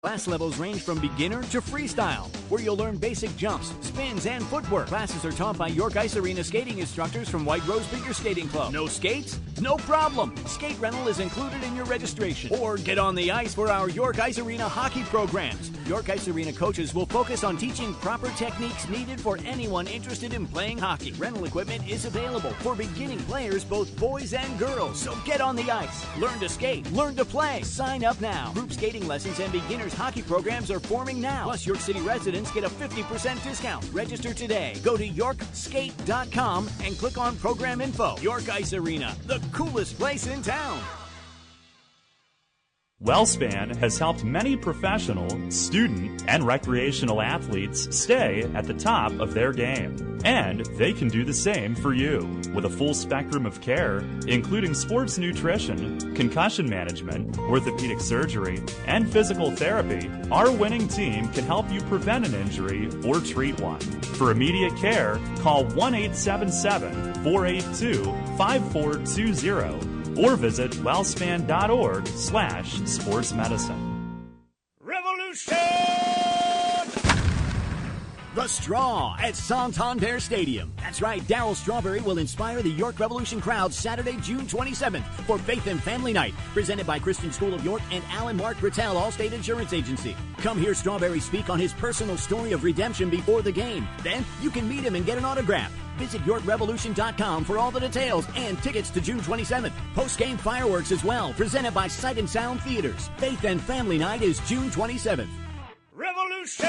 Class levels range from beginner to freestyle, where you'll learn basic jumps, spins, and footwork. Classes are taught by York Ice Arena skating instructors from White Rose Figure Skating Club. No skates? No problem. Skate rental is included in your registration. Or get on the ice for our York Ice Arena hockey programs. York Ice Arena coaches will focus on teaching proper techniques needed for anyone interested in playing hockey. Rental equipment is available for beginning players, both boys and girls. So get on the ice. Learn to skate. Learn to play. Sign up now. Group skating lessons and beginners hockey programs are forming now. Plus, York City residents get a 50% discount. Register today. Go to yorkskate.com and click on program info. York Ice Arena, the coolest place in town. WellSpan has helped many professional, student, and recreational athletes stay at the top of their game. And they can do the same for you. With a full spectrum of care, including sports nutrition, concussion management, orthopedic surgery, and physical therapy, our winning team can help you prevent an injury or treat one. For immediate care, call 1-877-482-5420 or visit wellspan.org/sportsmedicine. Revolution! The Straw at Santander Stadium. That's right, Darryl Strawberry will inspire the York Revolution crowd Saturday, June 27th for Faith and Family Night, presented by Christian School of York and Alan Mark Rattel, Allstate Insurance Agency. Come hear Strawberry speak on his personal story of redemption before the game. Then you can meet him and get an autograph. Visit YorkRevolution.com for all the details and tickets to June 27th. Post-game fireworks as well, presented by Sight and Sound Theaters. Faith and Family Night is June 27th. Revolution!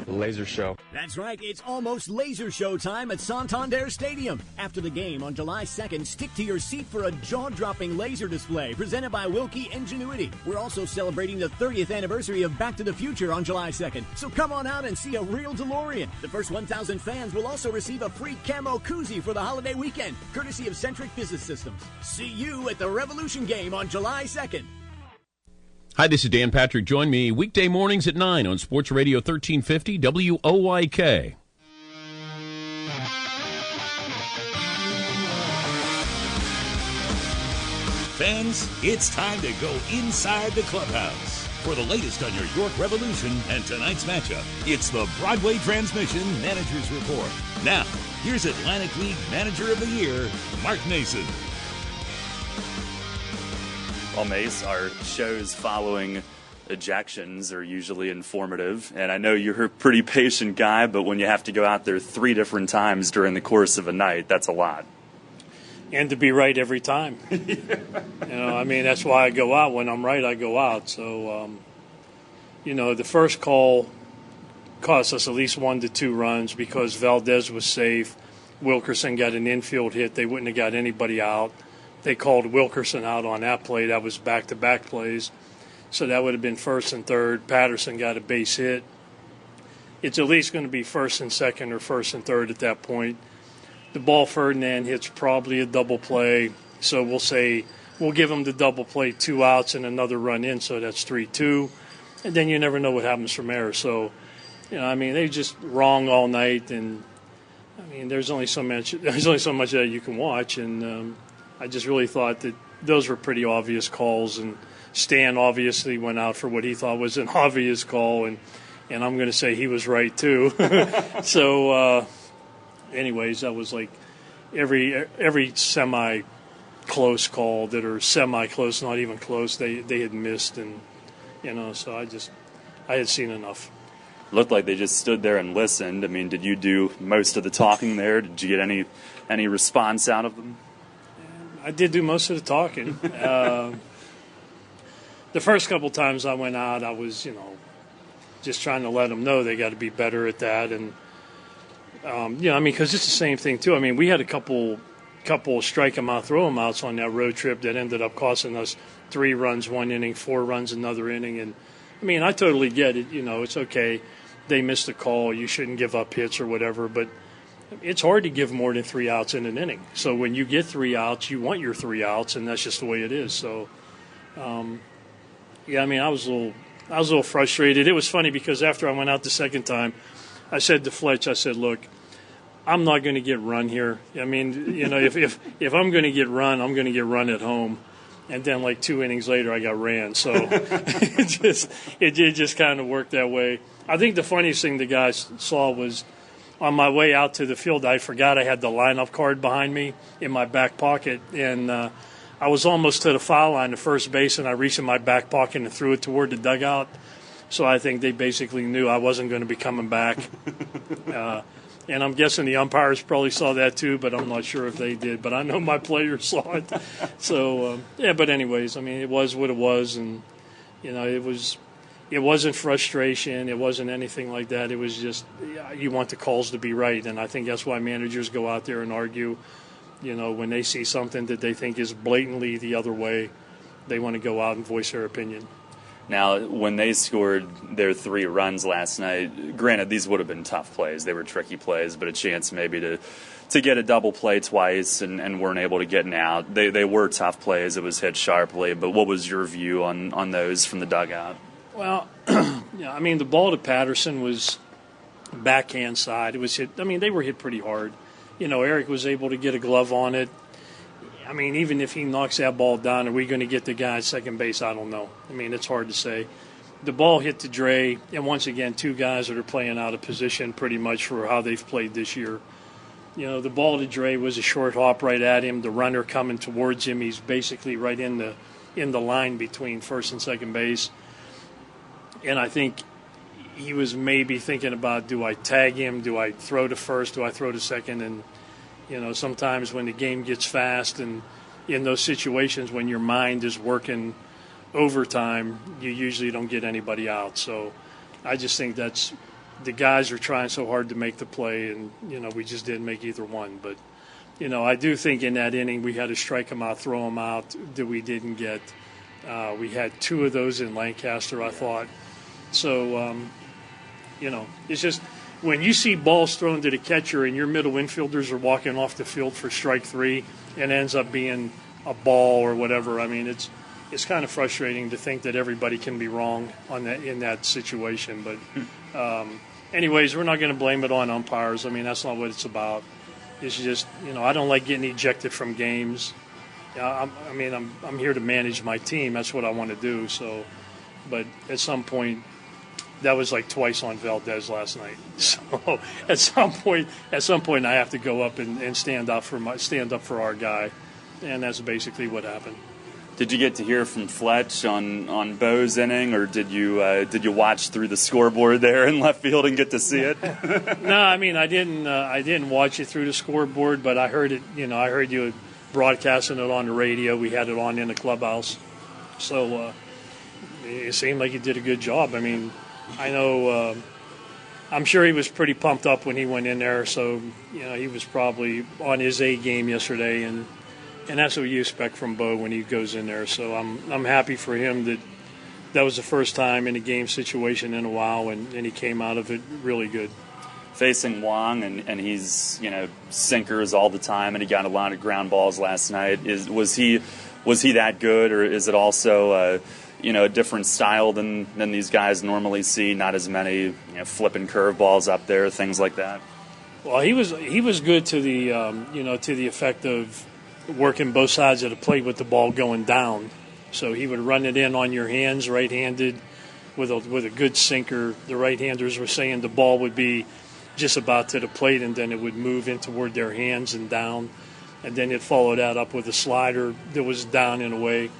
Laser show. That's right, it's almost laser show time at Santander Stadium. After the game on July 2nd, stick to your seat for a jaw-dropping laser display presented by Wilkie Ingenuity. We're also celebrating the 30th anniversary of Back to the Future on July 2nd, so come on out and see a real DeLorean. The first 1,000 fans will also receive a free camo koozie for the holiday weekend, courtesy of Centric Business Systems. See you at the Revolution game on July 2nd. Hi, this is Dan Patrick. Join me weekday mornings at 9 on Sports Radio 1350 WOYK. Fans, it's time to go inside the clubhouse. For the latest on your York Revolution and tonight's matchup, it's the Broadway Transmission Managers Report. Now, here's Atlantic League Manager of the Year, Mark Nason. Well, Mace, our shows following ejections are usually informative, and I know you're a pretty patient guy, but when you have to go out there 3 different times during the course of a night, that's a lot. And to be right every time. That's why I go out. When I'm right, I go out. So, the first call cost us at least 1 to 2 runs because Valdez was safe. Wilkerson got an infield hit. They wouldn't have got anybody out. They called Wilkerson out on that play. That was back-to-back plays. So that would have been first and third. Patterson got a base hit. It's at least going to be first and second or first and third at that point. The ball Ferdinand hits probably a double play. So we'll give him the double play, 2 outs and another run in. So that's 3-2. And then you never know what happens from there. So, they just wrong all night. And, there's only so much that you can watch. And, I just really thought that those were pretty obvious calls, and Stan obviously went out for what he thought was an obvious call, and I'm going to say he was right too. So, anyways, that was like every semi-close call that are semi-close, not even close, they had missed, and so I had seen enough. Looked like they just stood there and listened. Did you do most of the talking there? Did you get any response out of them? I did do most of the talking. The first couple times I went out, I was, just trying to let them know they got to be better at that. And, because it's the same thing, too. We had a couple strike them out, throw them outs on that road trip that ended up costing us 3 runs 1 inning, 4 runs another inning. And, I totally get it. It's okay. They missed a call. You shouldn't give up hits or whatever. But it's hard to give more than 3 outs in an inning. So when you get 3 outs, you want your 3 outs, and that's just the way it is. So, I was a little frustrated. It was funny because after I went out the second time, I said to Fletch, look, I'm not going to get run here. If I'm going to get run, I'm going to get run at home. And then like 2 innings later, I got ran. So it just kind of worked that way. I think the funniest thing the guys saw was on my way out to the field, I forgot I had the lineup card behind me in my back pocket. And I was almost to the foul line to first base, and I reached in my back pocket and threw it toward the dugout. So I think they basically knew I wasn't going to be coming back. And I'm guessing the umpires probably saw that too, but I'm not sure if they did. But I know my players saw it. So, but anyways, I mean, it was what it was. And, it wasn't frustration. It wasn't anything like that. It was just you want the calls to be right. And I think that's why managers go out there and argue. When they see something that they think is blatantly the other way, they want to go out and voice their opinion. Now, when they scored their 3 runs last night, granted, these would have been tough plays. They were tricky plays, but a chance maybe to get a double play twice and weren't able to get an out. They were tough plays. It was hit sharply. But what was your view on those from the dugout? Well, yeah, I mean, the ball to Patterson was backhand side. It was hit. I mean, they were hit pretty hard. Eric was able to get a glove on it. I mean, even if he knocks that ball down, are we going to get the guy at second base? I don't know. I mean, it's hard to say. The ball hit to Dre, and once again, 2 guys that are playing out of position pretty much for how they've played this year. The ball to Dre was a short hop right at him. The runner coming towards him, he's basically right in the line between first and second base. And I think he was maybe thinking about, do I tag him? Do I throw to first? Do I throw to second? And sometimes when the game gets fast and in those situations when your mind is working overtime, you usually don't get anybody out. So I just think that's the guys are trying so hard to make the play, and, we just didn't make either one. But, I do think in that inning we had to strike them out, throw them out that we didn't get. We had 2 of those in Lancaster, I thought. So, it's just – when you see balls thrown to the catcher and your middle infielders are walking off the field for strike 3 and ends up being a ball or whatever, I mean, it's kind of frustrating to think that everybody can be wrong in that situation. But anyways, we're not going to blame it on umpires. I mean, that's not what it's about. It's just, I don't like getting ejected from games. I'm here to manage my team. That's what I want to do. So, but at some point, that was like twice on Valdez last night. So at some point, I have to go up and stand up for our guy, and that's basically what happened. Did you get to hear from Fletch on Bo's inning, or did you watch through the scoreboard there in left field and get to see it? No, I mean I didn't watch it through the scoreboard, but I heard it. I heard you broadcasting it on the radio. We had it on in the clubhouse, so it seemed like you did a good job. I mean. I know I'm sure he was pretty pumped up when he went in there, so he was probably on his A game yesterday, and that's what you expect from Bo when he goes in there. So I'm happy for him that was the first time in a game situation in a while, and he came out of it really good. Facing Wong, and he's sinkers all the time, and he got a lot of ground balls last night. Was he that good, or is it also a different style than these guys normally see? Not as many flipping curveballs up there, things like that. Well, he was good to the to the effect of working both sides of the plate with the ball going down. So he would run it in on your hands, right-handed, with a good sinker. The right-handers were saying the ball would be just about to the plate, and then it would move in toward their hands and down, and then he'd follow that up with a slider that was down and away.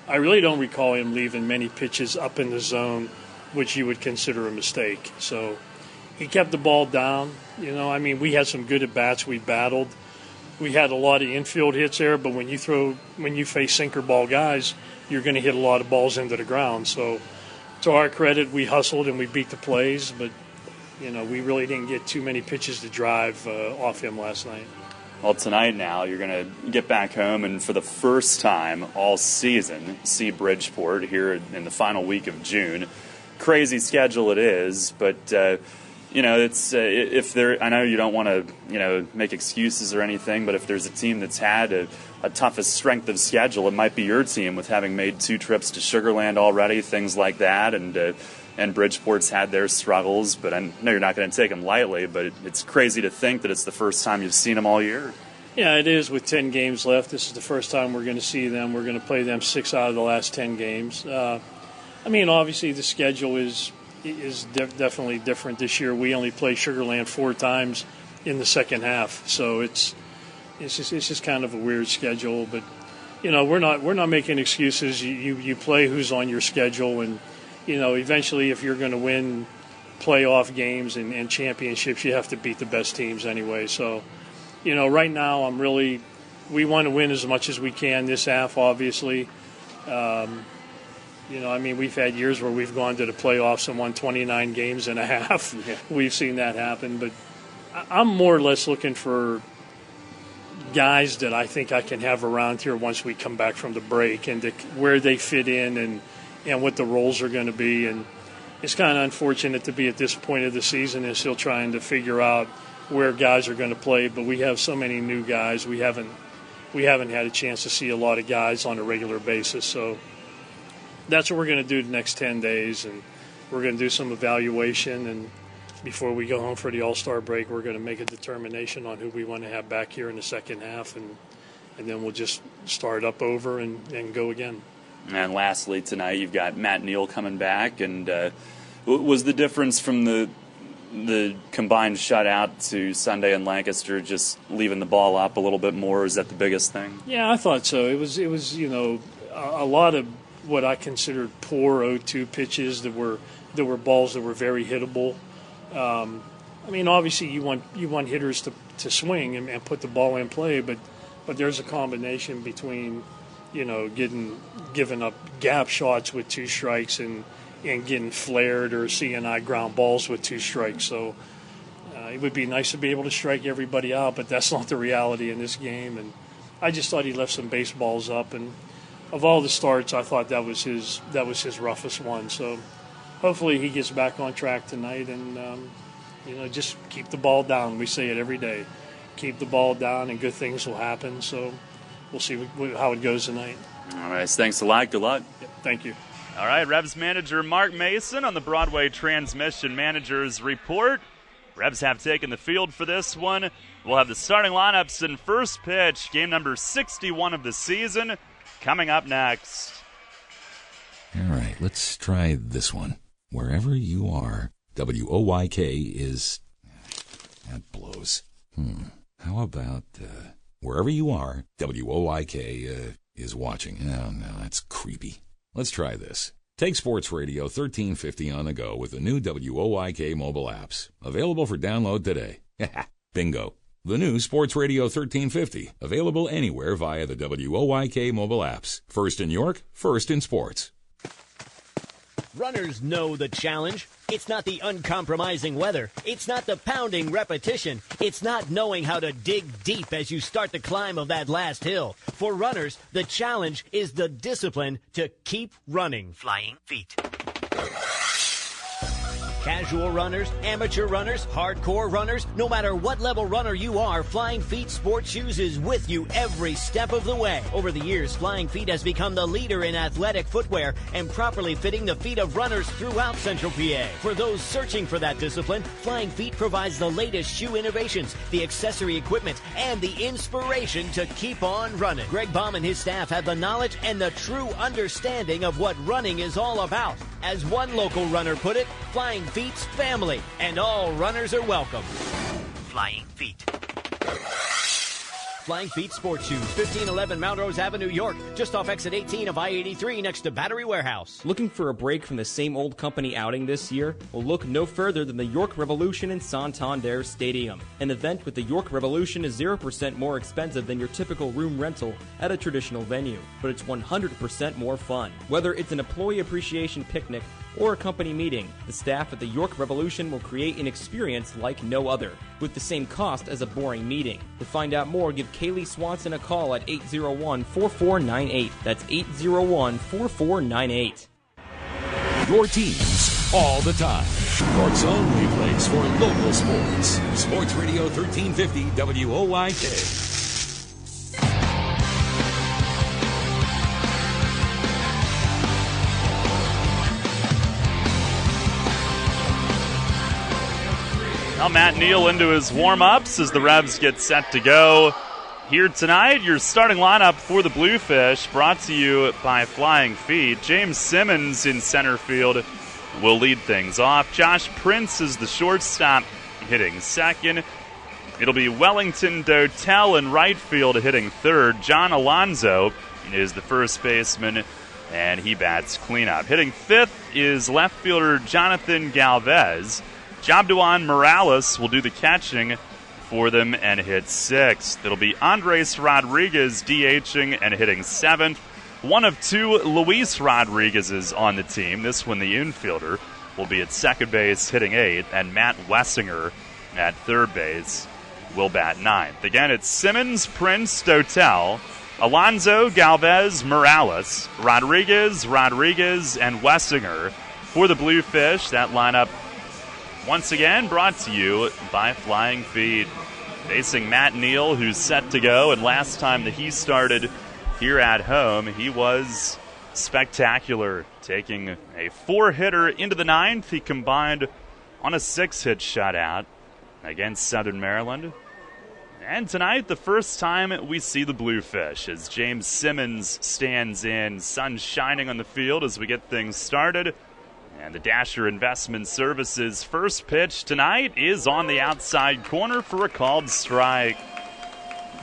I really don't recall him leaving many pitches up in the zone, which you would consider a mistake. So he kept the ball down. We had some good at-bats. We battled. We had a lot of infield hits there, but when you face sinker ball guys, you're going to hit a lot of balls into the ground. So to our credit, we hustled and we beat the plays, but we really didn't get too many pitches to drive off him last night. Well, tonight now you're going to get back home and for the first time all season see Bridgeport here in the final week of June. Crazy schedule it is, but it's if there. I know you don't want to make excuses or anything, but if there's a team that's had a toughest strength of schedule, it might be your team with having made 2 trips to Sugar Land already, things like that, and Bridgeport's had their struggles, but I know you're not going to take them lightly, but it's crazy to think that it's the first time you've seen them all year. Yeah, it is with 10 games left. This is the first time we're going to see them. We're going to play them 6 out of the last 10 games. Obviously the schedule is definitely different this year. We only play Sugar Land 4 times in the second half, so it's just kind of a weird schedule. But we're not making excuses. You play who's on your schedule, and eventually if you're going to win playoff games and championships, you have to beat the best teams anyway. So. Right now we want to win as much as we can this half, obviously. We've had years where we've gone to the playoffs and won 29 games and a half. Yeah. We've seen that happen. But I'm more or less looking for guys that I think I can have around here once we come back from the break and where they fit in and what the roles are going to be. And it's kind of unfortunate to be at this point of the season and still trying to figure out where guys are going to play, but we have so many new guys. We haven't had a chance to see a lot of guys on a regular basis. So that's what we're going to do the next 10 days, and we're going to do some evaluation. And before we go home for the All-Star break, we're going to make a determination on who we want to have back here in the second half, and then we'll just start up over and go again. And lastly, tonight you've got Matt Neal coming back, and what was the difference from the combined shutout to Sunday in Lancaster, just leaving the ball up a little bit more? Is that the biggest thing? Yeah, I thought so. It was a lot of what I considered poor 0-2 pitches that were balls that were very hittable. Obviously you want hitters to swing and put the ball in play, but there's a combination between giving up gap shots with 2 strikes and getting flared or CNI ground balls with 2 strikes. So it would be nice to be able to strike everybody out, but that's not the reality in this game. And I just thought he left some baseballs up. And of all the starts, I thought that was his roughest one. So hopefully he gets back on track tonight and just keep the ball down. We say it every day. Keep the ball down and good things will happen. So we'll see how it goes tonight. All right. Thanks a lot. Good luck. Yep, thank you. All right, Revs manager Mark Mason on the Broadway Transmission Managers Report. Revs have taken the field for this one. We'll have the starting lineups in first pitch, game number 61 of the season, coming up next. All right, let's try this one. Wherever you are, WOYK is... That blows. How about wherever you are, WOYK is watching? Oh, no, that's creepy. Let's try this. Take Sports Radio 1350 on the go with the new WOYK mobile apps. Available for download today. Bingo. The new Sports Radio 1350. Available anywhere via the WOYK mobile apps. First in York, first in sports. Runners know the challenge. It's not the uncompromising weather. It's not the pounding repetition. It's not knowing how to dig deep as you start the climb of that last hill. For runners, the challenge is the discipline to keep running. Flying feet. Casual runners, amateur runners, hardcore runners, no matter what level runner you are, Flying Feet Sports Shoes is with you every step of the way. Over the years, Flying Feet has become the leader in athletic footwear and properly fitting the feet of runners throughout Central PA. For those searching for that discipline, Flying Feet provides the latest shoe innovations, the accessory equipment, and the inspiration to keep on running. Greg Baum and his staff have the knowledge and the true understanding of what running is all about. As one local runner put it, Flying Feet's family, and all runners are welcome. Flying Feet. Flying Feet Sports Shoes, 1511 Mount Rose Avenue, York, just off exit 18 of I-83 next to Battery Warehouse. Looking for a break from the same old company outing this year? Well, look no further than the York Revolution in Santander Stadium. An event with the York Revolution is 0% more expensive than your typical room rental at a traditional venue, but it's 100% more fun. Whether it's an employee appreciation picnic or a company meeting, the staff at the York Revolution will create an experience like no other, with the same cost as a boring meeting. To find out more, give Kaylee Swanson a call at 801-4498. That's 801-4498. Your teams all the time. York's only place for local sports. Sports Radio 1350 WOYK. Now Matt Neal into his warm-ups as the Revs get set to go. Here tonight, your starting lineup for the Bluefish, brought to you by Flying Feet. James Simmons in center field will lead things off. Josh Prince is the shortstop, hitting second. It'll be Wellington Dotel in right field hitting third. John Alonzo is the first baseman, and he bats cleanup. Hitting fifth is left fielder Jonathan Galvez. Jobduan Morales will do the catching for them and hit sixth. It'll be Andres Rodriguez DHing and hitting seventh. One of two Luis Rodriguez's on the team. This one, the infielder, will be at second base hitting eighth, and Matt Wessinger at third base will bat ninth. Again, it's Simmons, Prince, Dotel, Alonzo, Galvez, Morales, Rodriguez, and Wessinger for the Bluefish. That lineup, once again, brought to you by Flying Feet. Facing Matt Neal, who's set to go, and last time that he started here at home, he was spectacular, taking a 4-hitter into the ninth. He combined on a 6-hit shutout against Southern Maryland. And tonight, the first time we see the Bluefish as James Simmons stands in, sun shining on the field as we get things started. And the Dasher Investment Services first pitch tonight is on the outside corner for a called strike.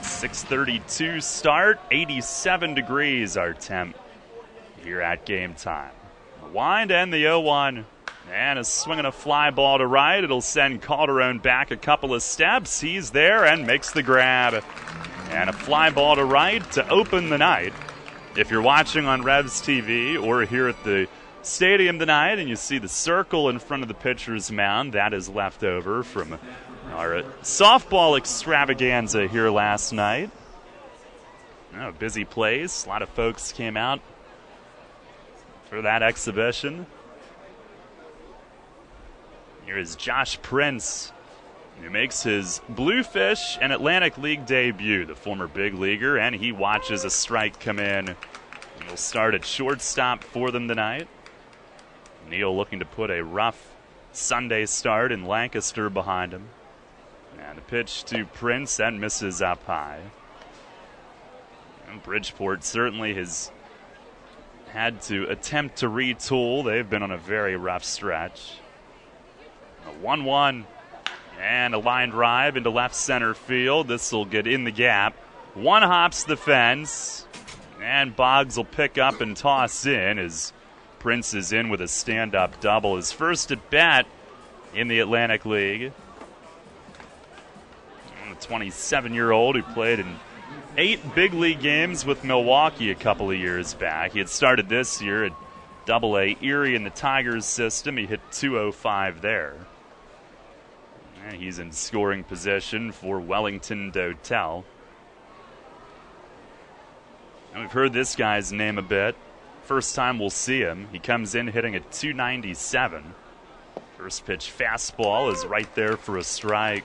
6:32 start, 87 degrees our temp here at game time. The wind and the 0-1. And a swing and a fly ball to right. It'll send Calderon back a couple of steps. He's there and makes the grab. And a fly ball to right to open the night. If you're watching on Revs TV or here at the stadium tonight and you see the circle in front of the pitcher's mound, that is left over from our softball extravaganza here last night. Oh, busy place. A lot of folks came out for that exhibition. Here is Josh Prince, who makes his Bluefish and Atlantic League debut, the former big leaguer, and he watches a strike come in. He'll start at shortstop for them tonight. Neal looking to put a rough Sunday start in Lancaster behind him. And the pitch to Prince, that misses up high. And Bridgeport certainly has had to attempt to retool. They've been on a very rough stretch. A 1-1 and a line drive into left center field. This will get in the gap. One hops the fence, and Boggs will pick up and toss in as Prince is in with a stand-up double. His first at bat in the Atlantic League. A 27-year-old who played in 8 big league games with Milwaukee a couple of years back. He had started this year at Double-A Erie in the Tigers system. He hit .205 there. And he's in scoring position for Wellington Dotel. And we've heard this guy's name a bit. First time we'll see him. He comes in hitting at .297. First pitch fastball is right there for a strike.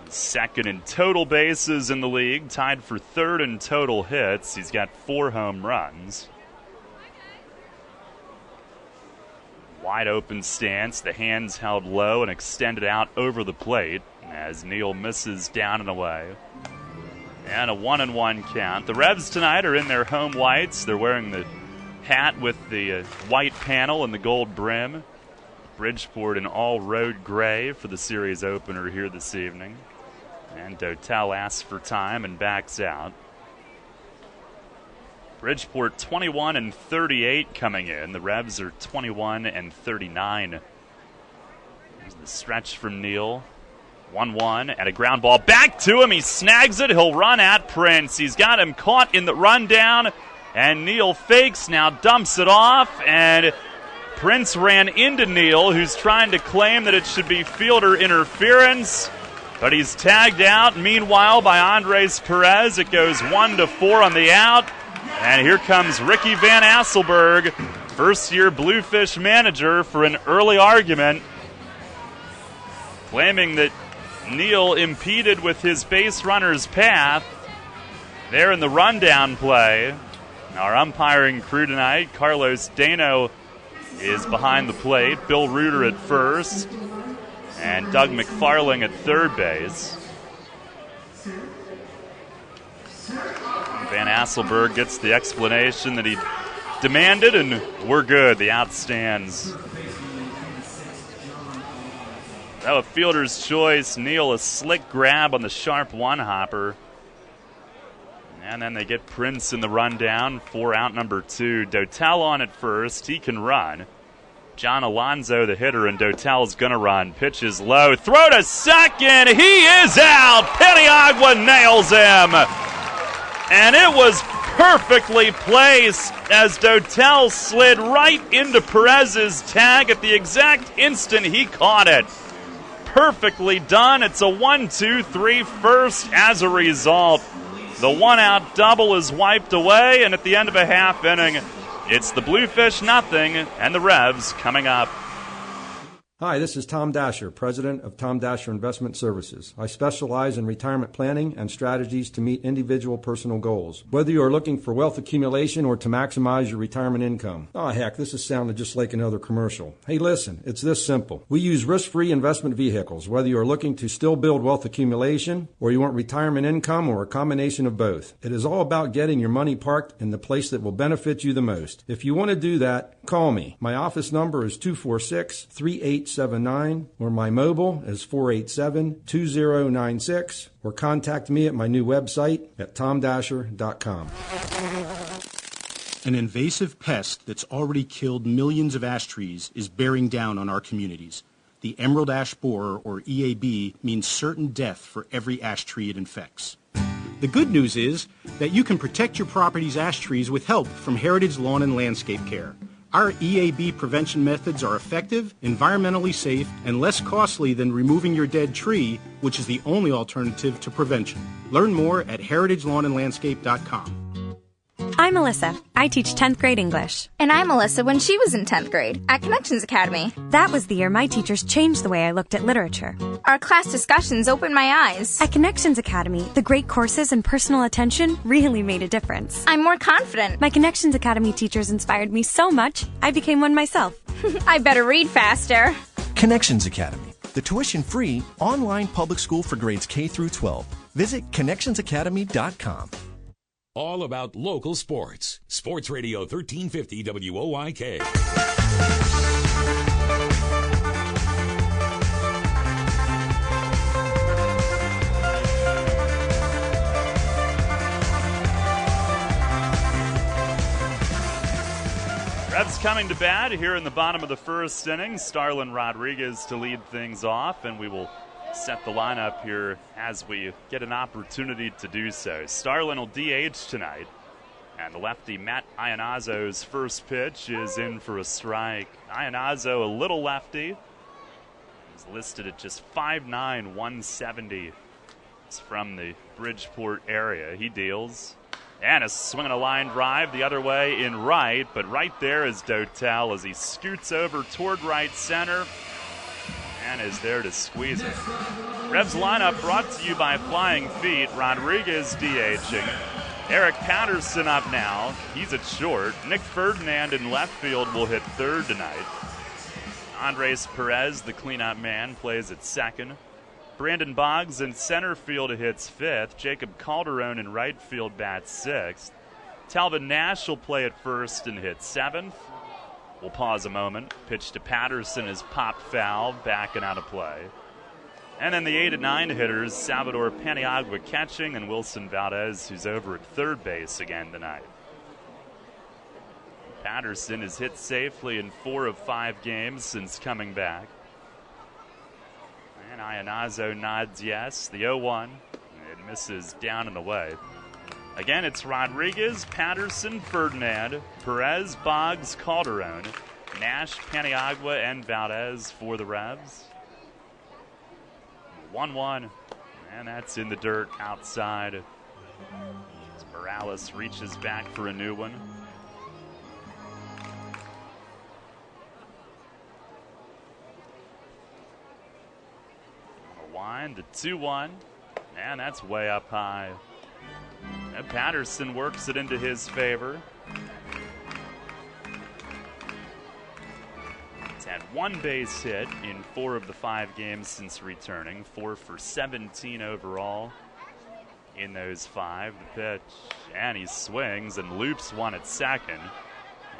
Second in total bases in the league, tied for third in total hits. He's got 4 home runs. Wide open stance, the hands held low and extended out over the plate as Neal misses down and away. And a 1-1 count. The Revs tonight are in their home whites. They're wearing the hat with the white panel and the gold brim. Bridgeport in all road gray for the series opener here this evening. And Dotel asks for time and backs out. Bridgeport 21-38 coming in. The Revs are 21-39. There's the stretch from Neal. 1-1 and a ground ball back to him. He snags it. He'll run at Prince. He's got him caught in the rundown. And Neal fakes, now dumps it off. And Prince ran into Neal, who's trying to claim that it should be fielder interference. But he's tagged out. Meanwhile, by Andres Perez, it goes 1-4 on the out. And here comes Ricky Van Asselberg, first-year Bluefish manager, for an early argument, claiming that Neal impeded with his base runner's path there in the rundown play. Our umpiring crew tonight, Carlos Dano is behind the plate, Bill Reuter at first, and Doug McFarling at third base. Van Asselberg gets the explanation that he demanded, and we're good. The out stands. That was fielder's choice. Neal, a slick grab on the sharp one-hopper. And then they get Prince in the rundown for out number 2. Dotel on at first. He can run. John Alonzo, the hitter, and Dotel's going to run. Pitches low. Throw to second. He is out. Paniagua nails him. And it was perfectly placed as Dotel slid right into Perez's tag at the exact instant he caught it. Perfectly done. It's a 1-2-3 first as a result. The one-out double is wiped away, and at the end of a half inning, it's the Bluefish nothing, and the Revs coming up. Hi, this is Tom Dasher, President of Tom Dasher Investment Services. I specialize in retirement planning and strategies to meet individual personal goals. Whether you are looking for wealth accumulation or to maximize your retirement income. Oh, heck, this is sounding just like another commercial. Hey, listen, it's this simple. We use risk-free investment vehicles, whether you are looking to still build wealth accumulation or you want retirement income or a combination of both. It is all about getting your money parked in the place that will benefit you the most. If you want to do that, call me. My office number is 246-3879 or my mobile is 487-2096 or contact me at my new website at tomdasher.com. An invasive pest that's already killed millions of ash trees is bearing down on our communities. The emerald ash borer, or EAB, means certain death for every ash tree it infects. The good news is that you can protect your property's ash trees with help from Heritage Lawn and Landscape Care. Our EAB prevention methods are effective, environmentally safe, and less costly than removing your dead tree, which is the only alternative to prevention. Learn more at heritagelawnandlandscape.com. I'm Melissa. I teach 10th grade English. And I'm Melissa when she was in 10th grade at Connections Academy. That was the year my teachers changed the way I looked at literature. Our class discussions opened my eyes. At Connections Academy, the great courses and personal attention really made a difference. I'm more confident. My Connections Academy teachers inspired me so much, I became one myself. I better read faster. Connections Academy, the tuition-free online public school for grades K through 12. Visit connectionsacademy.com. All about local sports. Sports Radio 1350 WOIK. Revs coming to bat here in the bottom of the first inning. Starlin Rodriguez to lead things off, and we will set the lineup here as we get an opportunity to do so. Starlin will DH tonight, and the lefty Matt Iannazzo's first pitch is in for a strike. Iannazzo, a little lefty, is listed at just 5'9", 170. It's from the Bridgeport area. He deals, and a swing and a line drive the other way in right, but right there is Dotel as he scoots over toward right center and is there to squeeze it. Revs lineup brought to you by Flying Feet. Rodriguez DHing. Eric Patterson up now. He's at short. Nick Ferdinand in left field will hit third tonight. Andres Perez, the cleanup man, plays at second. Brandon Boggs in center field hits fifth. Jacob Calderon in right field bats sixth. Talvin Nash will play at first and hit seventh. We'll pause a moment. Pitch to Patterson is popped foul, back and out of play. And then the 8 and 9 hitters, Salvador Paniagua catching, and Wilson Valdez, who's over at third base again tonight. Patterson has hit safely in 4 of 5 games since coming back. And Iannazzo nods yes. The 0-1. It misses down and away. Again, it's Rodriguez, Patterson, Ferdinand, Perez, Boggs, Calderon, Nash, Paniagua, and Valdez for the Revs. 1-1, and that's in the dirt outside. As Morales reaches back for a new one. A wind, the 2-1, and that's way up high. And Patterson works it into his favor. He's had one base hit in 4 of the 5 games since returning, 4 for 17 overall. in those 5. The pitch, and he swings and loops one at second.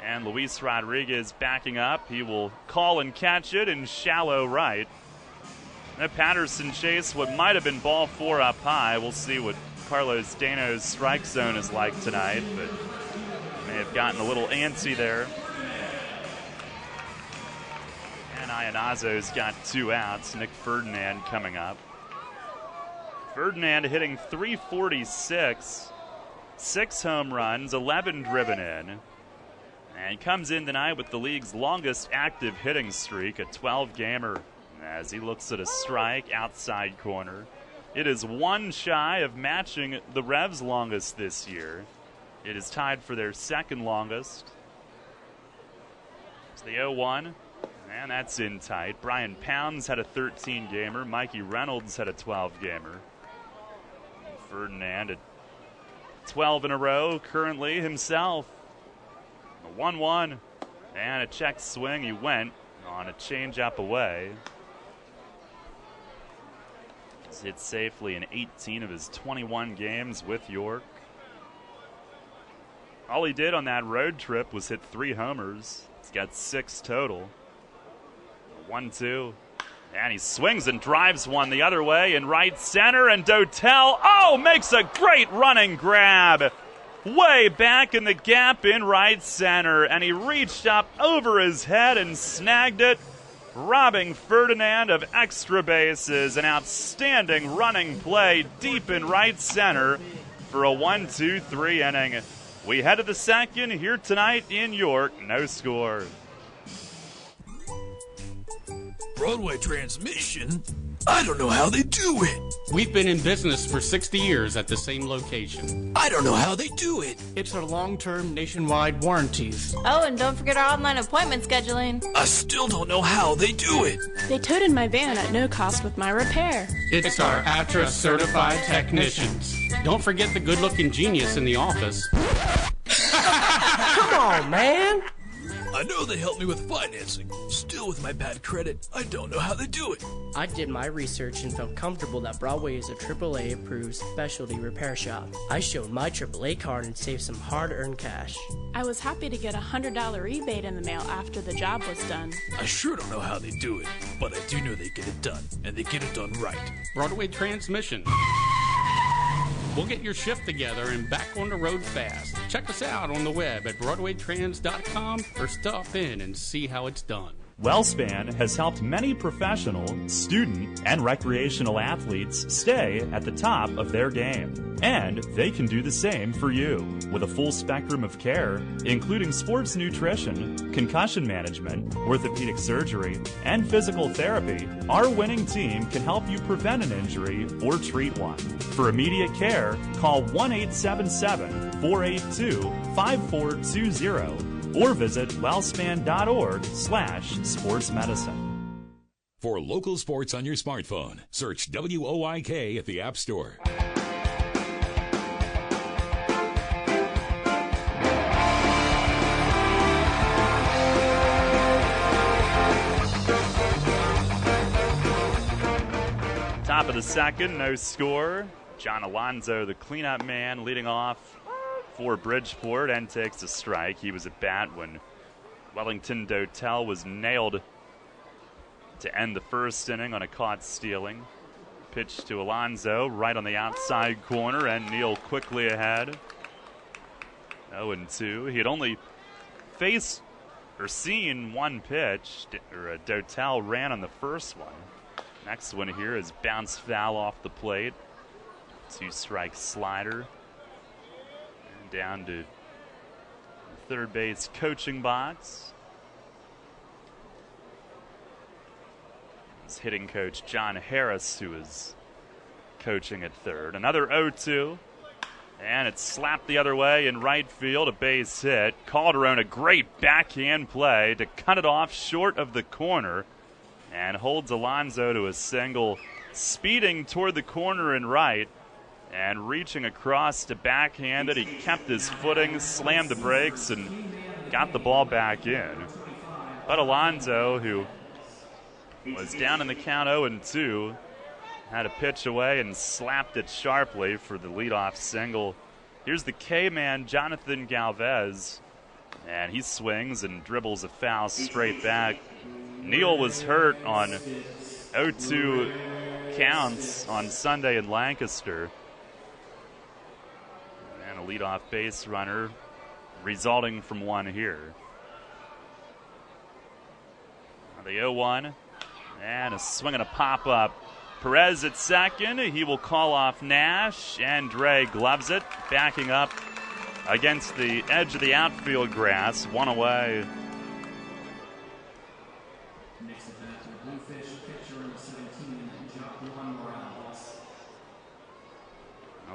And Luis Rodriguez backing up. He will call and catch it in shallow right. Now Patterson chased what might have been ball 4 up high. We'll see what Carlos Dano's strike zone is like tonight, but may have gotten a little antsy there. And Iannazzo's got 2 outs. Nick Ferdinand coming up. Ferdinand hitting .346, 6 home runs, 11 driven in. And comes in tonight with the league's longest active hitting streak, a 12-gamer, as he looks at a strike outside corner. It is 1 shy of matching the Revs' longest this year. It is tied for their 2nd longest. It's the 0-1, and that's in tight. Brian Pounds had a 13-gamer. Mikey Reynolds had a 12-gamer. Ferdinand at 12 in a row currently himself. A 1-1 and a check swing. He went on a changeup away. He's hit safely in 18 of his 21 games with York. All he did on that road trip was hit 3 homers. He's got 6 total. 1-2. And he swings and drives one the other way in right center. And Dotel, makes a great running grab. Way back in the gap in right center. And he reached up over his head and snagged it, robbing Ferdinand of extra bases. An outstanding running play deep in right center for a 1-2-3 inning. We head to the 2nd here tonight in York. No score. Broadway transmission? I don't know how they do it. We've been in business for 60 years at the same location. I don't know how they do it. It's our long-term nationwide warranties. Oh, and don't forget our online appointment scheduling. I still don't know how they do it. They toted my van at no cost with my repair. It's our ATRA certified technicians. Don't forget the good-looking genius in the office. Come on, man. I know they helped me with financing. Still, with my bad credit, I don't know how they do it. I did my research and felt comfortable that Broadway is a AAA-approved specialty repair shop. I showed my AAA card and saved some hard-earned cash. I was happy to get a $100 rebate in the mail after the job was done. I sure don't know how they do it, but I do know they get it done, and they get it done right. Broadway Transmission. We'll get your shift together and back on the road fast. Check us out on the web at BroadwayTrans.com or stop in and see how it's done. WellSpan has helped many professional, student, and recreational athletes stay at the top of their game. And they can do the same for you. With a full spectrum of care, including sports nutrition, concussion management, orthopedic surgery, and physical therapy, our winning team can help you prevent an injury or treat one. For immediate care, call 1-877-482-5420 or visit wellspan.org/sportsmedicine. For local sports on your smartphone, search WOIK at the App Store. Top of the 2nd, no score. John Alonzo, the cleanup man, leading off for Bridgeport and takes a strike. He was at bat when Wellington Dotel was nailed to end the 1st inning on a caught stealing. Pitch to Alonzo right on the outside corner, and Neal quickly ahead. 0-2. He had only faced or seen one pitch. Dotel ran on the first one. Next one here is bounce foul off the plate. 2-strike slider. And down to the third base coaching box. It's hitting coach John Harris, who is coaching at third. Another 0-2. And it's slapped the other way in right field, a base hit. Calderon, a great backhand play to cut it off short of the corner. And holds Alonzo to a single, speeding toward the corner and right, and reaching across to backhand it. He kept his footing, slammed the brakes, and got the ball back in. But Alonzo, who was down in the count 0-2, had a pitch away and slapped it sharply for the leadoff single. Here's the K-man, Jonathan Galvez, and he swings and dribbles a foul straight back. Neal was hurt on 0-2 counts on Sunday in Lancaster. And a leadoff base runner resulting from one here. The 0-1, and a swing and a pop-up. Perez at second. He will call off Nash, and Dre gloves it, backing up against the edge of the outfield grass, one away.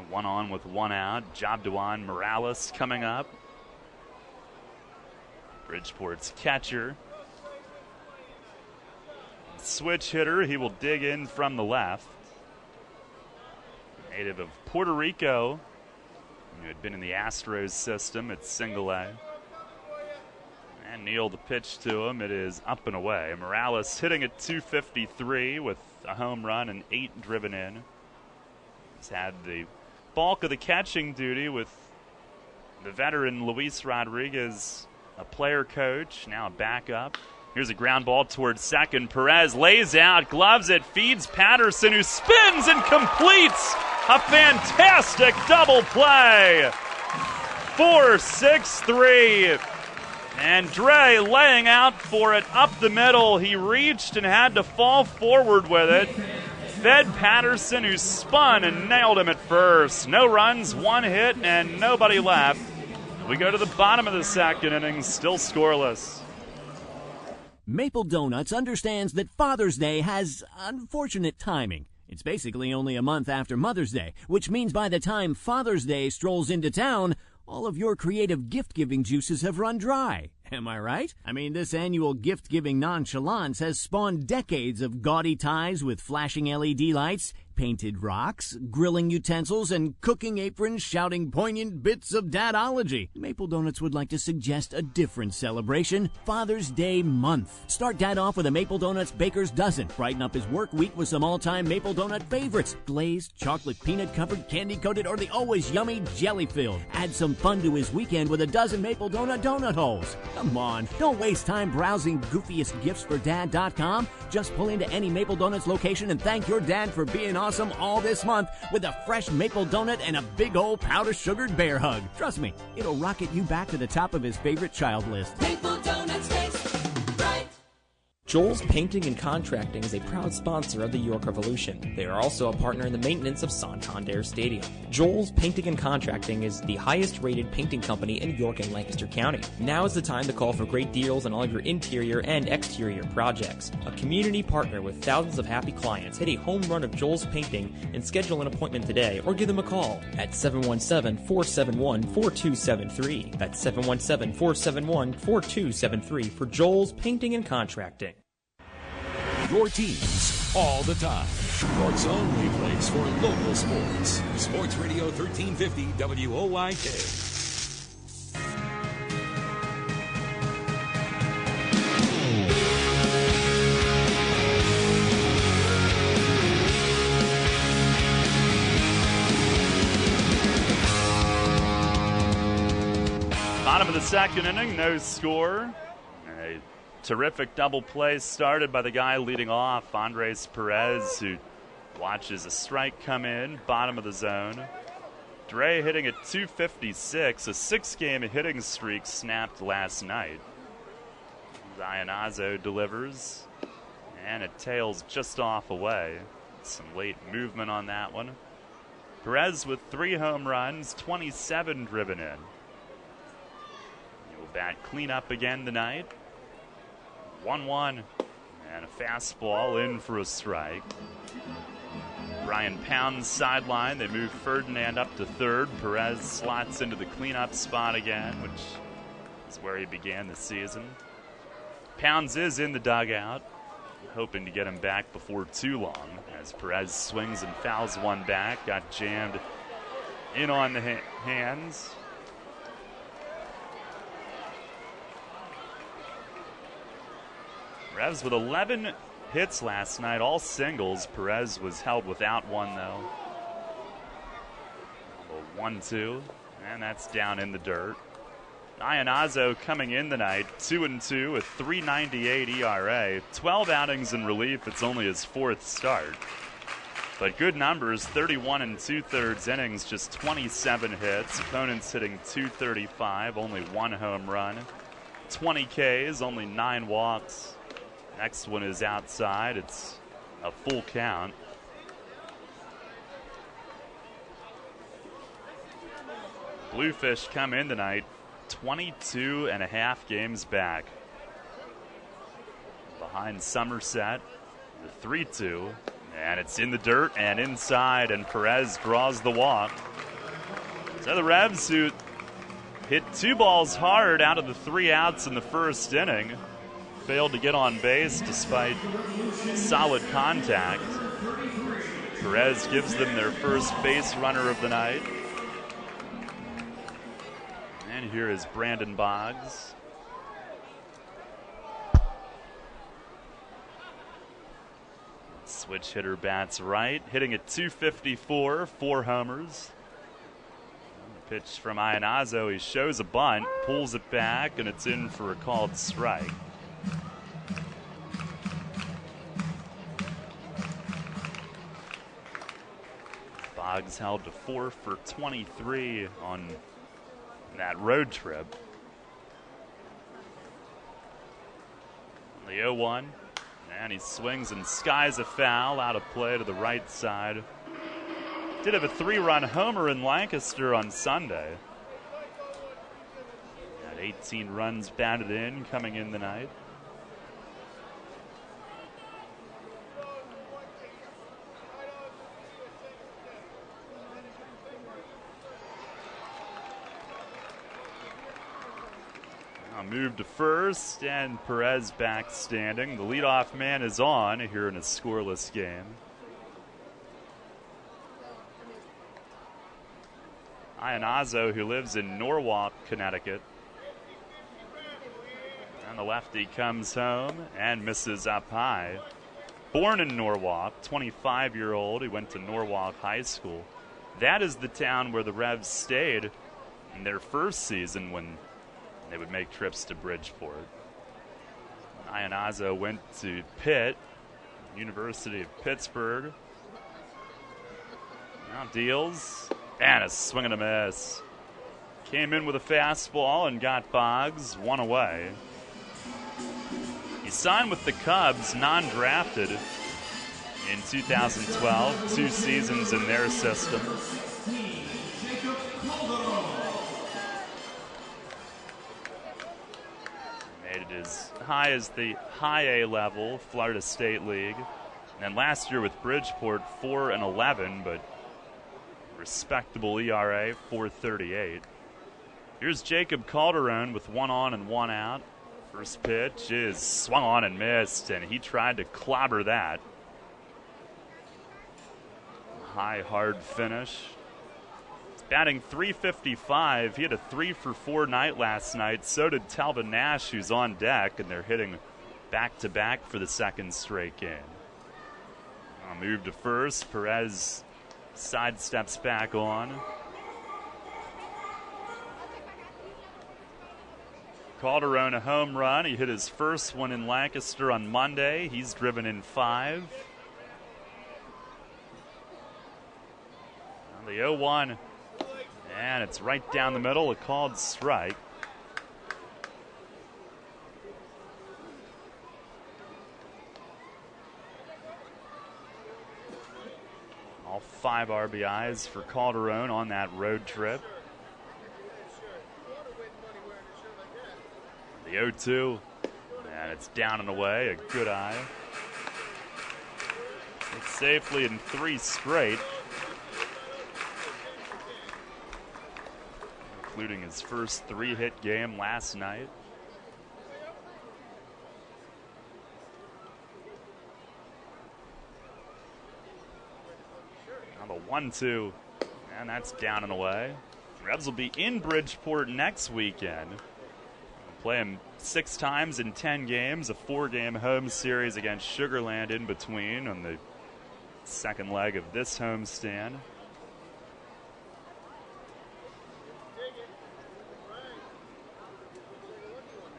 One on with one out. Jobdewan Morales coming up. Bridgeport's catcher. Switch hitter, he will dig in from the left. Native of Puerto Rico, who had been in the Astros system at single A. And Neal the pitch to him. It is up and away. Morales hitting at .253 with a home run and 8 driven in. He's had the bulk of the catching duty with the veteran Luis Rodriguez, a player coach, now a backup. Here's a ground ball towards second. Perez lays out, gloves it, feeds Patterson, who spins and completes a fantastic double play. 4-6-3. And Dre laying out for it up the middle. He reached and had to fall forward with it. Fed Patterson, who spun and nailed him at first. No runs, 1 hit, and nobody left. We go to the bottom of the second inning, still scoreless. Maple Donuts understands that Father's Day has unfortunate timing. It's basically only a month after Mother's Day, which means by the time Father's Day strolls into town, all of your creative gift-giving juices have run dry. Am I right? I mean, this annual gift-giving nonchalance has spawned decades of gaudy ties with flashing LED lights, painted rocks, grilling utensils, and cooking aprons shouting poignant bits of dadology. Maple Donuts would like to suggest a different celebration, Father's Day month. Start Dad off with a Maple Donuts Baker's Dozen. Brighten up his work week with some all-time Maple Donut favorites. Glazed, chocolate peanut-covered, candy-coated, or the always yummy jelly-filled. Add some fun to his weekend with a dozen Maple donut holes. Come on, don't waste time browsing goofiestgiftsfordad.com. Just pull into any Maple Donuts location and thank your dad for being awesome all this month with a fresh maple donut and a big old powder sugared bear hug. Trust me, it'll rocket you back to the top of his favorite child list. Maple Donuts taste right. Joel's Painting and Contracting is a proud sponsor of the York Revolution. They are also a partner in the maintenance of Santander Stadium. Joel's Painting and Contracting is the highest-rated painting company in York and Lancaster County. Now is the time to call for great deals on all your interior and exterior projects. A community partner with thousands of happy clients. Hit a home run of Joel's Painting and schedule an appointment today or give them a call at 717-471-4273. That's 717-471-4273 for Joel's Painting and Contracting. Your teams all the time. York's only place for local sports. Sports Radio 1350 WOYK. Bottom of the second inning, no score. A terrific double play started by the guy leading off, Andres Perez, who watches a strike come in, bottom of the zone. Dre hitting at .256, a 6-game hitting streak snapped last night. Zionazzo delivers, and it tails just off away. Some late movement on that one. Perez with 3 home runs, 27 driven in. He will bat cleanup again tonight. 1-1, and a fastball in for a strike. Brian Pound's sideline. They move Ferdinand up to third. Perez slots into the cleanup spot again, which is where he began the season. Pounds is in the dugout, hoping to get him back before too long as Perez swings and fouls one back. Got jammed in on the hands. Revs with 11 hits last night, all singles. Perez was held without one, though. A 1-2, and that's down in the dirt. Iannazzo coming in tonight, 2-2 with 3.98 ERA. 12 outings in relief. It's only his 4th start. But good numbers, 31 2/3 innings, just 27 hits. Opponents hitting .235, only 1 home run. 20 Ks, only 9 walks. Next one is outside. It's a full count. Bluefish come in tonight, 22 and a half games back. Behind Somerset, the 3-2. And it's in the dirt and inside, and Perez draws the walk. So the Revs, who hit 2 balls hard out of the 3 outs in the first inning, failed to get on base despite solid contact. Perez gives them their first base runner of the night. And here is Brandon Boggs. Switch hitter bats right, hitting at .254, 4 homers. Pitch from Iannazzo, he shows a bunt, pulls it back, and it's in for a called strike. Boggs held to 4 for 23 on that road trip. The 0-1. And he swings and skies a foul out of play to the right side. Did have a 3-run homer in Lancaster on Sunday. Had 18 runs batted in coming in the night. Move to first, and Perez back standing. The leadoff man is on here in a scoreless game. Iannazzo, who lives in Norwalk, Connecticut. And the lefty comes home and misses up high. Born in Norwalk, 25-year-old. He went to Norwalk High School. That is the town where the Revs stayed in their first season when they would make trips to Bridgeport. Iannazzo went to Pitt, University of Pittsburgh. Now deals, and a swing and a miss. Came in with a fastball and got Boggs, 1 away. He signed with the Cubs, non-drafted, in 2012, 2 seasons in their system. Made it as high as the high A level, Florida State League. And then last year with Bridgeport, 4-11, but respectable ERA, 4.38. Here's Jacob Calderon with 1 on and 1 out. First pitch is swung on and missed, and he tried to clobber that. High, hard finish. Batting .355. He had a 3-for-4 night last night. So did Talbot Nash, who's on deck, and they're hitting back-to-back for the 2nd straight game. Move to first. Perez sidesteps back on. Calderon a home run. He hit his first one in Lancaster on Monday. He's driven in 5. The 0-1. And it's right down the middle, a called strike. All 5 RBIs for Calderon on that road trip. The 0-2, and it's down and away, a good eye. It's safely in 3 straight. Including his first 3-hit game last night. Now the 1-2, and that's down and away. Revs will be in Bridgeport next weekend. Play him 6 times in 10 games, a 4-game home series against Sugar Land in between on the second leg of this homestand.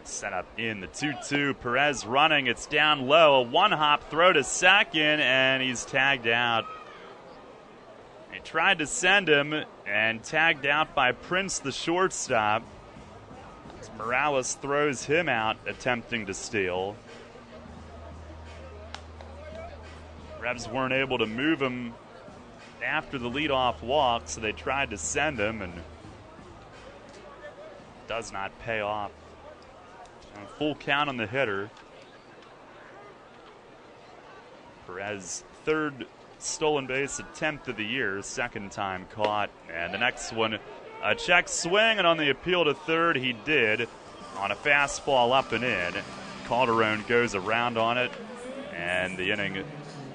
Set up in the 2-2. Perez running. It's down low. A one-hop throw to second, and he's tagged out. He tried to send him and tagged out by Prince, the shortstop. Morales throws him out, attempting to steal. Revs weren't able to move him after the leadoff walk, so they tried to send him, and it does not pay off. A full count on the hitter. Perez, 3rd stolen base attempt of the year, 2nd time caught. And the next one, a check swing, and on the appeal to 3rd, he did on a fastball up and in. Calderon goes around on it, and the inning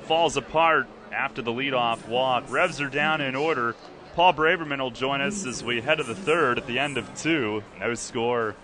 falls apart after the leadoff walk. Revs are down in order. Paul Braverman will join us as we head to the 3rd at the end of 2. No score.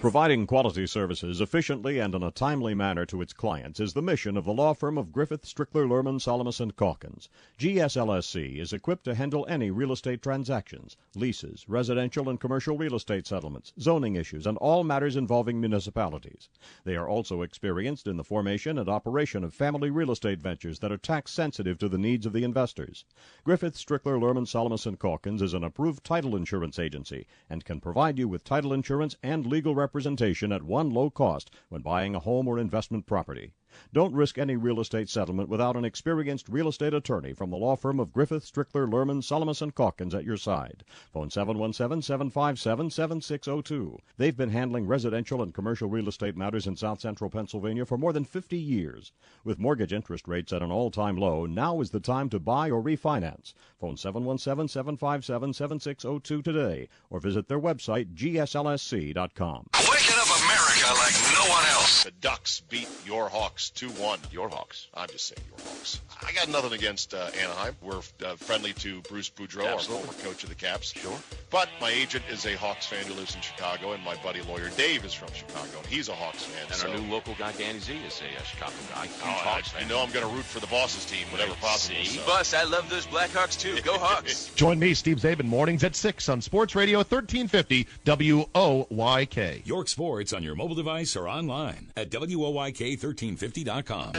Providing quality services efficiently and in a timely manner to its clients is the mission of the law firm of Griffith, Strickler, Lerman, Salamis & Calkins. GSLSC is equipped to handle any real estate transactions, leases, residential and commercial real estate settlements, zoning issues, and all matters involving municipalities. They are also experienced in the formation and operation of family real estate ventures that are tax sensitive to the needs of the investors. Griffith, Strickler, Lerman, Salamis & Calkins is an approved title insurance agency and can provide you with title insurance and legal representation at one low cost when buying a home or investment property. Don't risk any real estate settlement without an experienced real estate attorney from the law firm of Griffith, Strickler, Lerman, Salamis & Calkins at your side. Phone 717-757-7602. They've been handling residential and commercial real estate matters in South Central Pennsylvania for more than 50 years. With mortgage interest rates at an all-time low, now is the time to buy or refinance. Phone 717-757-7602 today or visit their website, gslsc.com. Waking up America like no one else. The Ducks beat your Hawks 2-1. Your Hawks. I'm just saying your Hawks. I got nothing against Anaheim. We're friendly to Bruce Boudreau, our former coach of the Caps. Sure. But my agent is a Hawks fan who lives in Chicago, and my buddy lawyer Dave is from Chicago, and he's a Hawks fan. And our new local guy, Danny Z, is a Chicago guy. Hawks fan. You know I'm going to root for the boss's team whenever possible. See, Bus, I love those Blackhawks too. Go Hawks. Join me, Steve Zabin, mornings at 6 on Sports Radio 1350 WOYK. York Sports on your mobile device or online at WOYK1350.com.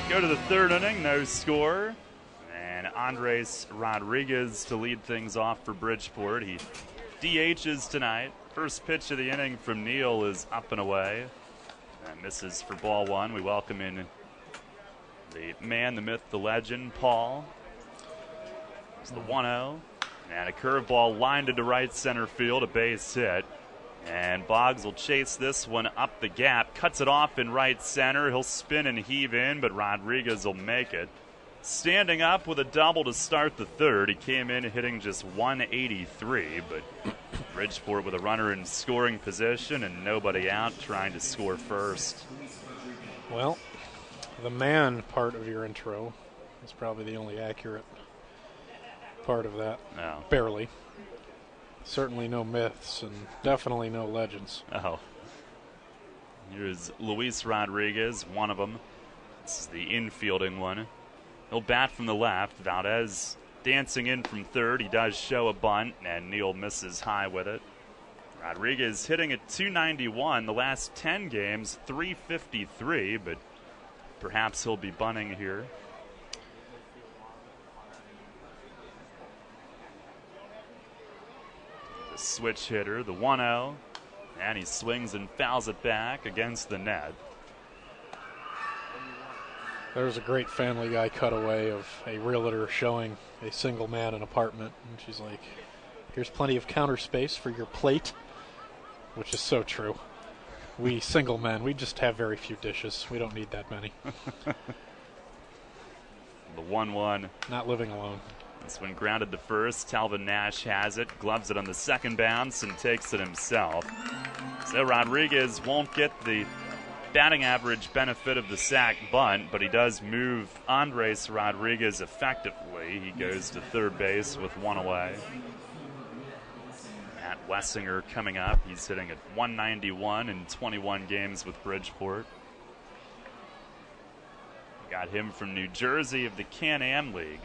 Go to the 3rd inning, no score. And Andres Rodriguez to lead things off for Bridgeport. He DHs tonight. First pitch of the inning from Neal is up and away. And misses for ball 1. We welcome in the man, the myth, the legend, Paul. It's the 1-0. And a curveball lined into right center field, a base hit. And Boggs will chase this one up the gap. Cuts it off in right center. He'll spin and heave in, but Rodriguez will make it. Standing up with a double to start the 3rd. He came in hitting just 183, but Bridgeport with a runner in scoring position and nobody out trying to score first. Well, the man part of your intro is probably the only accurate part of that. No. Barely. Certainly no myths and definitely no legends. Oh. Here's Luis Rodriguez, one of them. This is the infielding one. He'll bat from the left. Valdez dancing in from 3rd. He does show a bunt, and Neal misses high with it. Rodriguez hitting at .291. The last 10 games, .353, but perhaps he'll be bunting here. The switch hitter, the 1-0, and he swings and fouls it back against the net. There's a great Family Guy cutaway of a realtor showing a single man an apartment, and she's like, here's plenty of counter space for your plate, which is so true. We single men, we just have very few dishes. We don't need that many. The 1-1. Not living alone. This one grounded to first. Talvin Nash has it, gloves it on the second bounce, and takes it himself. So Rodriguez won't get the batting average benefit of the sac bunt, but he does move Andres Rodriguez effectively. He goes to third base with one away. Matt Wessinger coming up. He's hitting at 191 in 21 games with Bridgeport. Got him from New Jersey of the Can-Am League.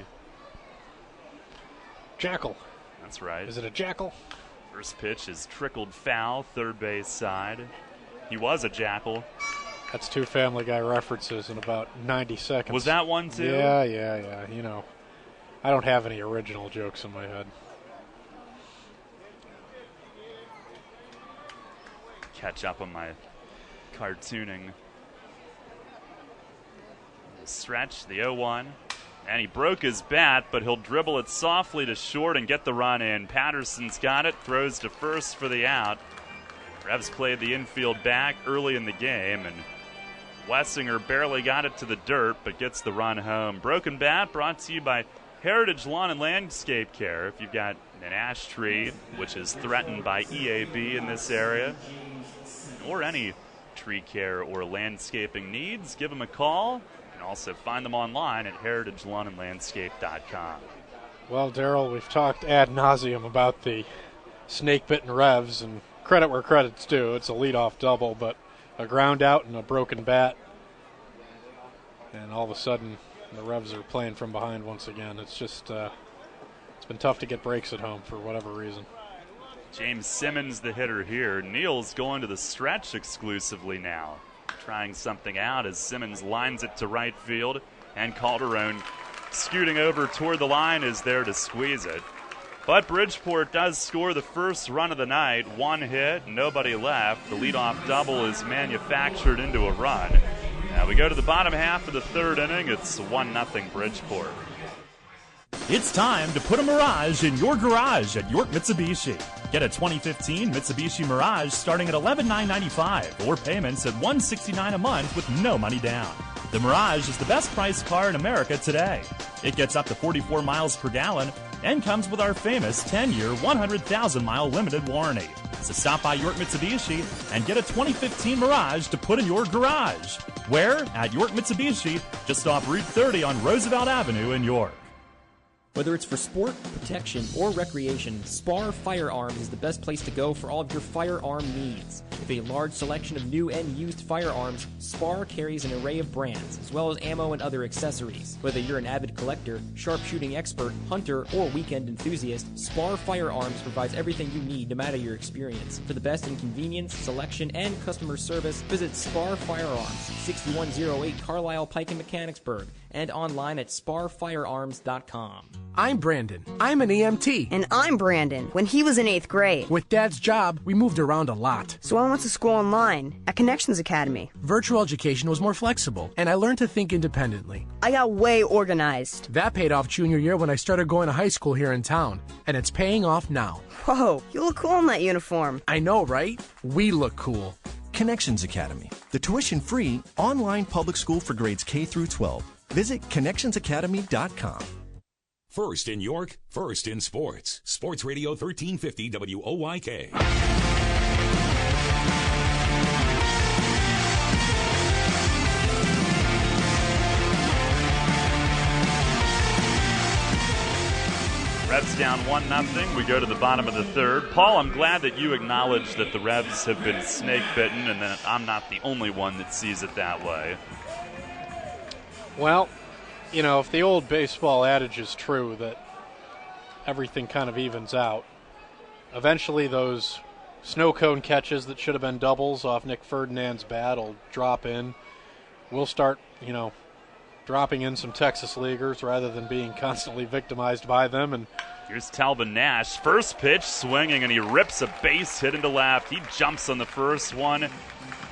Jackal. That's right. Is it a jackal? First pitch is trickled foul, third base side. He was a jackal. That's 2 Family Guy references in about 90 seconds. Was that one too? Yeah. You know, I don't have any original jokes in my head. Catch up on my cartooning. The stretch, the 0-1. And he broke his bat, but he'll dribble it softly to short and get the run in. Patterson's got it, throws to first for the out. Revs played the infield back early in the game, and Wessinger barely got it to the dirt, but gets the run home. Broken bat brought to you by Heritage Lawn and Landscape Care. If you've got an ash tree, which is threatened by EAB in this area, or any tree care or landscaping needs, give them a call. You can also find them online at heritagelawnandlandscape.com. Well, Daryl, we've talked ad nauseum about the snake-bitten Revs, and credit where credit's due. It's a leadoff double, but a ground out and a broken bat, and all of a sudden the Revs are playing from behind once again. It's just it's been tough to get breaks at home for whatever reason. James Simmons, the hitter here. Neal's going to the stretch exclusively now, trying something out as Simmons lines it to right field, and Calderon scooting over toward the line is there to squeeze it. But Bridgeport does score the first run of the night. 1 hit, nobody left. The leadoff double is manufactured into a run. Now we go to the bottom half of the third inning. It's 1-0 Bridgeport. It's time to put a Mirage in your garage at York Mitsubishi. Get a 2015 Mitsubishi Mirage starting at $11,995 or payments at $169 a month with no money down. The Mirage is the best priced car in America today. It gets up to 44 miles per gallon and comes with our famous 10-year, 100,000-mile limited warranty. So stop by York Mitsubishi and get a 2015 Mirage to put in your garage. Where? At York Mitsubishi, just off Route 30 on Roosevelt Avenue in York. Whether it's for sport, protection, or recreation, Spar Firearms is the best place to go for all of your firearm needs. With a large selection of new and used firearms, Spar carries an array of brands, as well as ammo and other accessories. Whether you're an avid collector, sharpshooting expert, hunter, or weekend enthusiast, Spar Firearms provides everything you need no matter your experience. For the best in convenience, selection, and customer service, visit Spar Firearms, 6108 Carlisle Pike in Mechanicsburg, and online at sparfirearms.com. I'm Brandon. I'm an EMT. And I'm Brandon. When he was in 8th grade. With Dad's job, we moved around a lot. So I went to school online at Connections Academy. Virtual education was more flexible, and I learned to think independently. I got way organized. That paid off junior year when I started going to high school here in town, and it's paying off now. Whoa, you look cool in that uniform. I know, right? We look cool. Connections Academy, the tuition-free online public school for grades K through 12. Visit connectionsacademy.com. First in York, first in sports. Sports Radio 1350 WOYK. Revs down 1-0. We go to the bottom of the third. Paul, I'm glad that you acknowledge that the Revs have been snake-bitten and that I'm not the only one that sees it that way. Well, you know, if the old baseball adage is true that everything kind of evens out, eventually those snow cone catches that should have been doubles off Nick Ferdinand's bat will drop in. We'll start, you know, dropping in some Texas leaguers rather than being constantly victimized by them. And here's Talvin Nash. First pitch swinging, and he rips a base hit into left. He jumps on the first one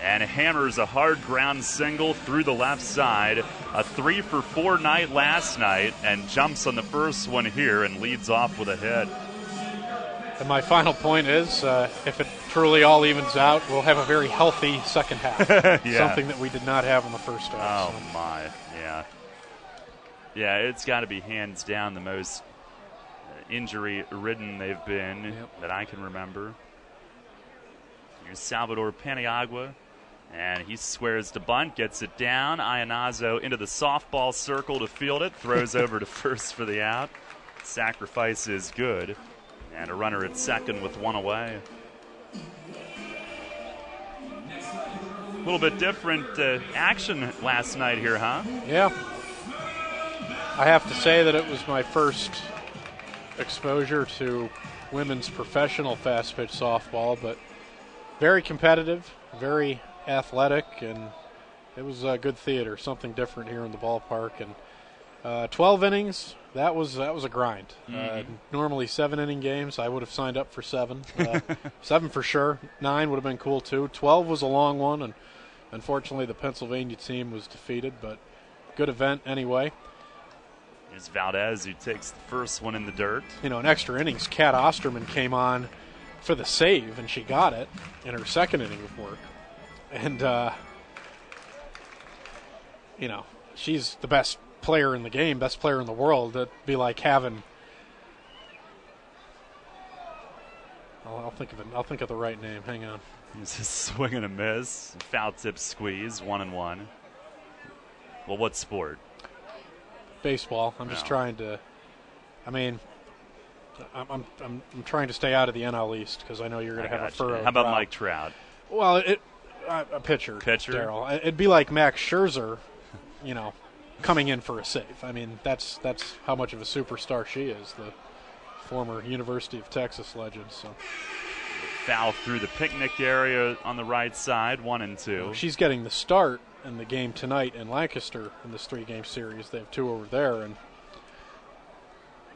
and hammers a hard ground single through the left side. A 3-for-4 night last night, and jumps on the first one here and leads off with a hit. And my final point is, if it truly all evens out, we'll have a very healthy second half. Yeah. Something that we did not have in the first half. Oh, my, yeah. Yeah, it's got to be hands down the most injury-ridden they've been that I can remember. Here's Salvador Paniagua, and he squares to bunt, gets it down. Ionazo into the softball circle to field it, throws over to first for the out. Sacrifice is good, and a runner at second with one away. A little bit different action last night here, huh? Yeah. I have to say that it was my first exposure to women's professional fast pitch softball, but very competitive, very athletic, and it was good theater, something different here in the ballpark. And 12 innings, that was a grind. Normally 7-inning games, I would have signed up for 7. 7 for sure. 9 would have been cool too. 12 was a long one, and unfortunately the Pennsylvania team was defeated, but good event anyway. Here's Valdez, who takes the first one in the dirt. In extra innings, Kat Osterman came on for the save, and she got it in her second inning of work. And, she's the best player in the game, best player in the world. That'd be like having... I'll think of the right name. Hang on. It's a swing and a miss. Foul tip squeeze, 1-1. Well, what sport? Baseball. I'm just trying to. I'm trying to stay out of the NL East because I know you're going to have a furrow. How about drought. Mike Trout? Well, a pitcher. Darryl. It'd be like Max Scherzer, coming in for a save. I mean, that's how much of a superstar she is. The former University of Texas legend. So. Foul through the picnic area on the right side, 1-2. She's getting the start in the game tonight in Lancaster in this 3-game series. They have 2 over there, and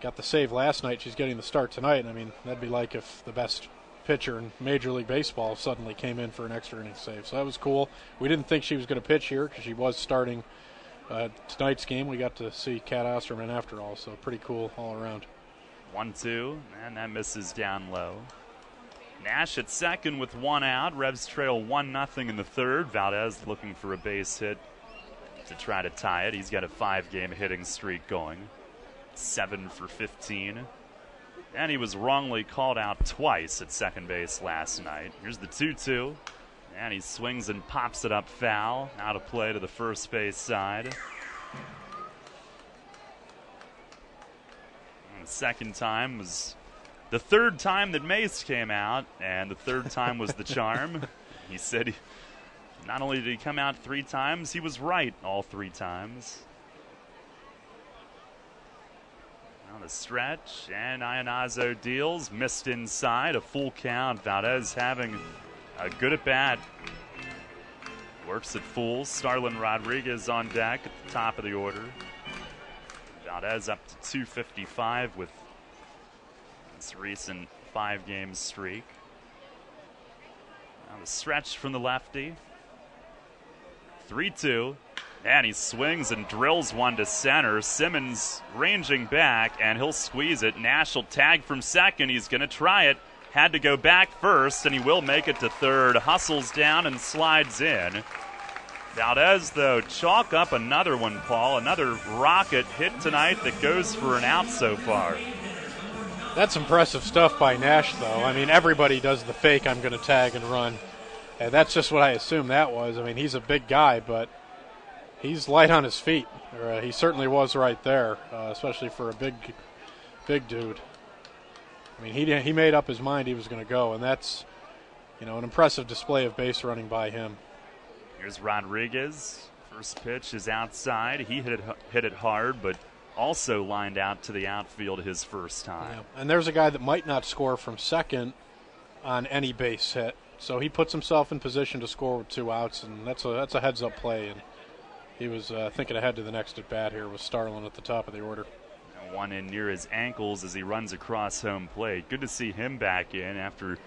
got the save last night. She's getting the start tonight. I mean, that'd be like if the best pitcher in Major League Baseball suddenly came in for an extra inning save. So that was cool. We didn't think she was going to pitch here because she was starting tonight's game. We got to see Kat Osterman after all, so pretty cool all around. 1-2, and that misses down low. Nash at second with 1 out. Revs trail 1-0 in the third. Valdez looking for a base hit to try to tie it. He's got a 5-game hitting streak going. 7 for 15. And he was wrongly called out twice at second base last night. Here's the 2-2. And he swings and pops it up foul. Out of play to the first base side. And the second time was the third time that Mace came out, and the third time was the charm. He said not only did he come out 3 times, he was right all 3 times. Now the stretch, and Ionazo deals, missed inside, a full count. Valdez having a good at-bat. Works at full. Starlin Rodriguez on deck at the top of the order. Valdez up to 255 with this recent 5-game streak. Now the stretch from the lefty. 3-2. And he swings and drills one to center. Simmons ranging back, and he'll squeeze it. Nash will tag from second. He's going to try it. Had to go back first, and he will make it to third. Hustles down and slides in. Valdez, though, chalk up another one, Paul. Another rocket hit tonight that goes for an out so far. That's impressive stuff by Nash, though. I mean, everybody does the fake, I'm going to tag and run. And that's just what I assumed that was. I mean, he's a big guy, but he's light on his feet. Or, he certainly was right there, especially for a big dude. I mean, he made up his mind he was going to go, and that's, an impressive display of base running by him. Here's Rodriguez. First pitch is outside. He hit it hard, but also lined out to the outfield his first time. Yeah. And there's a guy that might not score from second on any base hit, so he puts himself in position to score with 2 outs, and that's a heads-up play. And he was thinking ahead to the next at-bat here with Starlin at the top of the order. One in near his ankles as he runs across home plate. Good to see him back in after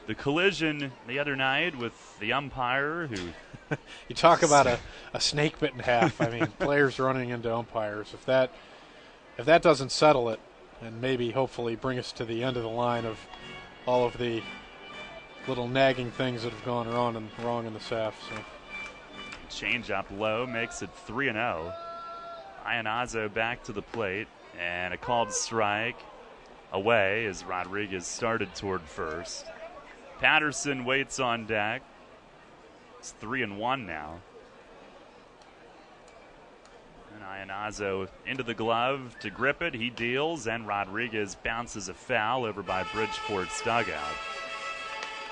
the collision the other night with the umpire who... You talk about a snake bit in half. I mean, players running into umpires. If that doesn't settle it, and maybe hopefully bring us to the end of the line of all of the little nagging things that have gone wrong in the SAF. So. Change up low makes it 3-0. Ionazo back to the plate, and a called strike away as Rodriguez started toward first. Patterson waits on deck. It's 3-1 now. And Iannazo into the glove to grip it. He deals, and Rodriguez bounces a foul over by Bridgeport's dugout.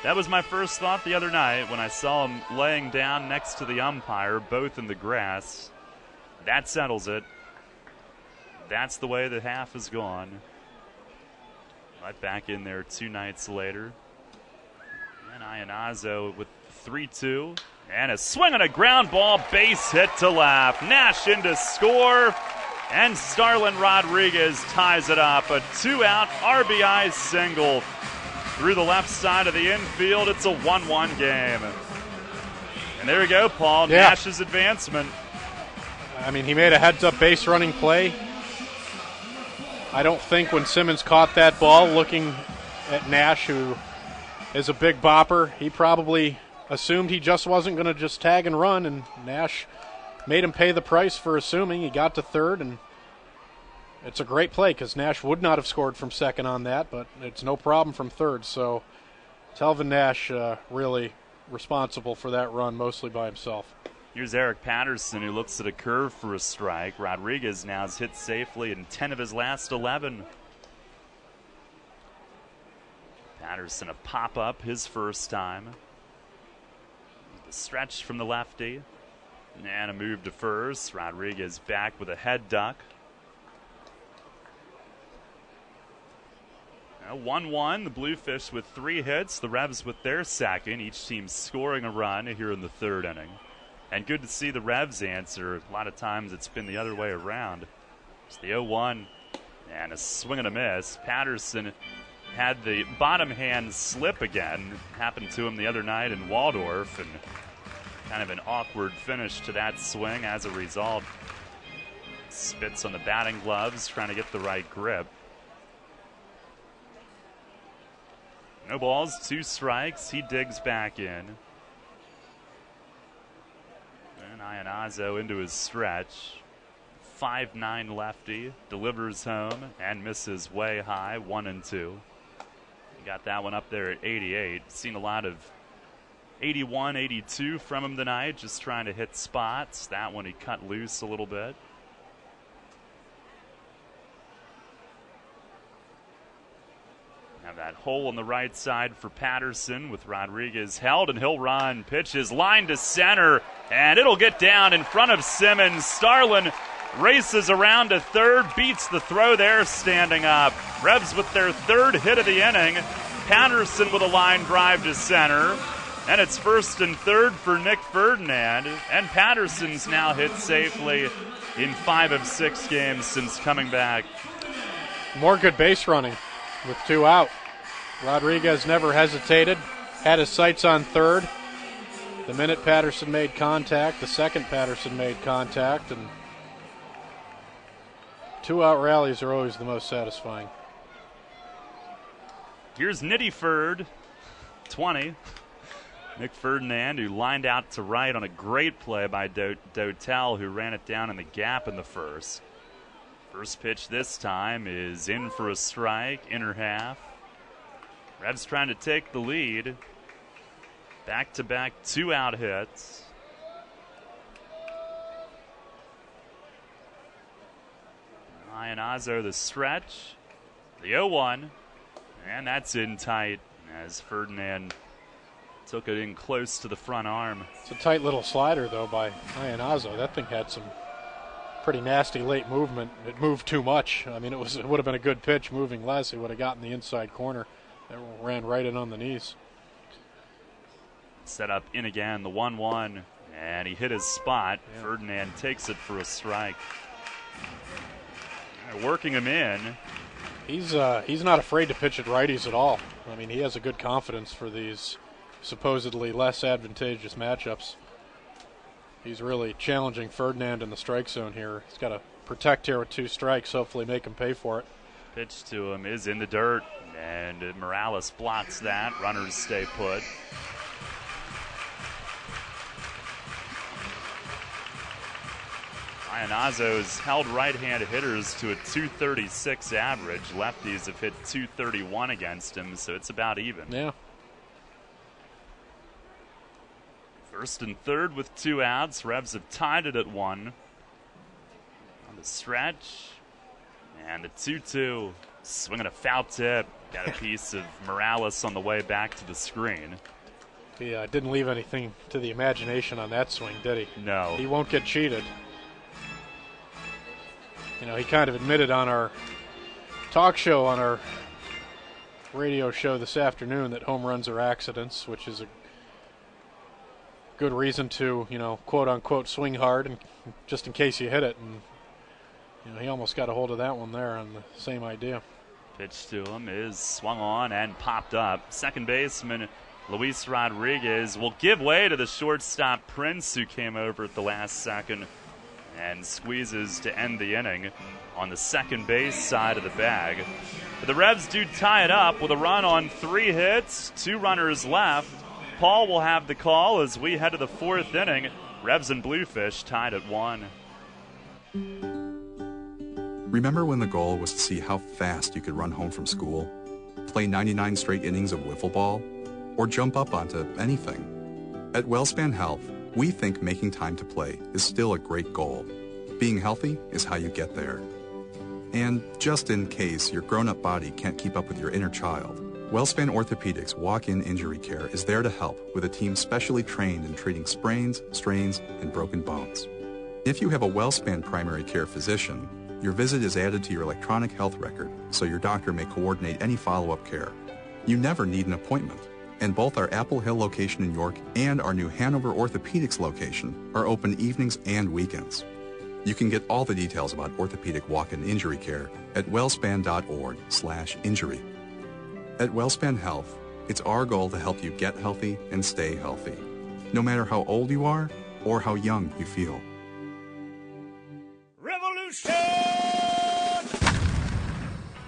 That was my first thought the other night when I saw him laying down next to the umpire, both in the grass. That settles it. That's the way the half has gone. Right back in there 2 nights later. And Iannazo with 3-2. And a swing on a ground ball, base hit to left. Nash in to score. And Starlin Rodriguez ties it up. A 2-out RBI single through the left side of the infield. It's a 1-1 game. And there you go, Paul. Yeah. Nash's advancement. I mean, he made a heads-up base running play. I don't think when Simmons caught that ball, looking at Nash, who is a big bopper, he probably assumed he just wasn't going to just tag and run, and Nash made him pay the price for assuming. He got to third, and it's a great play because Nash would not have scored from second on that, but it's no problem from third. So Telvin Nash really responsible for that run, mostly by himself. Here's Eric Patterson, who looks at a curve for a strike. Rodriguez now has hit safely in 10 of his last 11. Patterson a pop-up his first time. The stretch from the lefty. And a move to first. Rodriguez back with a head duck. 1-1, the Bluefish with 3 hits. The Revs with their second. Each team scoring a run here in the third inning. And good to see the Revs answer. A lot of times it's been the other way around. It's the 0-1 and a swing and a miss. Patterson had the bottom hand slip again. Happened to him the other night in Waldorf, and kind of an awkward finish to that swing as a result. Spits on the batting gloves, trying to get the right grip. No balls, 2 strikes. He digs back in. And Iannazo into his stretch. 5'9" lefty, delivers home and misses way high, 1-2. He got that one up there at 88. Seen a lot of 81, 82 from him tonight, just trying to hit spots. That one he cut loose a little bit. Have that hole on the right side for Patterson with Rodriguez held, and he'll run. Pitches line to center, and it'll get down in front of Simmons. Starlin races around to third, beats the throw there, standing up. Revs with their 3rd hit of the inning. Patterson with a line drive to center, and it's 1st and 3rd for Nick Ferdinand. And Patterson's now hit safely in 5 of 6 games since coming back. More good base running with 2 out. Rodriguez never hesitated, had his sights on third. The minute Patterson made contact, the second Patterson made contact, and 2-out rallies are always the most satisfying. Here's Nittyford, 20. Nick Ferdinand, who lined out to right on a great play by Dotel, who ran it down in the gap in the first. First pitch this time is in for a strike, inner half. Revs trying to take the lead. Back-to-back 2-out hits. Iannazo the stretch. The 0-1. And that's in tight as Ferdinand took it in close to the front arm. It's a tight little slider, though, by Iannazo. That thing had some pretty nasty late movement. It moved too much. I mean, it would have been a good pitch. Moving less, it would have gotten the inside corner. It ran right in on the knees. Set up in again, the 1-1, and he hit his spot. Yeah. Ferdinand takes it for a strike. They're working him in. He's not afraid to pitch at righties at all. I mean, he has a good confidence for these supposedly less advantageous matchups. He's really challenging Ferdinand in the strike zone here. He's got to protect here with 2 strikes, hopefully make him pay for it. Pitch to him is in the dirt, and Morales blocks that. Runners stay put. And Ozzo's held right-hand hitters to a 236 average. Lefties have hit 231 against him, so it's about even. Yeah. First and third with 2 outs. Revs have tied it at 1. On the stretch. And the 2-2. Swinging a foul tip. Got a piece of Morales on the way back to the screen. He didn't leave anything to the imagination on that swing, did he? No. He won't get cheated. You know, he kind of admitted on our talk show, on our radio show this afternoon, that home runs are accidents, which is a good reason to, you know, quote-unquote swing hard, and just in case you hit it. And, you know, he almost got a hold of that one there on the same idea. Pitch to him is swung on and popped up. Second baseman Luis Rodriguez will give way to the shortstop Prince, who came over at the last second and squeezes to end the inning on the second base side of the bag. But the Revs do tie it up with a run on 3 hits, 2 runners left. Paul will have the call as we head to the 4th inning. Revs and Bluefish tied at 1. Remember when the goal was to see how fast you could run home from school, play 99 straight innings of wiffle ball, or jump up onto anything? At WellSpan Health, we think making time to play is still a great goal. Being healthy is how you get there. And just in case your grown-up body can't keep up with your inner child, WellSpan Orthopedics walk-in injury care is there to help with a team specially trained in treating sprains, strains, and broken bones. If you have a WellSpan primary care physician, your visit is added to your electronic health record so your doctor may coordinate any follow-up care. You never need an appointment. And both our Apple Hill location in York and our new Hanover Orthopedics location are open evenings and weekends. You can get all the details about orthopedic walk-in injury care at wellspan.org/injury. At WellSpan Health, it's our goal to help you get healthy and stay healthy, no matter how old you are or how young you feel. Revolution!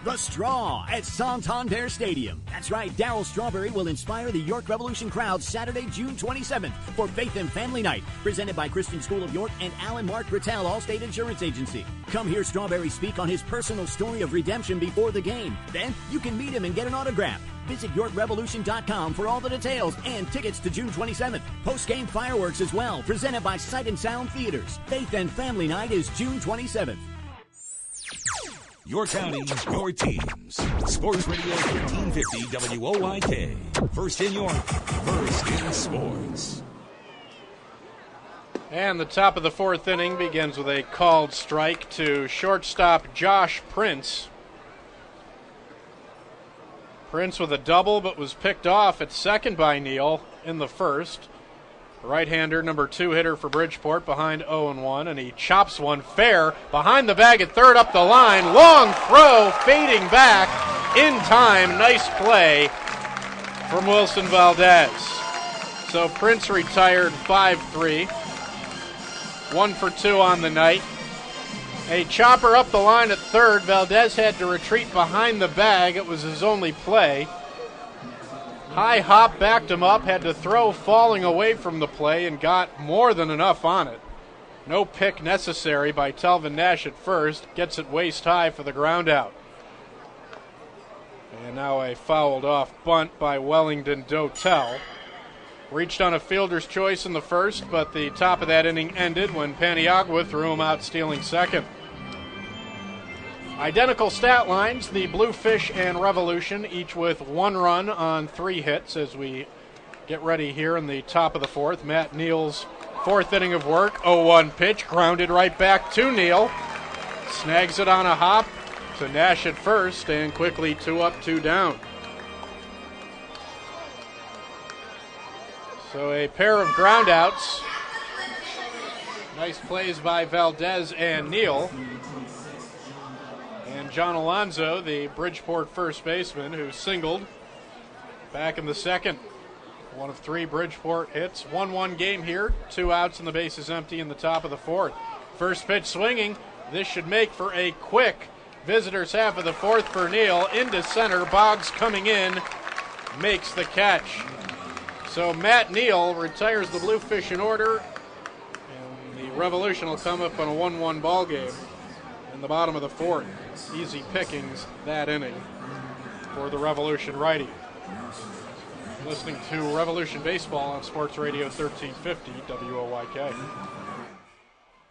The Straw at Santander Stadium. That's right, Darryl Strawberry will inspire the York Revolution crowd Saturday, June 27th for Faith and Family Night, presented by Christian School of York and Alan Mark Rattel, Allstate Insurance Agency. Come hear Strawberry speak on his personal story of redemption before the game. Then you can meet him and get an autograph. Visit YorkRevolution.com for all the details and tickets to June 27th. Post-game fireworks as well, presented by Sight and Sound Theaters. Faith and Family Night is June 27th. Your county, your teams. Sports Radio 1350 WOYK. First in York, first in sports. And the top of the 4th inning begins with a called strike to shortstop Josh Prince. Prince with a double, but was picked off at second by Neal in the first. Right-hander, number 2 hitter for Bridgeport, behind 0-1, and he chops one fair behind the bag at third, up the line. Long throw, fading back in time. Nice play from Wilson Valdez. So Prince retired 5-3, 1 for 2 on the night. A chopper up the line at third. Valdez had to retreat behind the bag. It was his only play. High hop backed him up, had to throw falling away from the play, and got more than enough on it. No pick necessary by Telvin Nash at first. Gets it waist high for the ground out. And now a fouled off bunt by Wellington Dotel. Reached on a fielder's choice in the first, but the top of that inning ended when Paniagua threw him out stealing second. Identical stat lines, the Bluefish and Revolution, each with 1 run on 3 hits as we get ready here in the top of the 4th. Matt Neal's 4th inning of work, 0-1 pitch, grounded right back to Neal. Snags it on a hop to Nash at first, and quickly 2 up, 2 down. So a pair of groundouts. Nice plays by Valdez and Neal. And John Alonzo, the Bridgeport first baseman, who singled back in the second. 1 of 3 Bridgeport hits. 1-1 game here. 2 outs and the base is empty in the top of the 4th. First pitch swinging. This should make for a quick visitors half of the 4th for Neal. Into center. Boggs coming in. Makes the catch. So Matt Neal retires the Bluefish in order. And the The Revolution will come up on a 1-1 ball game in the bottom of the fourth. Easy pickings that inning for the Revolution righty. Listening to Revolution Baseball on Sports Radio 1350 WOYK.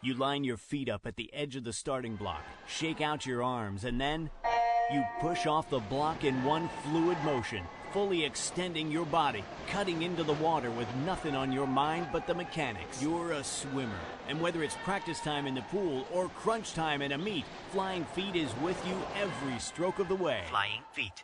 You line your feet up at the edge of the starting block, shake out your arms, and then you push off the block in one fluid motion, fully extending your body, cutting into the water with nothing on your mind but the mechanics. You're a swimmer, and whether it's practice time in the pool or crunch time in a meet, Flying Feet is with you every stroke of the way. Flying Feet.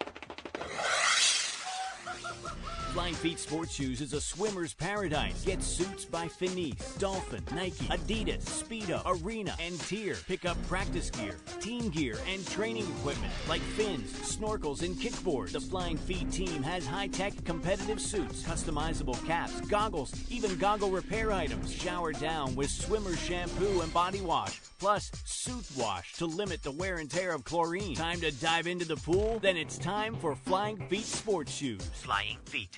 Flying Feet Sports Shoes is a swimmer's paradise. Get suits by Finis, Dolphin, Nike, Adidas, Speedo, Arena, and Tier. Pick up practice gear, team gear, and training equipment like fins, snorkels, and kickboards. The Flying Feet team has high-tech competitive suits, customizable caps, goggles, even goggle repair items. Shower down with swimmer shampoo and body wash, plus suit wash to limit the wear and tear of chlorine. Time to dive into the pool? Then it's time for Flying Feet Sports Shoes. Flying Feet.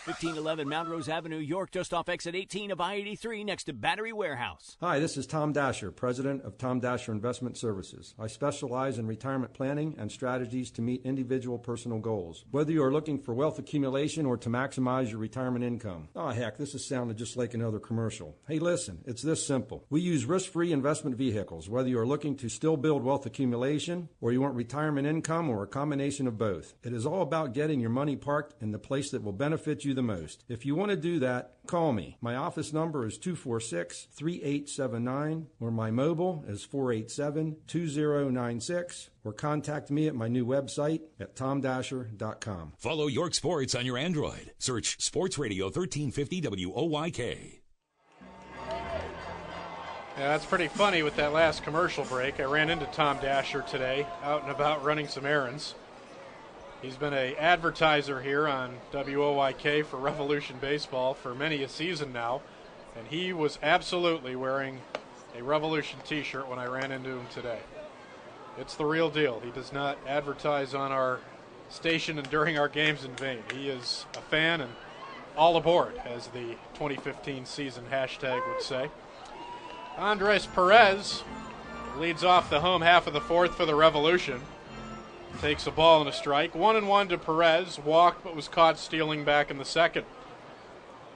1511 Mount Rose Avenue, York, just off exit 18 of I-83 next to Battery Warehouse. Hi, this is Tom Dasher, president of Tom Dasher Investment Services. I specialize in retirement planning and strategies to meet individual personal goals. Whether you are looking for wealth accumulation or to maximize your retirement income. Oh, heck, this is sounding just like another commercial. Hey, listen, it's this simple. We use risk-free investment vehicles, whether you are looking to still build wealth accumulation or you want retirement income or a combination of both. It is all about getting your money parked in the place that will benefit you the most. If you want to do that, call me. My office number is 246-3879, or my mobile is 487-2096, or contact me at my new website at tomdasher.com. Follow York Sports on your Android. Search Sports Radio 1350 WOYK. Yeah, that's pretty funny with that last commercial break. I ran into Tom Dasher today, out and about running some errands. He's been an advertiser here on WOYK for Revolution Baseball for many a season now, and he was absolutely wearing a Revolution t-shirt when I ran into him today. It's the real deal. He does not advertise on our station and during our games in vain. He is a fan and all aboard, as the 2015 season hashtag would say. Andres Perez leads off the home half of the fourth for the Revolution. Takes a ball and a strike. 1-1 to Perez. Walked but was caught stealing back in the second.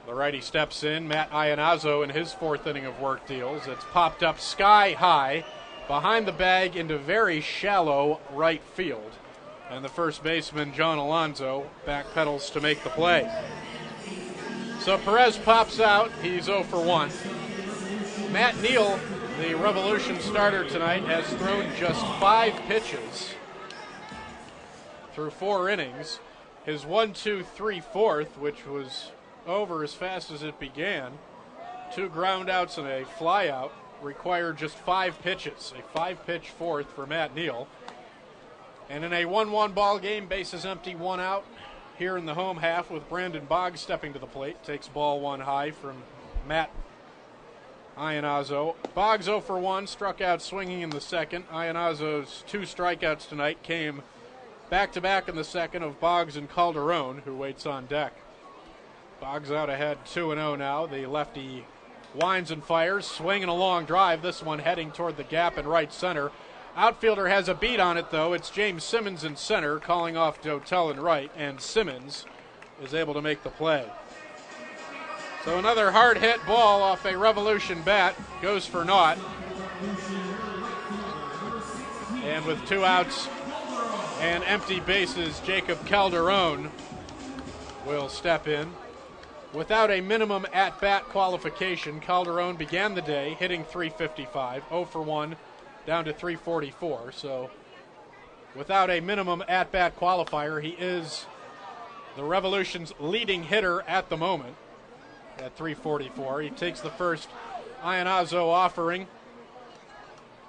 The righty steps in. Matt Iannazzo in his fourth inning of work deals. It's popped up sky high behind the bag into very shallow right field. And the first baseman, John Alonso, backpedals to make the play. So Perez pops out. He's 0 for 1. Matt Neal, the Revolution starter tonight, has thrown just 5 pitches through 4 innings. His 1-2-3-4, which was over as fast as it began, 2 ground outs and a fly out, required just 5 pitches. A 5-pitch fourth for Matt Neal. And in a 1-1 ball game, bases empty, 1 out here in the home half with Brandon Boggs stepping to the plate. Takes ball 1 high from Matt Iannazzo. Boggs 0 for 1, struck out swinging in the second. Iannazzo's 2 strikeouts tonight came back-to-back in the second of Boggs and Calderon, who waits on deck. Boggs out ahead 2-0 now. The lefty winds and fires, swinging a long drive. This one heading toward the gap in right center. Outfielder has a beat on it, though. It's James Simmons in center, calling off Dotel in right, and Simmons is able to make the play. So another hard-hit ball off a Revolution bat goes for naught. And with 2 outs and empty bases, Jacob Calderon will step in. Without a minimum at-bat qualification, Calderon began the day hitting .355, 0 for 1, down to .344. So without a minimum at-bat qualifier, he is the Revolution's leading hitter at the moment at .344. He takes the first Iannazzo offering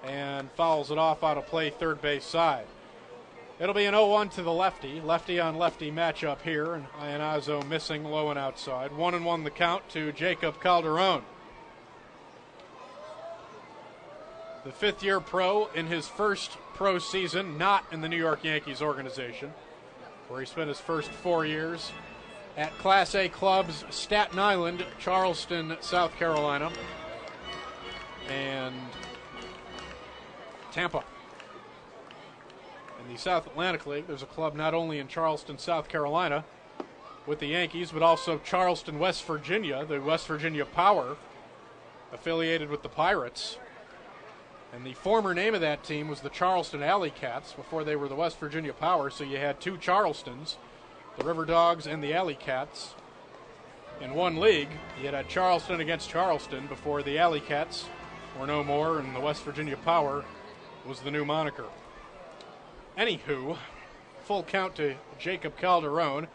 and fouls it off out of play third base side. It'll be an 0-1 to the lefty. Lefty-on-lefty matchup here, and Iannazzo missing low and outside. 1-1 the count to Jacob Calderon. The 5th-year pro in his first pro season, not in the New York Yankees organization, where he spent his first 4 years at Class A clubs Staten Island, Charleston, South Carolina, and Tampa. In the South Atlantic League, there's a club not only in Charleston, South Carolina, with the Yankees, but also Charleston, West Virginia, the West Virginia Power, affiliated with the Pirates. And the former name of that team was the Charleston Alley Cats before they were the West Virginia Power, so you had two Charlestons, the River Dogs and the Alley Cats, in one league. You had Charleston against Charleston before the Alley Cats were no more, and the West Virginia Power was the new moniker. Anywho, full count to Jacob Calderon.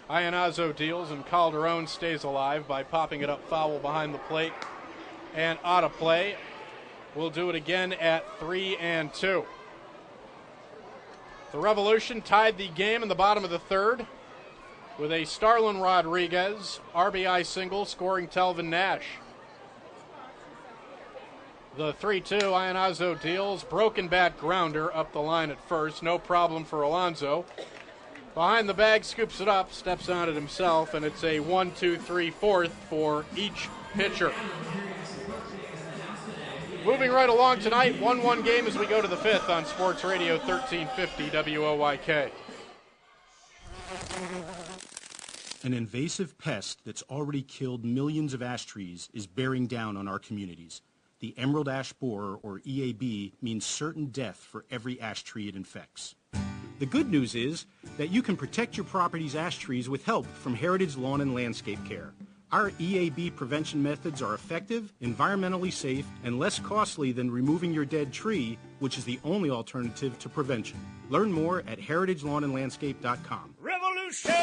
Ionazzo deals, and Calderon stays alive by popping it up foul behind the plate and out of play. We'll do it again at 3-2. The Revolution tied the game in the bottom of the third with a Starlin Rodriguez RBI single scoring Telvin Nash. The 3-2, Ionazzo deals, broken bat grounder up the line at first, no problem for Alonso. Behind the bag, scoops it up, steps on it himself, and it's a 1-2-3-4 for each pitcher. Moving right along tonight, 1-1 game as we go to the fifth on Sports Radio 1350 WOYK. An invasive pest that's already killed millions of ash trees is bearing down on our communities. The emerald ash borer, or EAB, means certain death for every ash tree it infects. The good news is that you can protect your property's ash trees with help from Heritage Lawn and Landscape Care. Our EAB prevention methods are effective, environmentally safe, and less costly than removing your dead tree, which is the only alternative to prevention. Learn more at heritagelawnandlandscape.com. Revolution!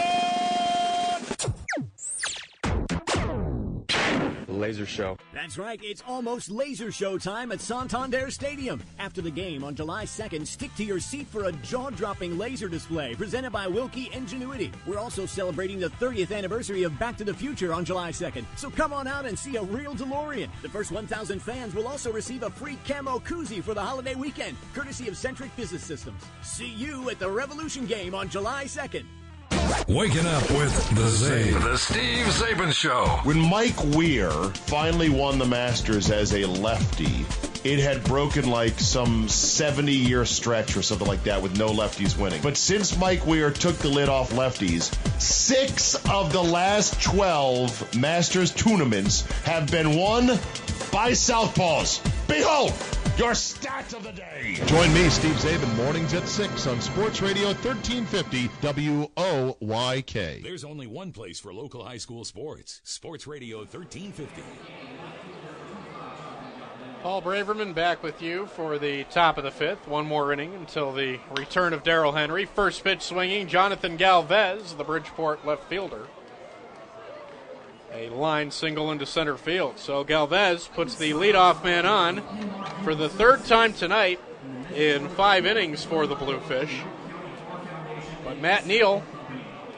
Laser show. That's right, it's almost laser show time at Santander Stadium. After the game on July 2nd, stick to your seat for a jaw-dropping laser display presented by Wilkie Ingenuity. We're also celebrating the 30th anniversary of Back to the Future on July 2nd, so come on out and see a real DeLorean. The first 1,000 fans will also receive a free camo koozie for the holiday weekend, courtesy of Centric Business Systems. See you at the Revolution game on July 2nd. Waking up with the Zabe. The Steve Zabin Show. When Mike Weir finally won the Masters as a lefty, it had broken like some 70-year stretch or something like that with no lefties winning. But since Mike Weir took the lid off lefties, 6 of the last 12 Masters tournaments have been won by southpaws. Behold, your stat of the day. Join me, Steve Zabin, mornings at 6 on Sports Radio 1350 WOYK. There's only one place for local high school sports. Sports Radio 1350. Paul Braverman back with you for the top of the fifth. One more inning until the return of Darrell Henry. First pitch swinging, Jonathan Galvez, the Bridgeport left fielder. A line single into center field. So Galvez puts the leadoff man on for the third time tonight in 5 innings for the Bluefish. But Matt Neal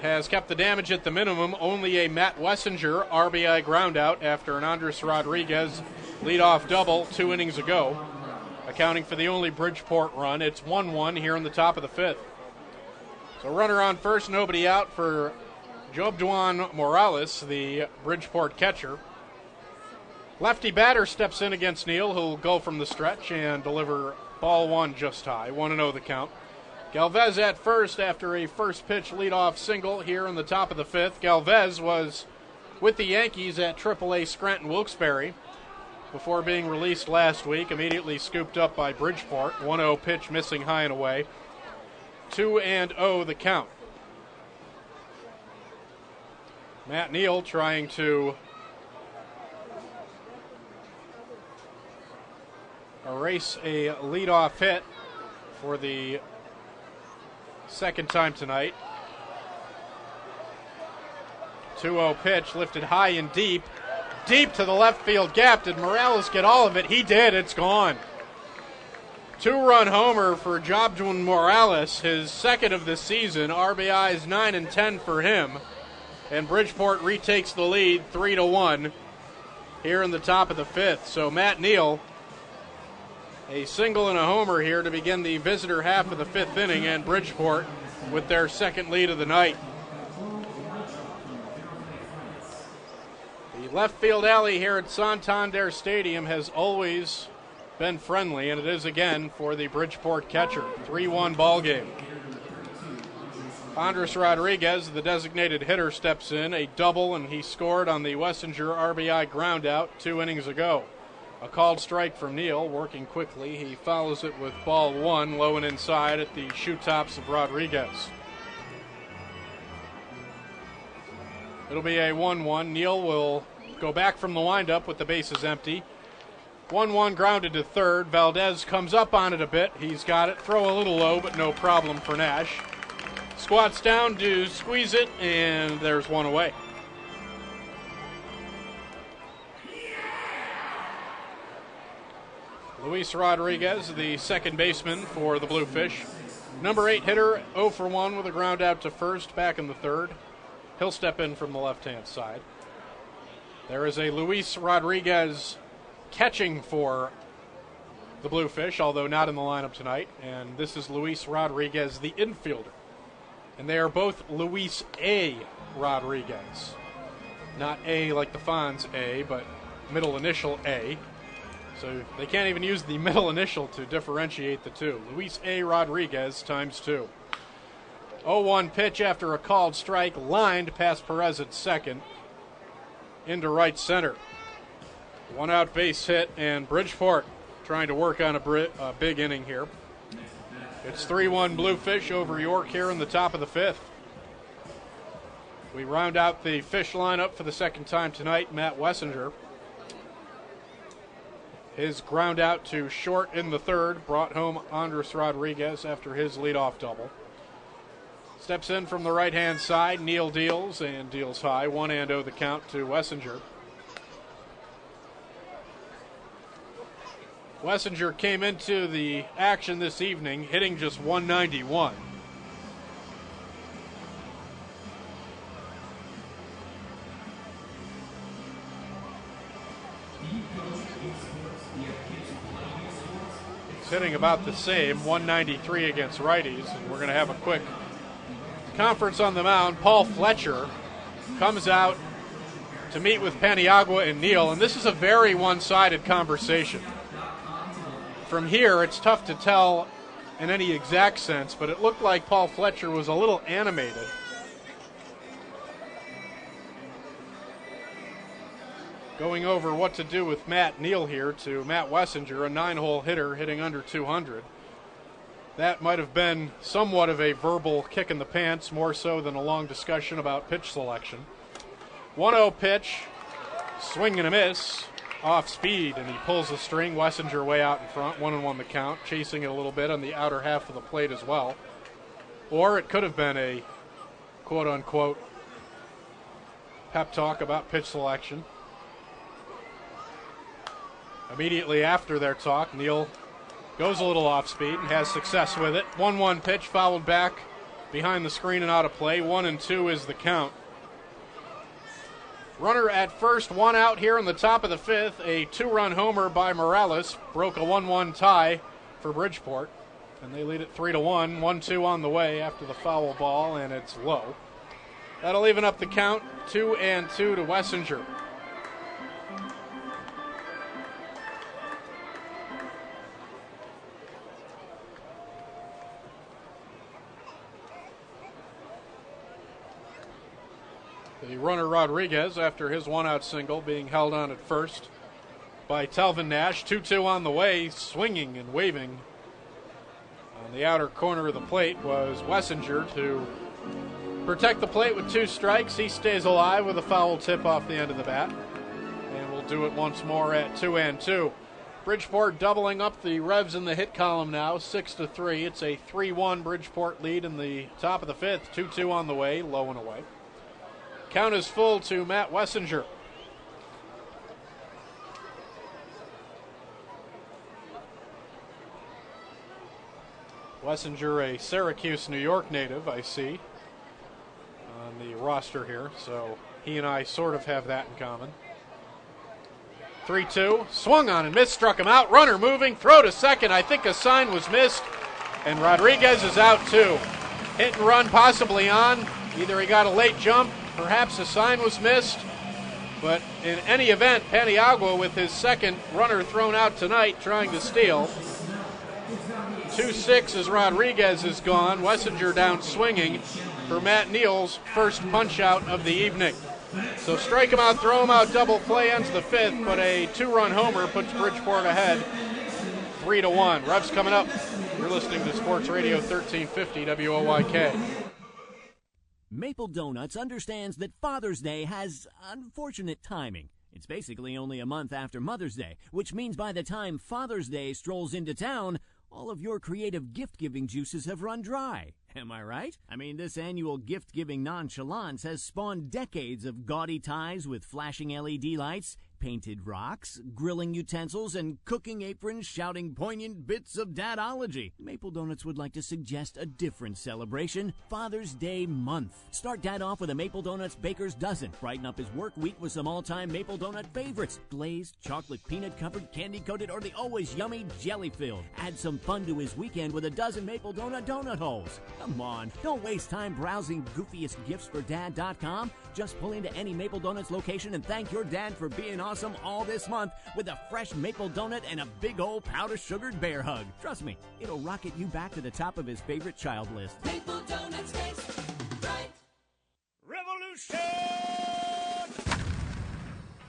has kept the damage at the minimum. Only a Matt Wessinger RBI groundout after an Andres Rodriguez leadoff double 2 innings ago, accounting for the only Bridgeport run. It's 1-1 here in the top of the fifth. So runner on first, nobody out for Jobduan Morales, the Bridgeport catcher. Lefty batter steps in against Neal, who'll go from the stretch and deliver ball one just high. 1-0 the count. Galvez at first after a first pitch leadoff single here in the top of the fifth. Galvez was with the Yankees at AAA Scranton Wilkes-Barre before being released last week, immediately scooped up by Bridgeport. 1-0 pitch missing high and away. 2-0 the count. Matt Neal trying to erase a leadoff hit for the second time tonight. 2-0 pitch lifted high and deep to the left field gap. Did Morales get all of it? He did. It's gone. 2-run homer for Jobduan Morales, his second of the season. RBIs 9 and 10 for him. And Bridgeport retakes the lead 3-1 here in the top of the fifth. So Matt Neal, a single and a homer here to begin the visitor half of the fifth inning, and Bridgeport with their second lead of the night. The left field alley here at Santander Stadium has always been friendly, and it is again for the Bridgeport catcher. 3-1 ball game. Andres Rodriguez, the designated hitter, steps in, a double, and he scored on the Wessinger RBI groundout 2 innings ago. A called strike from Neal, working quickly. He follows it with ball 1, low and inside at the shoe tops of Rodriguez. It'll be a 1-1. Neal will go back from the windup with the bases empty. 1-1 grounded to third. Valdez comes up on it a bit. He's got it. Throw a little low, but no problem for Nash. Squats down to squeeze it, and there's one away. Luis Rodriguez, the second baseman for the Bluefish. Number 8 hitter, 0 for 1 with a ground out to first, back in the third. He'll step in from the left-hand side. There is a Luis Rodriguez catching for the Bluefish, although not in the lineup tonight. And this is Luis Rodriguez, the infielder. And they are both Luis A. Rodriguez. Not A like the Fonz A, but middle initial A. So they can't even use the middle initial to differentiate the two. Luis A. Rodriguez times 2. 0-1 pitch after a called strike, lined past Perez at second. Into right center. 1 out base hit, and Bridgeport trying to work on a big inning here. It's 3-1 Bluefish over York here in the top of the 5th. We round out the Fish lineup for the second time tonight. Matt Wessinger. His ground out to short in the third brought home Andres Rodriguez after his leadoff double. Steps in from the right-hand side. Neal deals, and deals high. 1-0 the count to Wessinger. Wessinger came into the action this evening hitting just 191. He's hitting about the same, 193 against righties, and we're going to have a quick conference on the mound. Paul Fletcher comes out to meet with Paniagua and Neal, and this is a very one-sided conversation. From here, it's tough to tell in any exact sense, but it looked like Paul Fletcher was a little animated. Going over what to do with Matt Neal here to Matt Wessinger, a 9-hole hitter hitting under 200. That might have been somewhat of a verbal kick in the pants, more so than a long discussion about pitch selection. 1-0 pitch, swing and a miss. Off speed, and he pulls the string. Wessinger way out in front, 1-1 the count, chasing it a little bit on the outer half of the plate as well. Or it could have been a quote-unquote pep talk about pitch selection. Immediately after their talk, Neal goes a little off speed and has success with it. 1-1 pitch fouled back behind the screen and out of play. 1-2 is the count. Runner at first, 1 out here in the top of the 5th. A 2-run homer by Morales broke a 1-1 tie for Bridgeport, and they lead it 3-1. 1-2 on the way after the foul ball, and it's low. That'll even up the count, 2-2 to Wessinger. The runner Rodriguez, after his 1-out single, being held on at first by Telvin Nash. 2-2 on the way, swinging and waving on the outer corner of the plate was Wessinger to protect the plate with 2 strikes. He stays alive with a foul tip off the end of the bat, and we'll do it once more at 2-2. Bridgeport doubling up the Revs in the hit column now, 6-3. It's a 3-1 Bridgeport lead in the top of the 5th. 2-2 on the way, low and away. Count is full to Matt Wessinger. Wessinger, a Syracuse, New York native, I see, on the roster here. So he and I sort of have that in common. 3-2, swung on and missed, struck him out. Runner moving, throw to second. I think a sign was missed, and Rodriguez is out too. Hit and run possibly on. Either he got a late jump, perhaps a sign was missed. But in any event, Paniagua with his second runner thrown out tonight trying to steal. 2-6 as Rodriguez is gone. Wessinger down swinging for Matt Neal's first punch out of the evening. So strike him out, throw him out, double play ends the fifth, but a 2-run homer puts Bridgeport ahead 3-1. Revs coming up. You're listening to Sports Radio 1350 WOYK. Maple Donuts understands that Father's Day has unfortunate timing. It's basically only a month after Mother's Day, which means by the time Father's Day strolls into town, all of your creative gift-giving juices have run dry. Am I right? I mean, this annual gift-giving nonchalance has spawned decades of gaudy ties with flashing LED lights, painted rocks, grilling utensils, and cooking aprons shouting poignant bits of dadology. Maple Donuts would like to suggest a different celebration, Father's Day month. Start Dad off with a Maple Donuts Baker's Dozen. Brighten up his work week with some all-time Maple Donut favorites. Glazed, chocolate peanut-covered, candy-coated, or the always yummy jelly-filled. Add some fun to his weekend with a dozen Maple donut holes. Come on, don't waste time browsing goofiestgiftsfordad.com. Just pull into any Maple Donuts location and thank your dad for being awesome all this month with a fresh maple donut and a big old powder-sugared bear hug. Trust me, it'll rocket you back to the top of his favorite child list. Maple Donuts taste right. Revolution!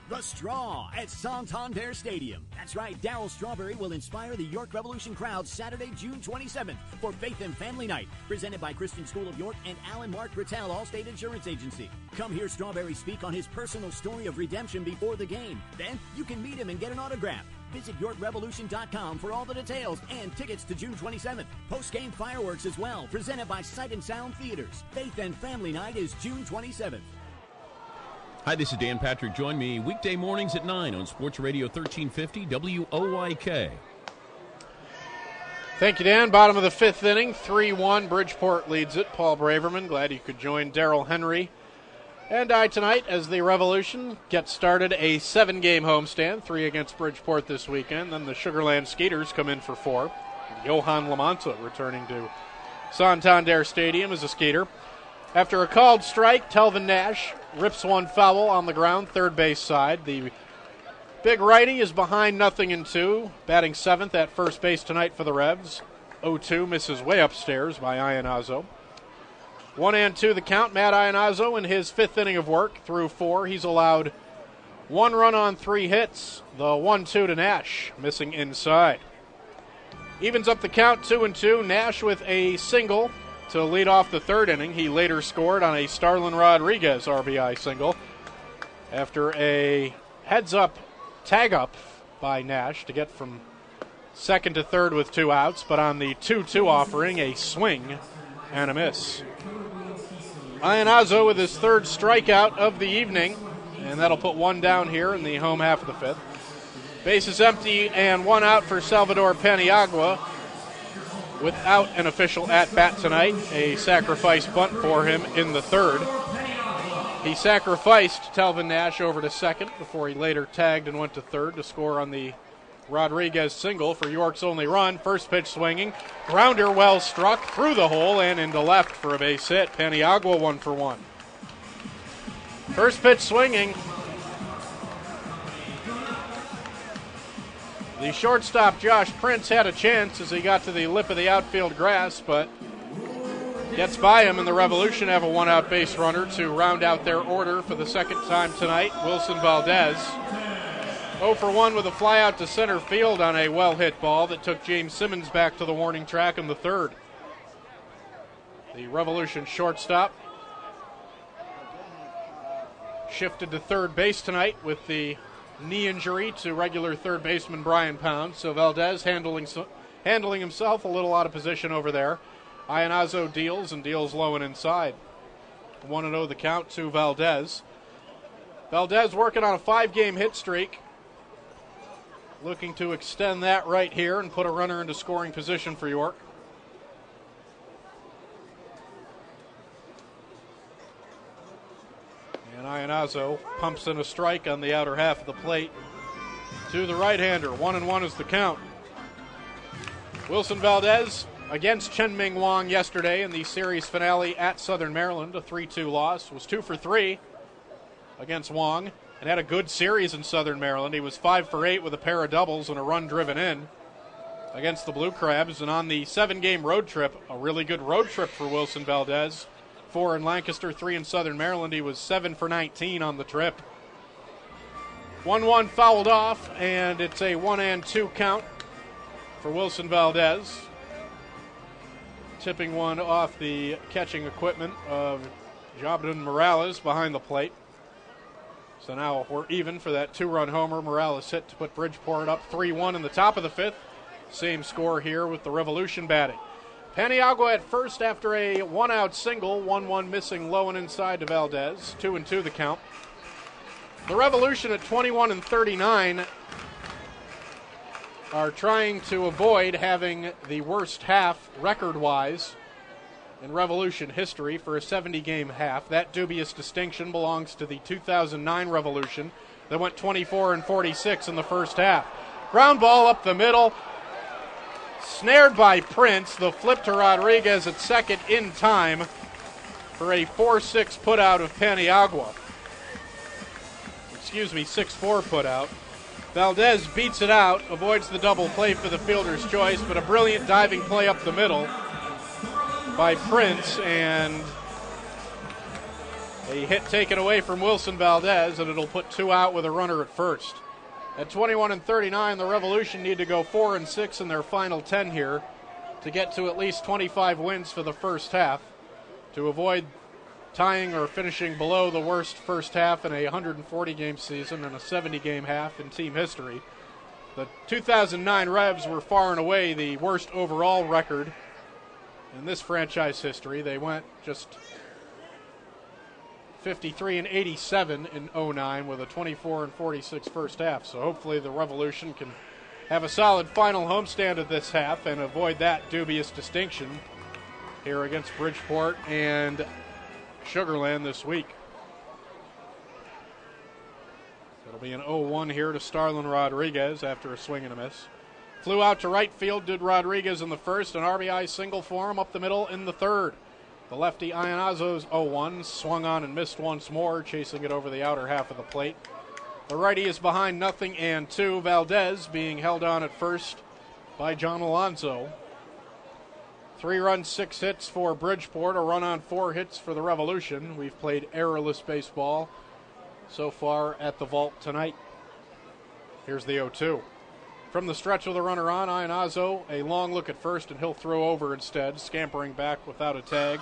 The Straw at Santander Stadium. That's right, Darryl Strawberry will inspire the York Revolution crowd Saturday, June 27th for Faith and Family Night, presented by Christian School of York and Alan Mark Rattel, Allstate Insurance Agency. Come hear Strawberry speak on his personal story of redemption before the game. Then you can meet him and get an autograph. Visit YorkRevolution.com for all the details and tickets to June 27th. Post-game fireworks as well, presented by Sight and Sound Theaters. Faith and Family Night is June 27th. Hi, this is Dan Patrick. Join me weekday mornings at 9 on Sports Radio 1350 WOYK. Thank you, Dan. Bottom of the fifth inning, 3-1. Bridgeport leads it. Paul Braverman, glad you could join Darrell Henry and I tonight as the Revolution gets started. A 7-game homestand, 3 against Bridgeport this weekend. Then the Sugarland Skaters come in for 4. Johan Lamonta returning to Santander Stadium as a skater. After a called strike, Telvin Nash rips one foul on the ground, third base side. The big righty is behind 0-2, batting 7th at first base tonight for the Revs. 0-2 misses way upstairs by Iannazzo. 1-2 the count. Matt Iannazzo in his 5th inning of work through 4. He's allowed 1 run on 3 hits. The 1-2 to Nash, missing inside. Evens up the count, 2-2. Nash with a single to lead off the 3rd inning. He later scored on a Starlin Rodriguez RBI single after a heads-up tag-up by Nash to get from 2nd to 3rd with 2 outs, but on the 2-2 offering, a swing and a miss. Iannazzo with his 3rd strikeout of the evening, and that'll put 1 down here in the home half of the 5th. Bases empty and 1 out for Salvador Paniagua. Without an official at-bat tonight, a sacrifice bunt for him in the 3rd. He sacrificed Telvin Nash over to 2nd before he later tagged and went to 3rd to score on the Rodriguez single for York's only run. First pitch swinging, grounder well struck through the hole and into left for a base hit. Paniagua 1 for 1. First pitch swinging. The shortstop, Josh Prince, had a chance as he got to the lip of the outfield grass, but gets by him, and the Revolution have a 1-out base runner to round out their order for the 2nd time tonight. Wilson Valdez, 0 for 1 with a fly out to center field on a well-hit ball that took James Simmons back to the warning track in the 3rd. The Revolution shortstop shifted to 3rd base tonight with the knee injury to regular 3rd baseman Brian Pound. So Valdez handling himself a little out of position over there. Iannazzo deals low and inside. 1-0 the count to Valdez. Valdez working on a 5-game hit streak. Looking to extend that right here and put a runner into scoring position for York. And Iannazzo pumps in a strike on the outer half of the plate to the right-hander. 1-1 is the count. Wilson Valdez against Chen-Ming Wang yesterday in the series finale at Southern Maryland, a 3-2 loss. Was 2 for 3 against Wang. and had a good series in Southern Maryland. He was 5 for 8 with a pair of doubles and a run driven in against the Blue Crabs. And on the 7-game road trip, a really good road trip for Wilson Valdez, 4 in Lancaster, 3 in Southern Maryland. He was 7 for 19 on the trip. 1-1 fouled off, and it's a 1-2 count for Wilson Valdez. Tipping one off the catching equipment of Jobden Morales behind the plate. So now we're even for that 2-run homer. Morales hit to put Bridgeport up 3-1 in the top of the 5th. Same score here with the Revolution batting. Paniagua at first after a 1-out single. 1-1 missing low and inside to Valdez. 2-2 the count. The Revolution at 21-39 are trying to avoid having the worst half record-wise in Revolution history for a 70-game half. That dubious distinction belongs to the 2009 Revolution that went 24-46 in the first half. Ground ball up the middle, snared by Prince. The flip to Rodriguez at second in time for a 4-6 putout of Paniagua. 6-4 putout. Valdez beats it out, avoids the double play for the fielder's choice, but a brilliant diving play up the middle by Prince, and a hit taken away from Wilson Valdez, and it'll put 2 out with a runner at first. At 21-39, the Revolution need to go 4-6 in their final 10 here to get to at least 25 wins for the first half to avoid tying or finishing below the worst first half in a 140-game season and a 70-game half in team history. The 2009 Revs were far and away the worst overall record in this franchise history. They went just 53-87 in 09 with a 24-46 first half. So hopefully the Revolution can have a solid final homestand of this half and avoid that dubious distinction here against Bridgeport and Sugarland this week. It'll be an 0-1 here to Starlin Rodriguez after a swing and a miss. Flew out to right field, did Rodriguez in the first, an RBI single for him up the middle in the third. The lefty Iannazzo's 0-1, swung on and missed once more, chasing it over the outer half of the plate. The righty is behind 0-2. Valdez being held on at first by John Alonso. 3 runs, 6 hits for Bridgeport, a run on 4 hits for the Revolution. We've played errorless baseball so far at the Vault tonight. Here's the 0-2. From the stretch with the runner on, Iannazzo, a long look at first, and he'll throw over instead, scampering back without a tag.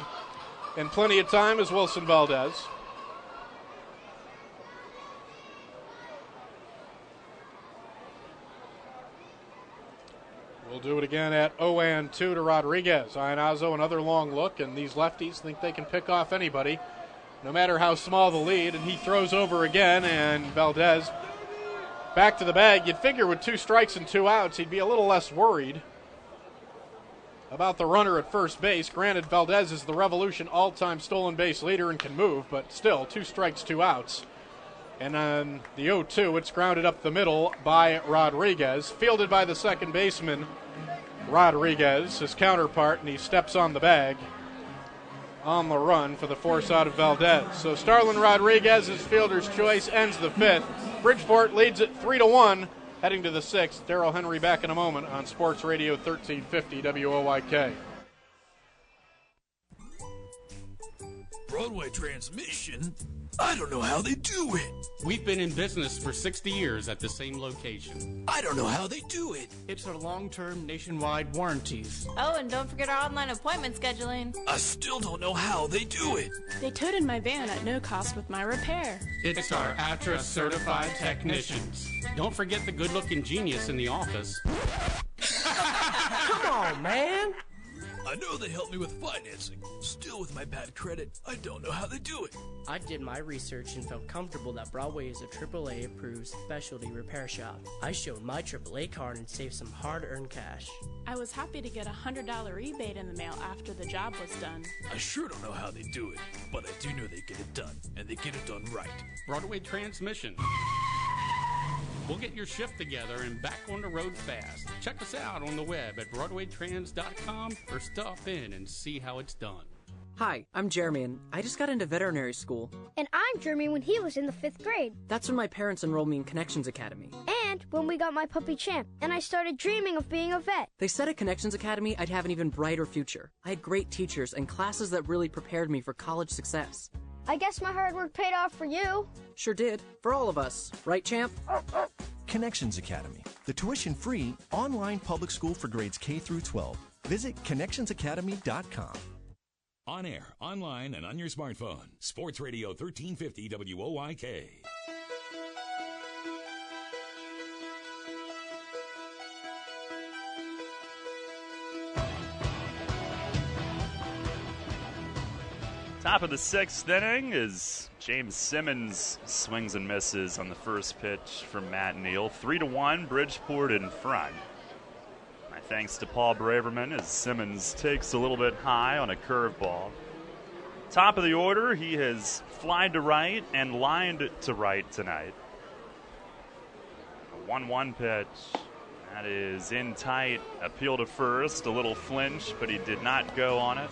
And plenty of time is Wilson Valdez. We'll do it again at 0-2 to Rodriguez. Iannazzo, another long look, and these lefties think they can pick off anybody, no matter how small the lead, and he throws over again, and Valdez back to the bag. You'd figure with 2 strikes and 2 outs, he'd be a little less worried about the runner at first base. Granted, Valdez is the Revolution all-time stolen base leader and can move, but still, 2 strikes, 2 outs. And on the 0-2, it's grounded up the middle by Rodriguez. Fielded by the second baseman, Rodriguez, his counterpart, and he steps on the bag on the run for the force out of Valdez. So Starlin Rodriguez's fielder's choice ends the 5th. Bridgeport leads it 3-1, heading to the 6th. Darrell Henry back in a moment on Sports Radio 1350 WOYK. Broadway Transmission? I don't know how they do it. We've been in business for 60 years at the same location. I don't know how they do it. It's our long-term nationwide warranties. Oh, and don't forget our online appointment scheduling. I still don't know how they do it. They towed in my van at no cost with my repair. It's our ATRA certified technicians. Don't forget the good-looking genius in the office. Come on, man. I know they helped me with financing. Still, with my bad credit, I don't know how they do it. I did my research and felt comfortable that Broadway is a AAA approved specialty repair shop. I showed my AAA card and saved some hard-earned cash. I was happy to get a $100 rebate in the mail after the job was done. I sure don't know how they do it, but I do know they get it done, and they get it done right. Broadway Transmission. We'll get your shift together and back on the road fast. Check us out on the web at BroadwayTrans.com or stop in and see how it's done. Hi, I'm Jeremy, and I just got into veterinary school. And I'm Jeremy when he was in the 5th grade. That's when my parents enrolled me in Connections Academy. And when we got my puppy Champ, and I started dreaming of being a vet. They said at Connections Academy I'd have an even brighter future. I had great teachers and classes that really prepared me for college success. I guess my hard work paid off for you. Sure did. For all of us. Right, Champ? Connections Academy, the tuition-free online public school for grades K through 12. Visit connectionsacademy.com. On air, online, and on your smartphone. Sports Radio 1350 WOIK. Top of the 6th inning is James Simmons swings and misses on the first pitch from Matt Neal. 3-1, Bridgeport in front. My thanks to Paul Braverman as Simmons takes a little bit high on a curveball. Top of the order, he has flied to right and lined to right tonight. A 1-1 pitch. That is in tight. Appeal to first, a little flinch, but he did not go on it.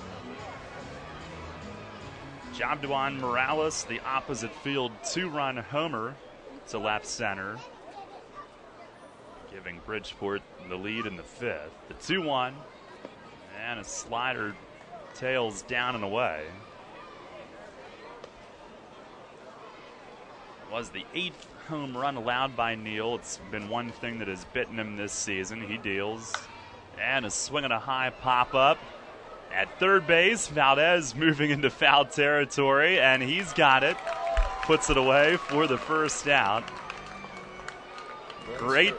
Jobduan Morales, the opposite field 2-run homer to left center, giving Bridgeport the lead in the 5th. The 2-1, and a slider tails down and away. It was the 8th home run allowed by Neal. It's been one thing that has bitten him this season. He deals, and a swing and a high pop-up. At third base, Valdez moving into foul territory, and he's got it. Puts it away for the first out. Great.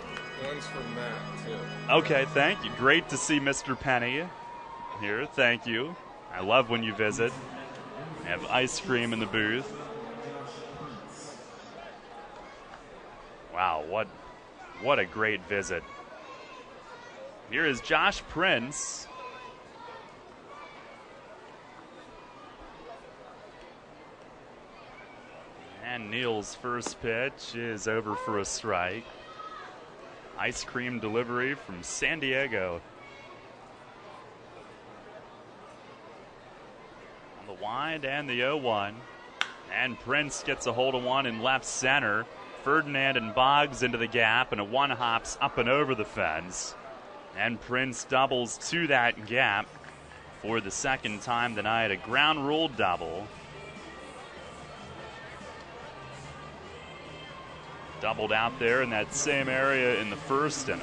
One's from Matt, too. Okay, thank you. Great to see Mr. Penny here. Thank you. I love when you visit. We have ice cream in the booth. Wow, what a great visit. Here is Josh Prince. And Neal's first pitch is over for a strike. Ice cream delivery from San Diego. On the wide and the 0-1. And Prince gets a hold of one in left center. Ferdinand and Boggs into the gap, and a one hops up and over the fence. And Prince doubles to that gap for the second time tonight. A ground rule double. Doubled out there in that same area in the first inning.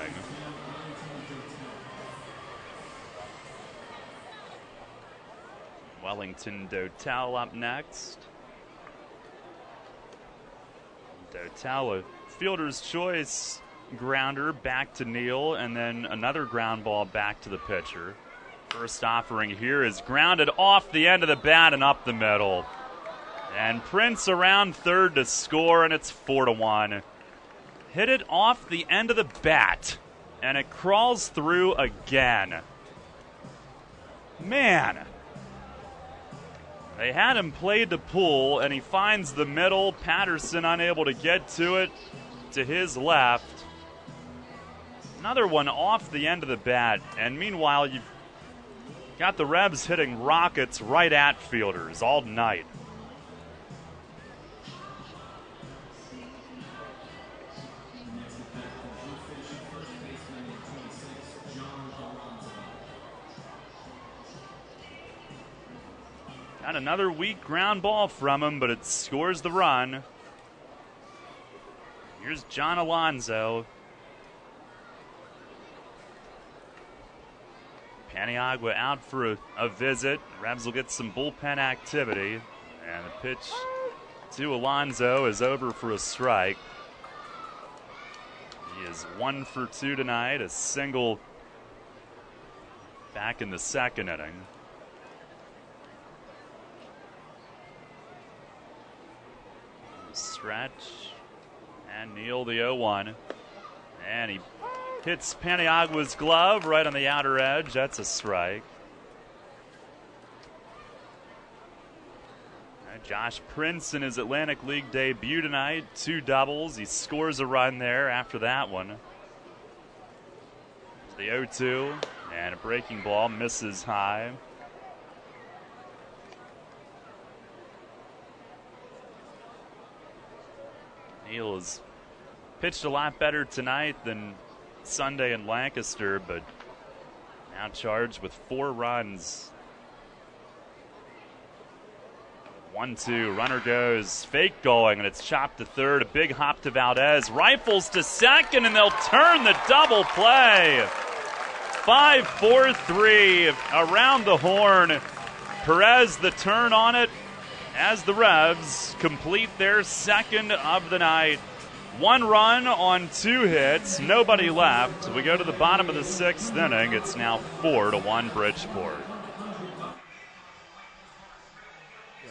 Wellington Dotel up next. Dotel, a fielder's choice grounder back to Neal, and then another ground ball back to the pitcher. First offering here is grounded off the end of the bat and up the middle. And Prince around third to score, and it's 4-1. Hit it off the end of the bat, and it crawls through again. Man. They had him played to pull, and he finds the middle. Patterson unable to get to it to his left. Another one off the end of the bat, and meanwhile you've got the Revs hitting rockets right at fielders all night. Got another weak ground ball from him, but it scores the run. Here's John Alonzo. Paniagua out for a visit. Revs will get some bullpen activity. And the pitch to Alonzo is over for a strike. He is 1 for 2 tonight. A single back in the second inning. Stretch, and Neal the 0-1, and he hits Paniagua's glove right on the outer edge. That's a strike. Josh Prince in his Atlantic League debut tonight, 2 doubles. He scores a run there after that one. The 0-2, and a breaking ball misses high. Neal has pitched a lot better tonight than Sunday in Lancaster, but now charged with 4 runs. 1-2, runner goes, fake going, and it's chopped to third. A big hop to Valdez, rifles to second, and they'll turn the double play. 5-4-3 around the horn. Perez the turn on it as the Revs complete their second of the night. 1 run on 2 hits, nobody left. We go to the bottom of the 6th inning. It's now 4-1 Bridgeport.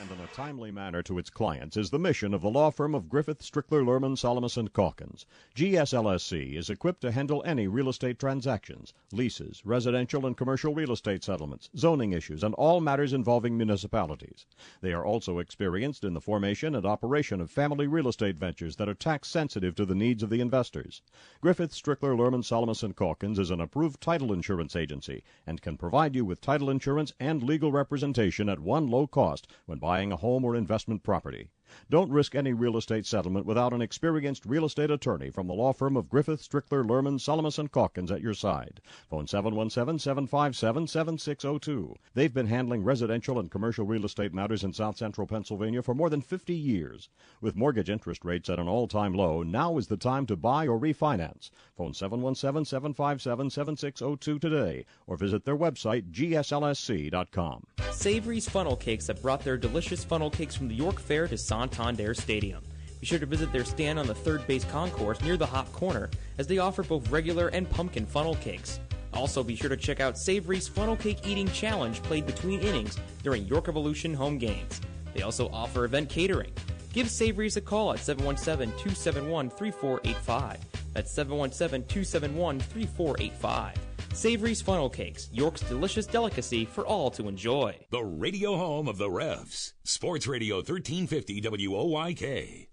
And in a timely manner to its clients is the mission of the law firm of Griffith, Strickler, Lerman, Salamis, and Calkins. GSLSC is equipped to handle any real estate transactions, leases, residential and commercial real estate settlements, zoning issues, and all matters involving municipalities. They are also experienced in the formation and operation of family real estate ventures that are tax sensitive to the needs of the investors. Griffith, Strickler, Lerman, Salamis, and Calkins is an approved title insurance agency and can provide you with title insurance and legal representation at one low cost when buying a home or investment property. Don't risk any real estate settlement without an experienced real estate attorney from the law firm of Griffith, Strickler, Lerman, Salamis, and Calkins at your side. Phone 717-757-7602. They've been handling residential and commercial real estate matters in South Central Pennsylvania for more than 50 years. With mortgage interest rates at an all-time low, now is the time to buy or refinance. Phone 717-757-7602 today or visit their website, gslsc.com. Savory's Funnel Cakes have brought their delicious funnel cakes from the York Fair to Santander Stadium. Be sure to visit their stand on the third base concourse near the hop corner, as they offer both regular and pumpkin funnel cakes. Also, be sure to check out Savory's Funnel Cake Eating Challenge played between innings during York Evolution home games. They also offer event catering. Give Savory's a call at 717-271-3485. That's 717-271-3485. Savory's Funnel Cakes, York's delicious delicacy for all to enjoy. The radio home of the Revs. Sports Radio 1350 WOYK.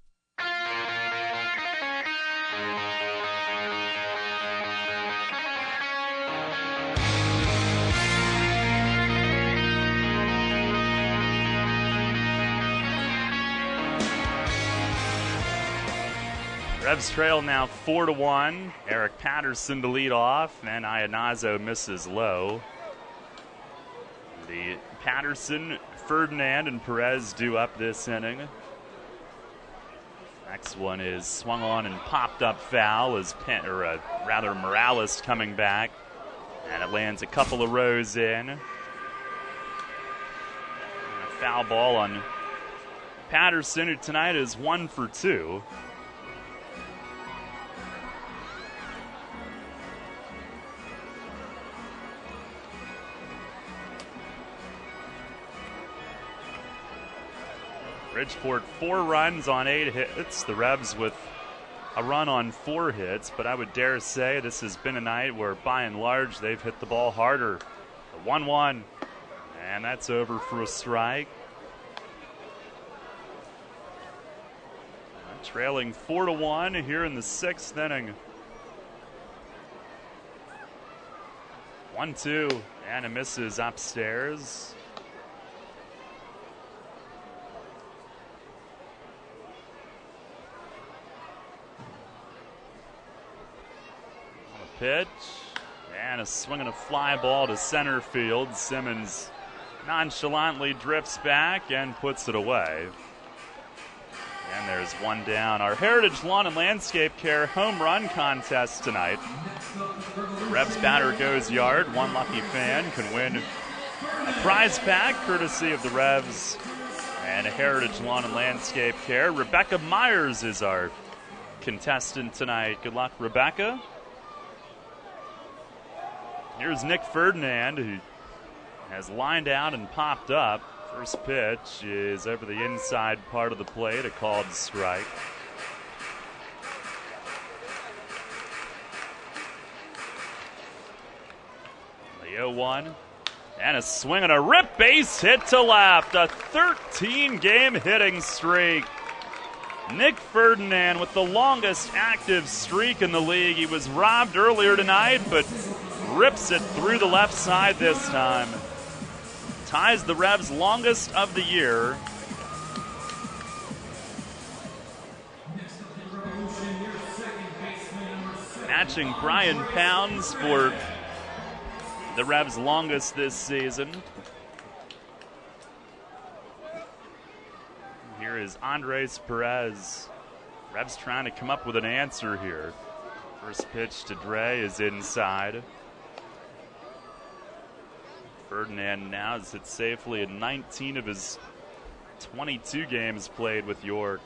Revs trail now 4-1. Eric Patterson to lead off, and Ianazo misses low. The Patterson, Ferdinand, and Perez due up this inning. Next one is swung on and popped up foul as Morales coming back, and it lands a couple of rows in. And a foul ball on Patterson, who tonight is 1 for 2. Bridgeport 4 runs on 8 hits. The Revs with a run on 4 hits, but I would dare say this has been a night where by and large they've hit the ball harder. The 1-1, and that's over for a strike. Trailing 4-1 here in the 6th inning. 1-2, and it misses upstairs. Pitch, and a swing and a fly ball to center field. Simmons nonchalantly drifts back and puts it away. And there's one down. Our Heritage Lawn and Landscape Care home run contest tonight. The Revs batter goes yard. One lucky fan can win a prize pack courtesy of the Revs and Heritage Lawn and Landscape Care. Rebecca Myers is our contestant tonight. Good luck, Rebecca. Here's Nick Ferdinand, who has lined out and popped up. First pitch is over the inside part of the plate, a called strike. The 0-1, and a swing and a rip base hit to left. A 13-game hitting streak. Nick Ferdinand with the longest active streak in the league. He was robbed earlier tonight, but rips it through the left side this time. Ties the Revs' longest of the year. catching Brian Pounds for the Revs' longest this season. Here is Andres Perez. Revs trying to come up with an answer here. First pitch to Dre is inside. Ferdinand now has hit safely in 19 of his 22 games played with York.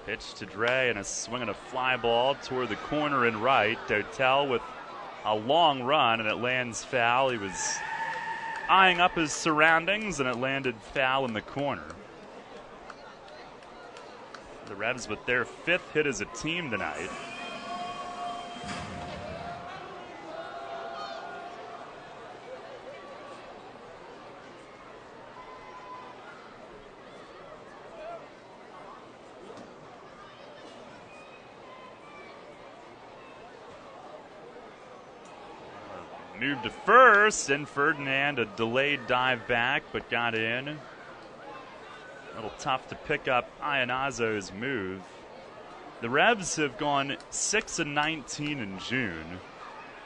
Pitch to Dre and a swing and a fly ball toward the corner and right. Dotel with a long run and it lands foul. He was eyeing up his surroundings and it landed foul in the corner. The Revs with their 5th hit as a team tonight. Moved to first, and Ferdinand a delayed dive back, but got in. A little tough to pick up Iannazzo's move. The Revs have gone 6-19 in June.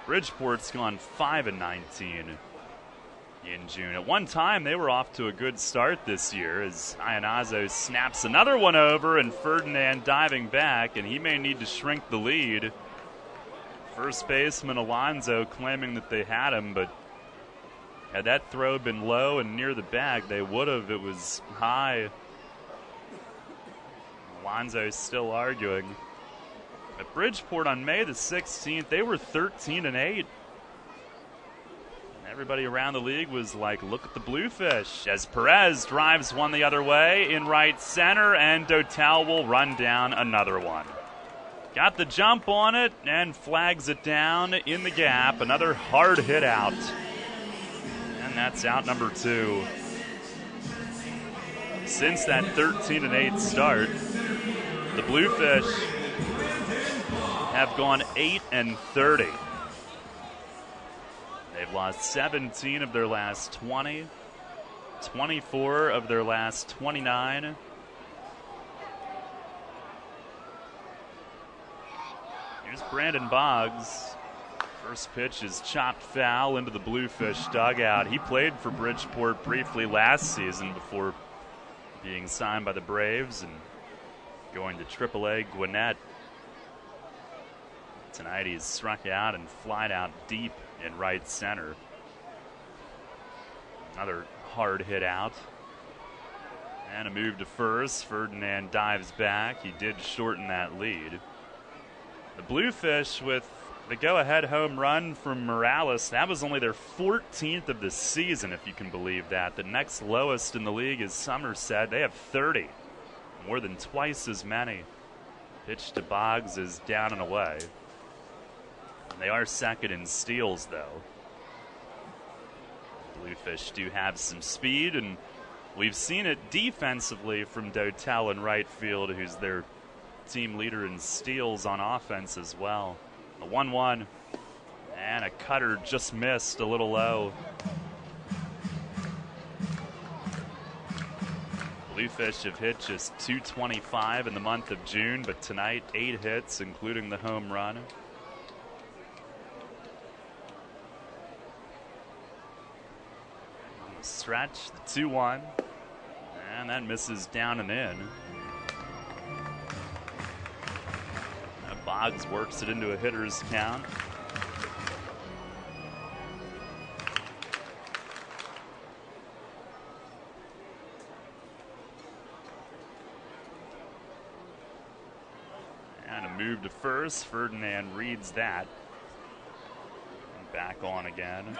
Bridgeport's gone 5-19 in June. At one time, they were off to a good start this year as Iannazzo snaps another one over, and Ferdinand diving back, and he may need to shrink the lead. First baseman Alonso claiming that they had him, but had that throw been low and near the bag, they would have. It was high. Alonso still arguing. At Bridgeport on May the 16th, they were 13-8. Everybody around the league was like, look at the Bluefish, as Perez drives one the other way in right center, and Dotel will run down another one. Got the jump on it and flags it down in the gap. Another hard hit out. And that's out number 2. Since that 13-8 start, the Bluefish have gone 8-30. They've lost 17 of their last 20, 24 of their last 29. Here's Brandon Boggs. First pitch is chopped foul into the Bluefish dugout. He played for Bridgeport briefly last season before being signed by the Braves and going to AAA Gwinnett. Tonight he's struck out and flied out deep in right center. Another hard hit out. And a move to first. Ferdinand dives back. He did shorten that lead. The Bluefish with the go-ahead home run from Morales. That was only their 14th of the season, if you can believe that. The next lowest in the league is Somerset. They have 30, more than twice as many. Pitch to Boggs is down and away. And they are second in steals, though. Bluefish do have some speed, and we've seen it defensively from Dotel in right field, who's their team leader in steals on offense as well. The 1-1, and a cutter just missed a little low. Bluefish have hit just .225 in the month of June, but tonight 8 hits, including the home run. On the stretch, the 2-1, and that misses down and in. Boggs works it into a hitter's count. And a move to first. Ferdinand reads that. And back on again.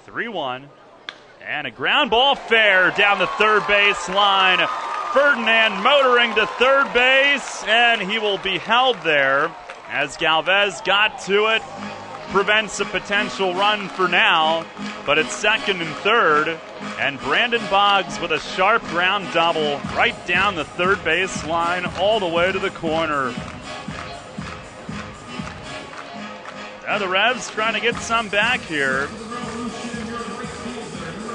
.3-1, and a ground ball fair down the third base line. Ferdinand motoring to third base, and he will be held there as Galvez got to it. Prevents a potential run for now, but it's second and third, and Brandon Boggs with a sharp ground double right down the third base line all the way to the corner. Now the Revs trying to get some back here.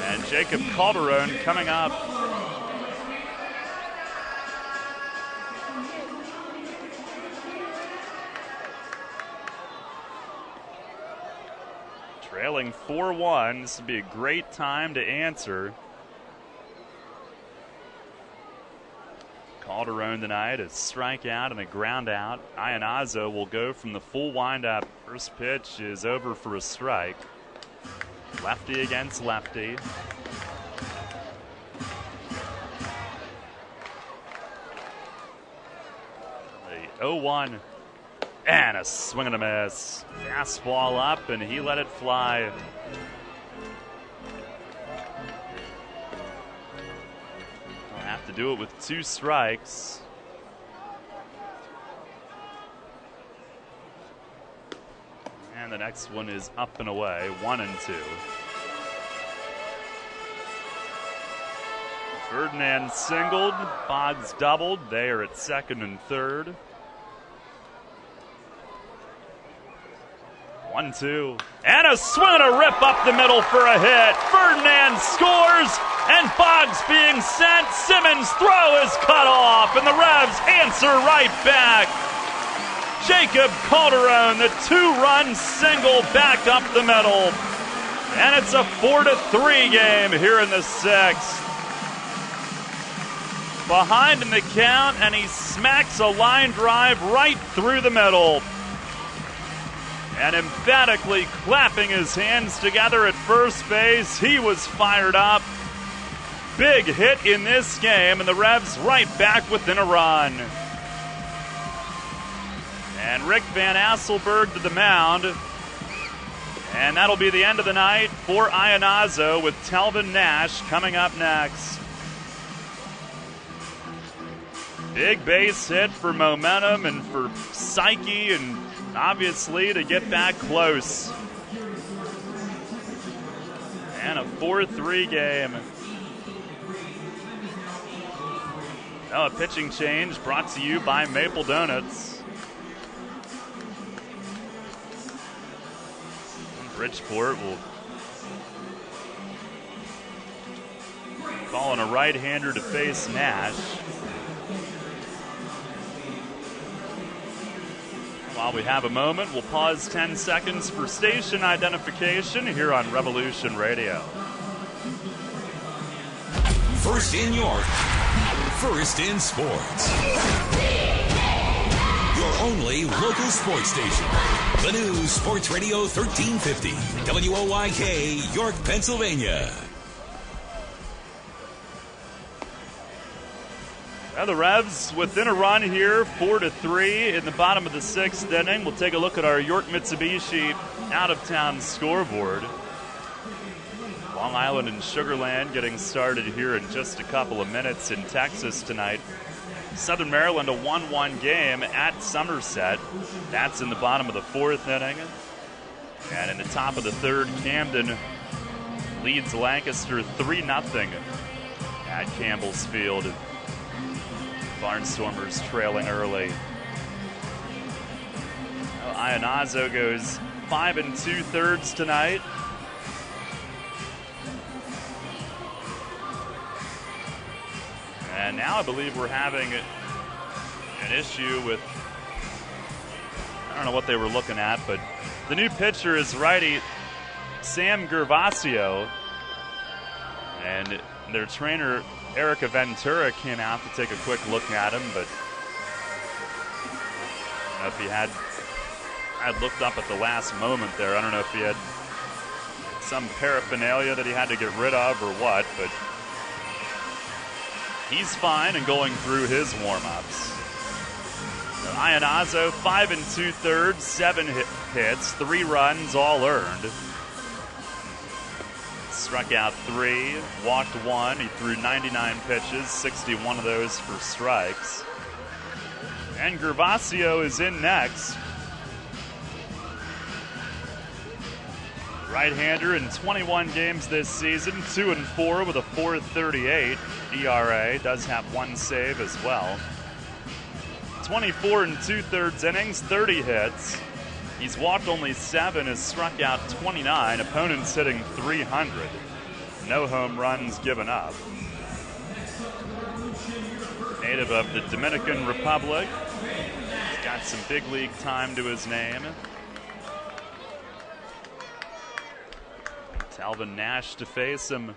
And Jacob Calderon coming up. Trailing 4-1. This would be a great time to answer. Calderon tonight, a strikeout and a ground out. Ionazo will go from the full windup. First pitch is over for a strike. Lefty against lefty. The 0-1 and a swing and a miss. Fastball up and he let it fly. Have to do it with 2 strikes. And the next one is up and away, 1-2. Ferdinand singled, Boggs doubled. They are at second and third. 1-2. And a swing and a rip up the middle for a hit. Ferdinand scores, and Boggs being sent. Simmons' throw is cut off, and the Revs answer right back. Jacob Calderon, the 2-run single back up the middle. And it's a 4-3 game here in the 6th. Behind in the count, and he smacks a line drive right through the middle. And emphatically clapping his hands together at first base. He was fired up. Big hit in this game, and the Revs right back within a run. And Rick Van Asselberg to the mound. And that'll be the end of the night for Ionazo, with Telvin Nash coming up next. Big base hit for momentum and for psyche, and obviously to get back close. And a 4-3 game. Now a pitching change brought to you by Maple Donuts. Bridgeport will call on a right-hander to face Nash. While we have a moment, we'll pause 10 seconds for station identification here on Revolution Radio. First in York, first in sports. Your only local sports station. The new Sports Radio 1350, WOYK, York, Pennsylvania. Now the Revs within a run here, 4-3 in the bottom of the 6th inning. We'll take a look at our York Mitsubishi out-of-town scoreboard. Long Island and Sugar Land getting started here in just a couple of minutes in Texas tonight. Southern Maryland, a 1-1 game at Somerset. That's in the bottom of the 4th inning. And in the top of the 3rd, Camden leads Lancaster 3-0 at Campbell's Field. Barnstormers trailing early. Ionazo goes 5 2/3 tonight. And now I believe we're having an issue with, I don't know what they were looking at, but the new pitcher is righty Sam Gervasio. And their trainer Erica Ventura came out to take a quick look at him, but I don't know if he had looked up at the last moment there. I don't know if he had some paraphernalia that he had to get rid of or what, but he's fine and going through his warm-ups. Ionazo, 5 2/3, 7 hits, 3 runs, all earned. Struck out 3, walked 1. He threw 99 pitches, 61 of those for strikes. And Gervasio is in next. Right-hander in 21 games this season, 2-4 with a 4.38 ERA. Does have 1 save as well. 24 2/3 innings, 30 hits. He's walked only 7, has struck out 29, opponents hitting 300. No home runs given up. Native of the Dominican Republic. He's got some big league time to his name. Talvin Nash to face him.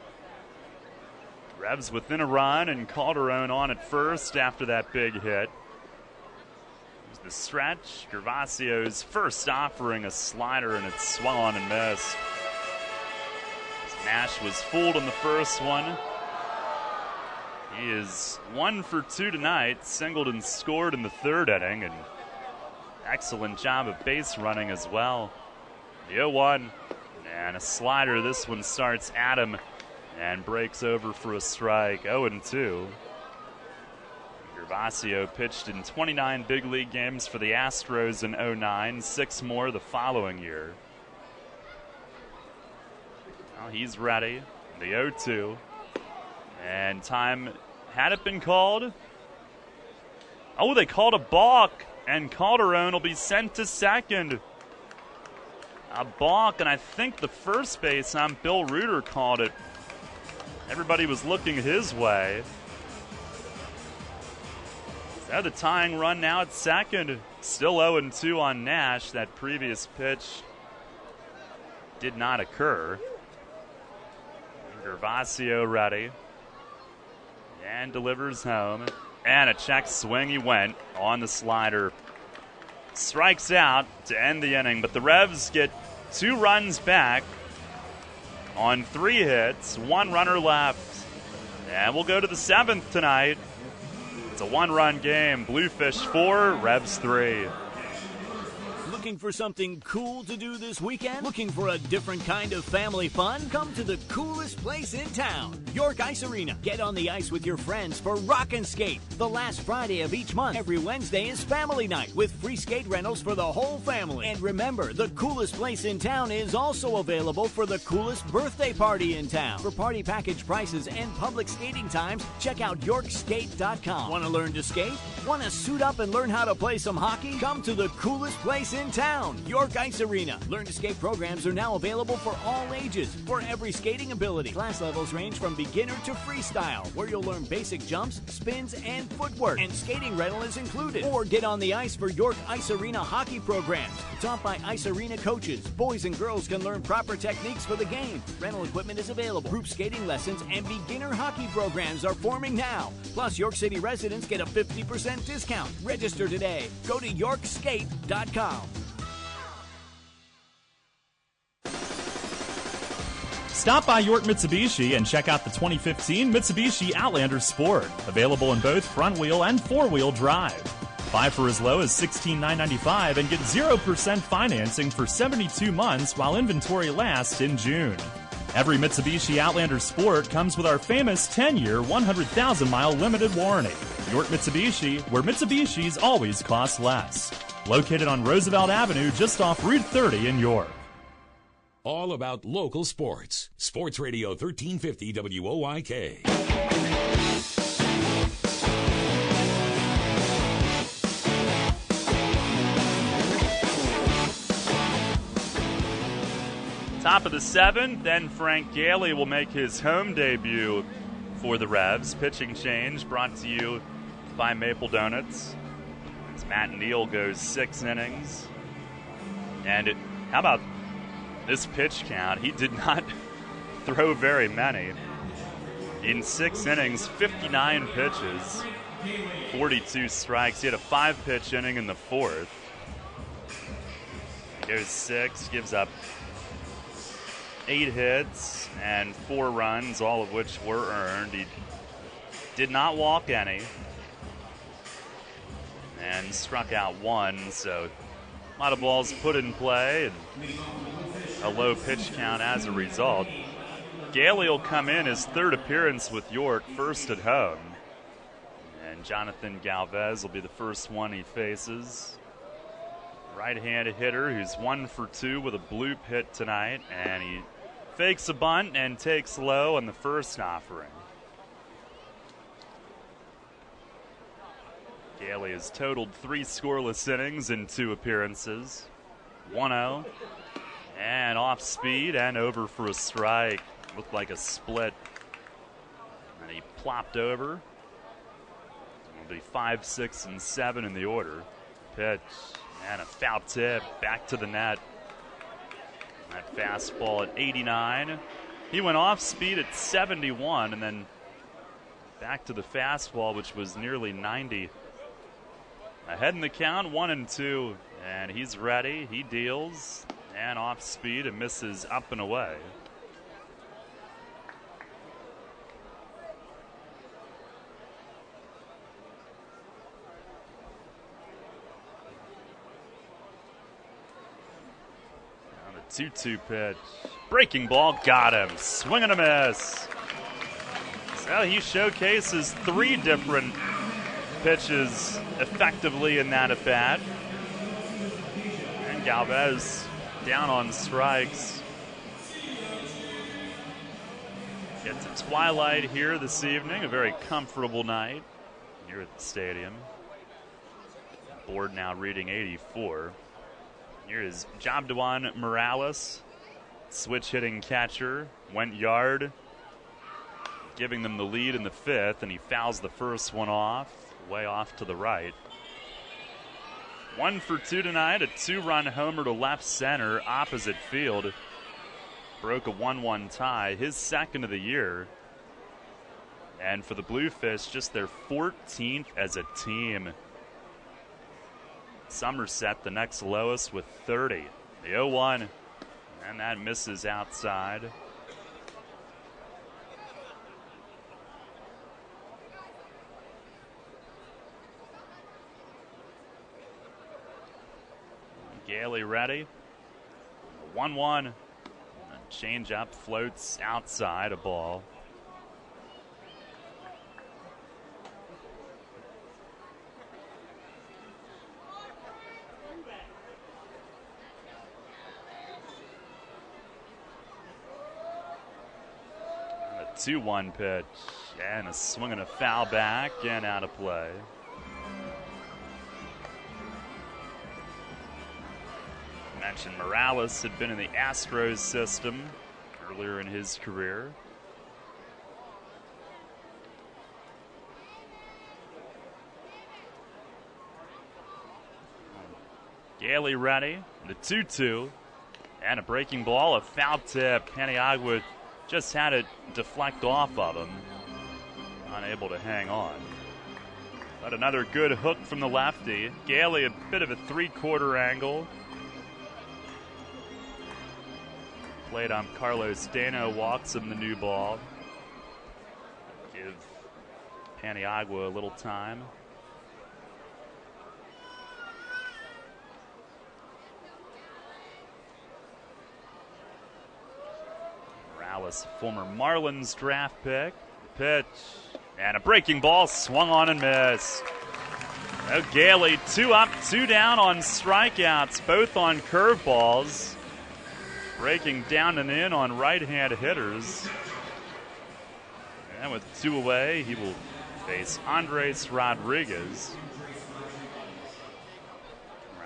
Revs within a run, and Calderon on at first after that big hit. Here's the stretch. Gervasio's first offering, a slider, and it's swung and missed. Nash was fooled on the first one. He is 1 for 2 tonight. Singled and scored in the third inning, and excellent job of base running as well. The 0-1, and a slider. This one starts at him and breaks over for a strike. 0-2. Gervasio pitched in 29 big league games for the Astros in 2009, 6 more the following year. Well, he's ready. The 0-2. And time, had it been called? Oh, they called a balk, and Calderon will be sent to second. A balk, and I think the first baseman, Bill Reuter, called it. Everybody was looking his way. So the tying run now at second. Still 0-2 on Nash. That previous pitch did not occur. Gervasio ready. And delivers home. And a check swing he went on the slider. Strikes out to end the inning, but the Revs get 2 runs back on 3 hits, 1 runner left. And we'll go to the 7th tonight. It's a 1-run game. Bluefish 4, Revs 3. Looking for something cool to do this weekend? Looking for a different kind of family fun? Come to the coolest place in town, York Ice Arena. Get on the ice with your friends for Rock and Skate. The last Friday of each month. Every Wednesday is family night with free skate rentals for the whole family. And remember, the coolest place in town is also available for the coolest birthday party in town. For party package prices and public skating times, check out YorkSkate.com. Want to learn to skate? Want to suit up and learn how to play some hockey? Come to the coolest place in town, York Ice Arena. Learn to skate programs are now available for all ages, for every skating ability. Class levels range from beginner to freestyle, where you'll learn basic jumps, spins, and footwork. And skating rental is included. Or get on the ice for York Ice Arena hockey programs. Taught by Ice Arena coaches, boys and girls can learn proper techniques for the game. Rental equipment is available. Group skating lessons and beginner hockey programs are forming now. Plus, York City residents get a 50% discount. Register today. Go to YorkSkate.com. Stop by York Mitsubishi and check out the 2015 Mitsubishi Outlander Sport, available in both front-wheel and four-wheel drive. Buy for as low as $16,995 and get 0% financing for 72 months while inventory lasts in June. Every Mitsubishi Outlander Sport comes with our famous 10-year, 100,000-mile limited warranty. York Mitsubishi, where Mitsubishis always cost less. Located on Roosevelt Avenue just off Route 30 in York. All about local sports. Sports Radio 1350 WOIK. Top of the 7th, then Frank Gailey will make his home debut for the Revs. Pitching change brought to you by Maple Donuts. As Matt Neal goes 6 innings. And how about this pitch count? He did not throw very many. In 6 innings, 59 pitches, 42 strikes. He had a 5-pitch inning in the 4th. He goes 6, gives up 8 hits and 4 runs, all of which were earned. He did not walk any and struck out 1, so a lot of balls put in play and a low pitch count as a result. Gailey will come in his 3rd appearance with York, first at home. And Jonathan Galvez will be the first one he faces. Right-handed hitter who's 1 for 2 with a bloop hit tonight, and he fakes a bunt and takes low on the first offering. Gailey has totaled 3 scoreless innings in 2 appearances. 1-0. And off speed and over for a strike. Looked like a split. And he plopped over. It'll be 5, 6, and 7 in the order. Pitch and a foul tip back to the net. That fastball at 89. He went off speed at 71 and then back to the fastball, which was nearly 90. Ahead in the count, 1-2. And he's ready. He deals. And off speed and misses up and away. Now the 2-2 pitch. Breaking ball, got him. Swing and a miss. So he showcases 3 different pitches effectively in that at-bat. And Galvez down on strikes. It's a twilight here this evening, a very comfortable night here at the stadium. Board now reading 84. Here is Jabduan Morales, switch hitting catcher, went yard, giving them the lead in the 5th, and he fouls the first one off, way off to the right. 1 for 2 tonight, a 2-run homer to left center, opposite field. Broke a 1-1 tie, his second of the year. And for the Bluefish, just their 14th as a team. Somerset, the next lowest with 30. The 0-1, and that misses outside. Gailey ready. 1-1. Change up, floats outside, a ball. And a 2-1 pitch. And a swing and a foul back and out of play. Mentioned Morales had been in the Astros system earlier in his career. Gailey ready, the 2-2, and a breaking ball, a foul tip. Paniagua just had it deflect off of him, unable to hang on. But another good hook from the lefty. Gailey, a bit of a 3/4 angle. Played on Carlos Dano, walks him the new ball. Give Paniagua a little time. Morales, former Marlins draft pick. Pitch, and a breaking ball, swung on and missed. Now Gailey, 2 up, 2 down on strikeouts, both on curveballs. Breaking down and in on right-hand hitters. And with 2 away, he will face Andres Rodriguez.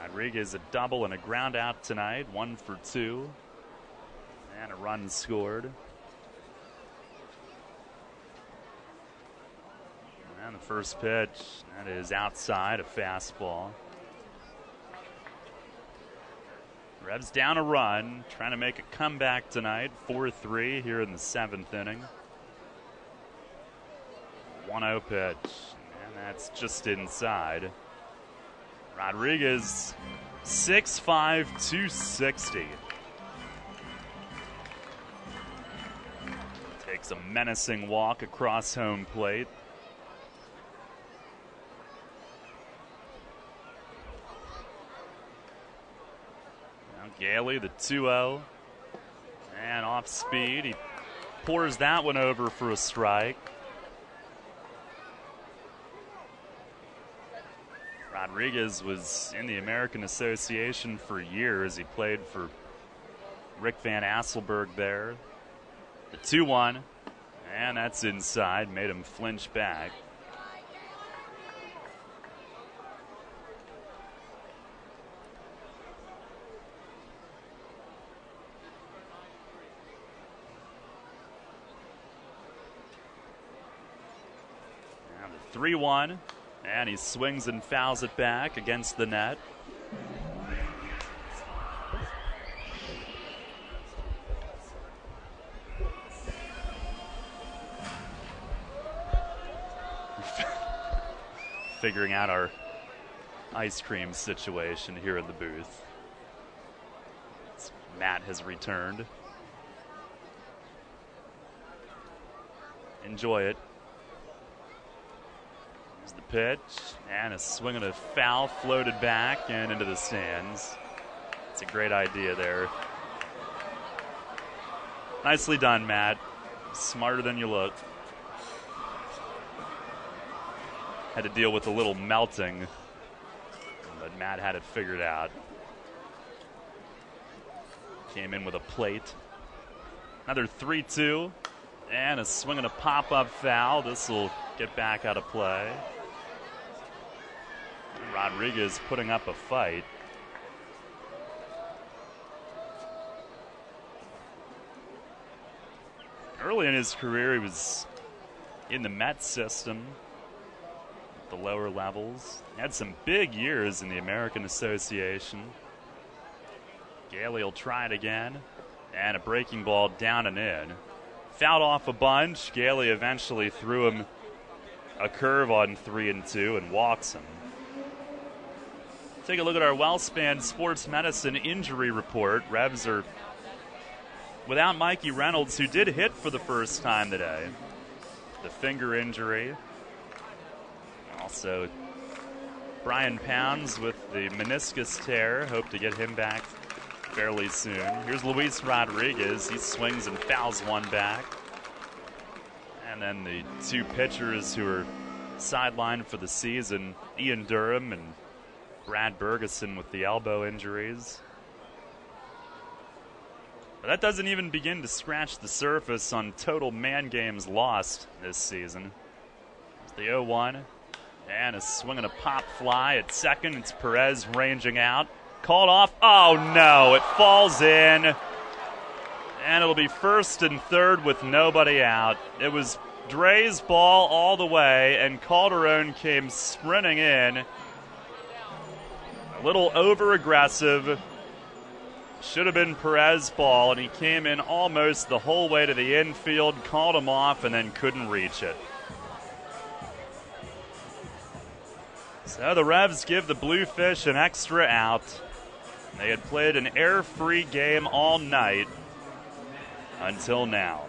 Rodriguez a double and a ground out tonight, 1 for 2. And a run scored. And the first pitch, that is outside, a fastball. Revs down a run, trying to make a comeback tonight. 4-3 here in the 7th inning. 1-0 pitch, and that's just inside. Rodriguez, 6'5", 260. Takes a menacing walk across home plate. Gailey, the 2-0, and off speed. He pours that one over for a strike. Rodriguez was in the American Association for years. He played for Rick Van Asselberg there. The 2-1, and that's inside, made him flinch back. 3-1, and he swings and fouls it back against the net. Figuring out our ice cream situation here in the booth. Matt has returned. Enjoy it. Here's the pitch, and a swing and a foul floated back and into the stands. It's a great idea there. Nicely done, Matt. Smarter than you look. Had to deal with a little melting, but Matt had it figured out. Came in with a plate. Another 3-2, and a swing and a pop-up foul. This will get back out of play. Rodriguez putting up a fight. Early in his career, he was in the Mets system. The lower levels. Had some big years in the American Association. Gailey will try it again. And a breaking ball down and in. Fouled off a bunch. Gailey eventually threw him a curve on 3-2 and walks him. Take a look at our WellSpan Sports Medicine injury report. Revs are without Mikey Reynolds, who did hit for the first time today. The finger injury. Also, Brian Pounds with the meniscus tear. Hope to get him back fairly soon. Here's Luis Rodriguez. He swings and fouls one back. And then the two pitchers who are sidelined for the season, Ian Durham and Brad Bergeson with the elbow injuries. But that doesn't even begin to scratch the surface on total man games lost this season. It's the 0-1. And a swing and a pop fly at second. It's Perez ranging out. Called off. Oh, no. It falls in. And it'll be first and third with nobody out. It was Dre's ball all the way, and Calderon came sprinting in. A little over-aggressive. Should have been Perez's ball, and he came in almost the whole way to the infield, called him off, and then couldn't reach it. So the Revs give the Bluefish an extra out. They had played an error-free game all night until now.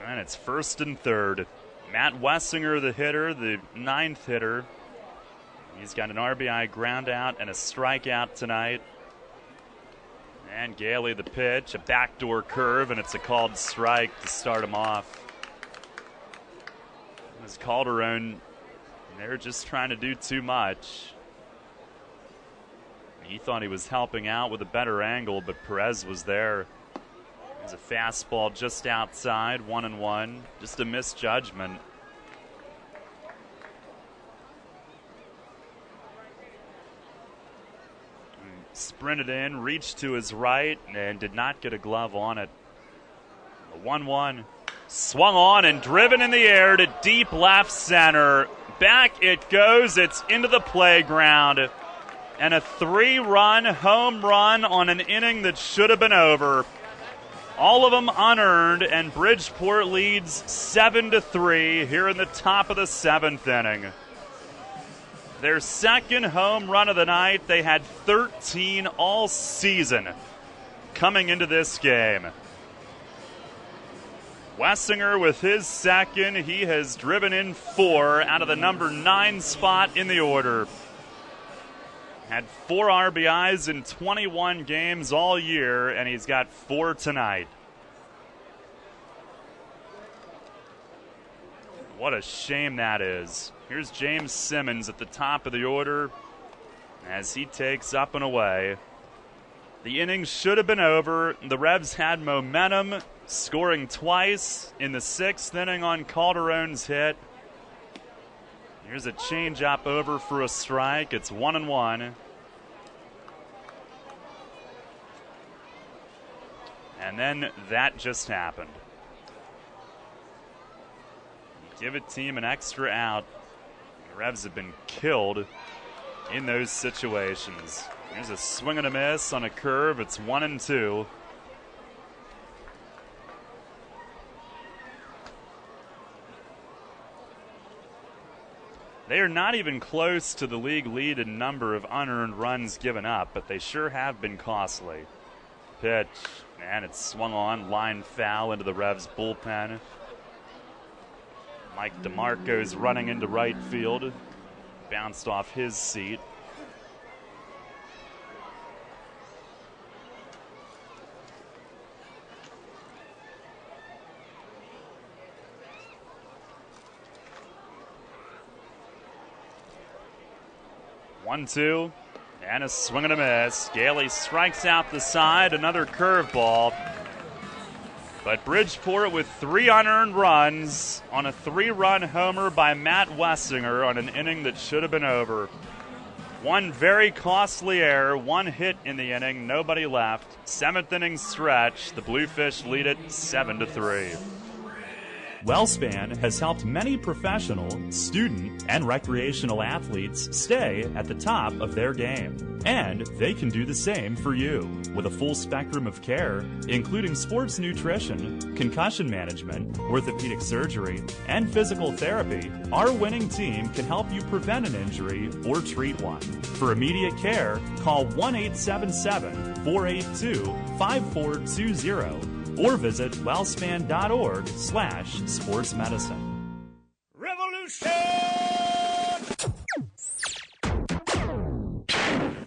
And it's first and third. Matt Wessinger, the hitter, the ninth hitter. He's got an RBI ground out and a strikeout tonight. And Gailey, the pitch, a backdoor curve, and it's a called strike to start him off. As Calderon, they're just trying to do too much. He thought he was helping out with a better angle, but Perez was there. There's a fastball just outside, 1-1. Just a misjudgment. Sprinted in, reached to his right, and did not get a glove on it. A 1-1. Swung on and driven in the air to deep left center. Back it goes. It's into the playground. And a 3-run home run on an inning that should have been over. All of them unearned, and Bridgeport leads 7-3 here in the top of the seventh inning. Their second home run of the night. They had 13 all season coming into this game. Wessinger with his second. He has driven in 4 out of the number 9 spot in the order. Had 4 RBIs in 21 games all year, and he's got 4 tonight. What a shame that is. Here's James Simmons at the top of the order as he takes up and away. The inning should have been over. The Revs had momentum, scoring twice in the 6th inning on Calderon's hit. Here's a changeup over for a strike. It's 1-1. And then that just happened. give a team an extra out. The Revs have been killed in those situations. Here's a swing and a miss on a curve. It's 1-2. They are not even close to the league lead in number of unearned runs given up, but they sure have been costly. Pitch, and it's swung on. Line foul into the Revs bullpen. Mike DeMarco's running into right field. Bounced off his seat. One, two, and a swing and a miss. Gailey strikes out the side, another curveball. But Bridgeport with 3 unearned runs on a 3-run homer by Matt Wessinger on an inning that should have been over. One very costly error, 1 hit in the inning, nobody left. 7th inning stretch, the Bluefish lead it 7-3. WellSpan has helped many professional, student, and recreational athletes stay at the top of their game. And they can do the same for you. With a full spectrum of care, including sports nutrition, concussion management, orthopedic surgery, and physical therapy, our winning team can help you prevent an injury or treat one. For immediate care, call 1-877-482-5420 or visit wellspan.org/sportsmedicine. Revolution!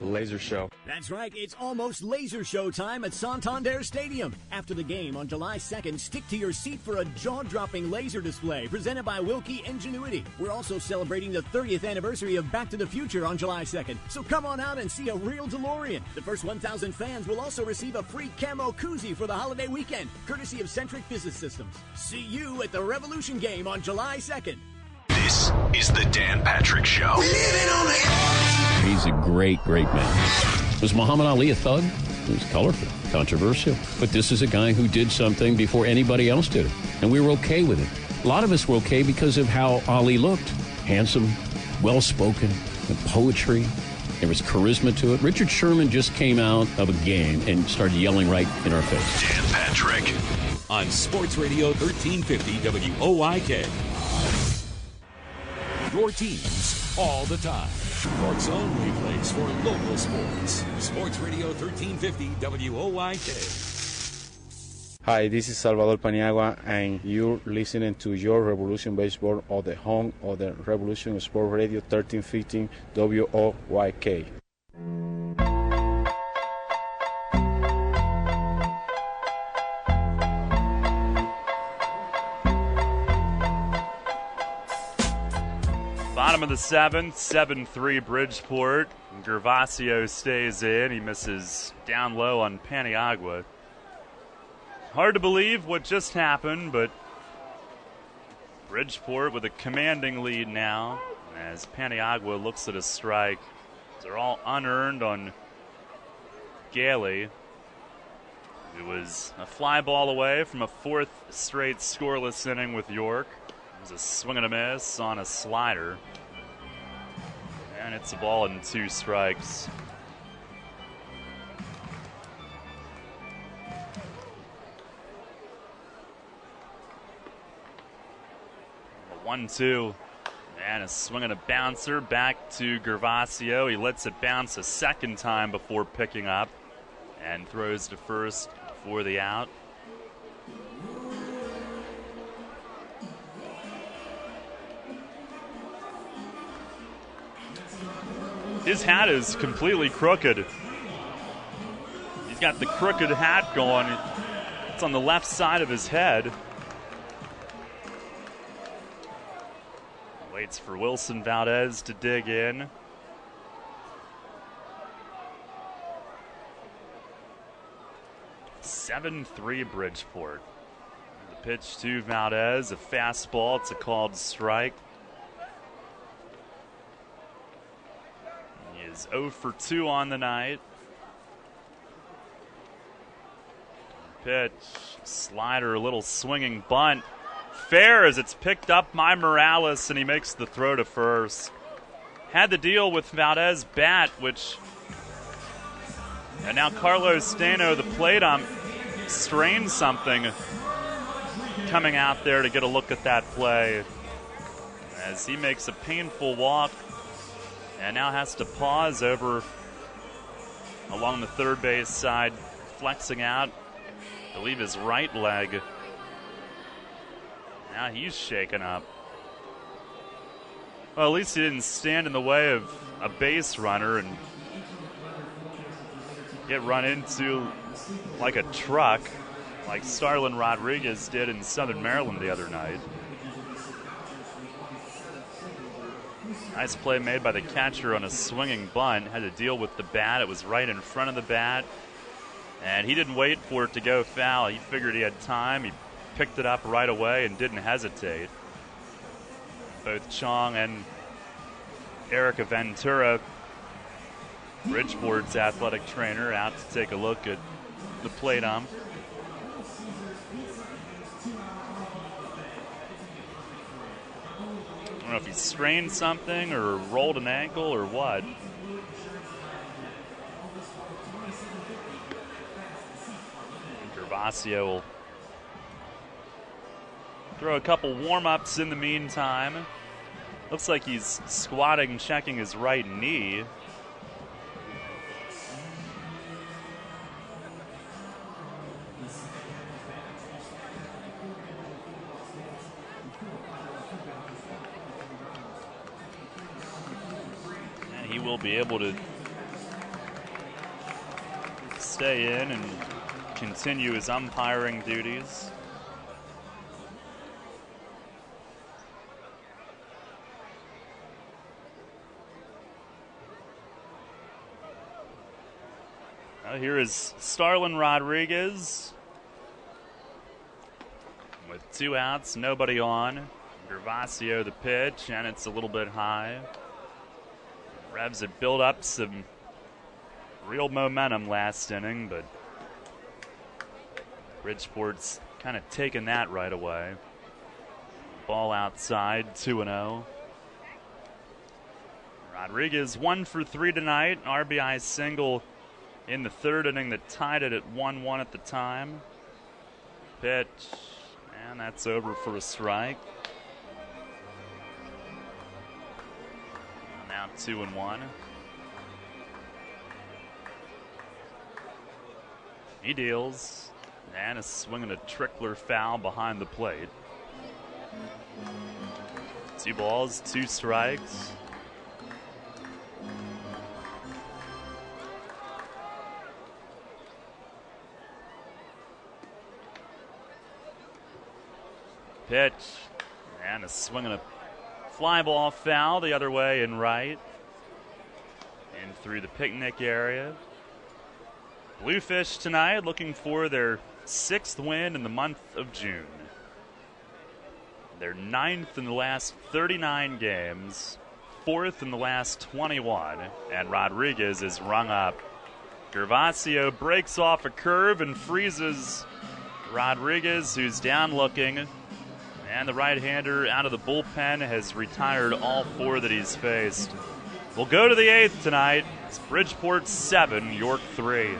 Laser show. That's right, it's almost laser show time at Santander Stadium. After the game on July 2nd, stick to your seat for a jaw-dropping laser display presented by Wilkie Ingenuity. We're also celebrating the 30th anniversary of Back to the Future on July 2nd, so come on out and see a real DeLorean. The first 1,000 fans will also receive a free camo koozie for the holiday weekend, courtesy of Centric Business Systems. See you at the Revolution game on July 2nd. This is the Dan Patrick Show. He's a great, great man. Was Muhammad Ali a thug? He was colorful, controversial. But this is a guy who did something before anybody else did it. And we were okay with it. A lot of us were okay because of how Ali looked. Handsome, well-spoken, with poetry. There was charisma to it. Richard Sherman just came out of a game and started yelling right in our face. Dan Patrick on Sports Radio 1350 WOIK. Your teams all the time. York's only place for local sports. Sports Radio 1350 WOIK. Hi, this is Salvador Paniagua, and you're listening to Your Revolution Baseball on the home of the Revolution Sport Radio 1315 WOIK. Bottom of the 7th, 7-3 Bridgeport. Gervasio stays in. He misses down low on Paniagua. Hard to believe what just happened, but Bridgeport with a commanding lead now as Paniagua looks at a strike. They're all unearned on Gailey. It was a fly ball away from a 4th straight scoreless inning with York. It was a swing and a miss on a slider. And it's a ball and 2 strikes. A 1-2. And a swing and a bouncer back to Gervasio. He lets it bounce a second time before picking up and throws to first for the out. His hat is completely crooked. He's got the crooked hat going. It's on the left side of his head. Waits for Wilson Valdez to dig in. (7-3) Bridgeport. The pitch to Valdez, a fastball. It's a called strike. He is 0 for 2 on the night. Pitch, slider, a little swinging bunt. fair as it's picked up by Morales, and he makes the throw to first. Had to deal with Valdez bat, which... And now Carlos Stano, the plate strained something coming out there to get a look at that play as he makes a painful walk and now has to pause over along the third base side, flexing out, I believe, his right leg. Now he's shaken up. Well, at least he didn't stand in the way of a base runner and get run into like a truck, like Starlin Rodriguez did in Southern Maryland the other night. Nice play made by the catcher on a swinging bunt. Had to deal with the bat. It was right in front of the bat. And he didn't wait for it to go foul. He figured he had time. He picked it up right away and didn't hesitate. Both Chong and Erica Ventura, Bridgeport's athletic trainer, out to take a look at the plate ump. I don't know if he strained something or rolled an ankle or what. Gervasio will throw a couple warm-ups in the meantime. Looks like he's squatting, checking his right knee. Will be able to stay in and continue his umpiring duties. Now here is Starlin Rodriguez with 2 outs, nobody on. Gervasio the pitch, and it's a little bit high. Revs had built up some real momentum last inning, but Bridgeport's kind of taken that right away. Ball outside, 2-0. Rodriguez 1 for 3 tonight. RBI single in the third inning that tied it at 1-1 at the time. Pitch, and that's over for a strike. Now 2-1. He deals, and is swinging a trickler foul behind the plate. 2 balls, 2 strikes. Pitch, and is swinging a fly ball foul the other way and right. And through the picnic area. Bluefish tonight looking for their 6th win in the month of June. They're 9th in the last 39 games, 4th in the last 21, and Rodriguez is rung up. Gervasio breaks off a curve and freezes Rodriguez, who's down looking. And the right-hander out of the bullpen has retired all 4 that he's faced. We'll go to the 8th tonight. It's Bridgeport 7, York 3.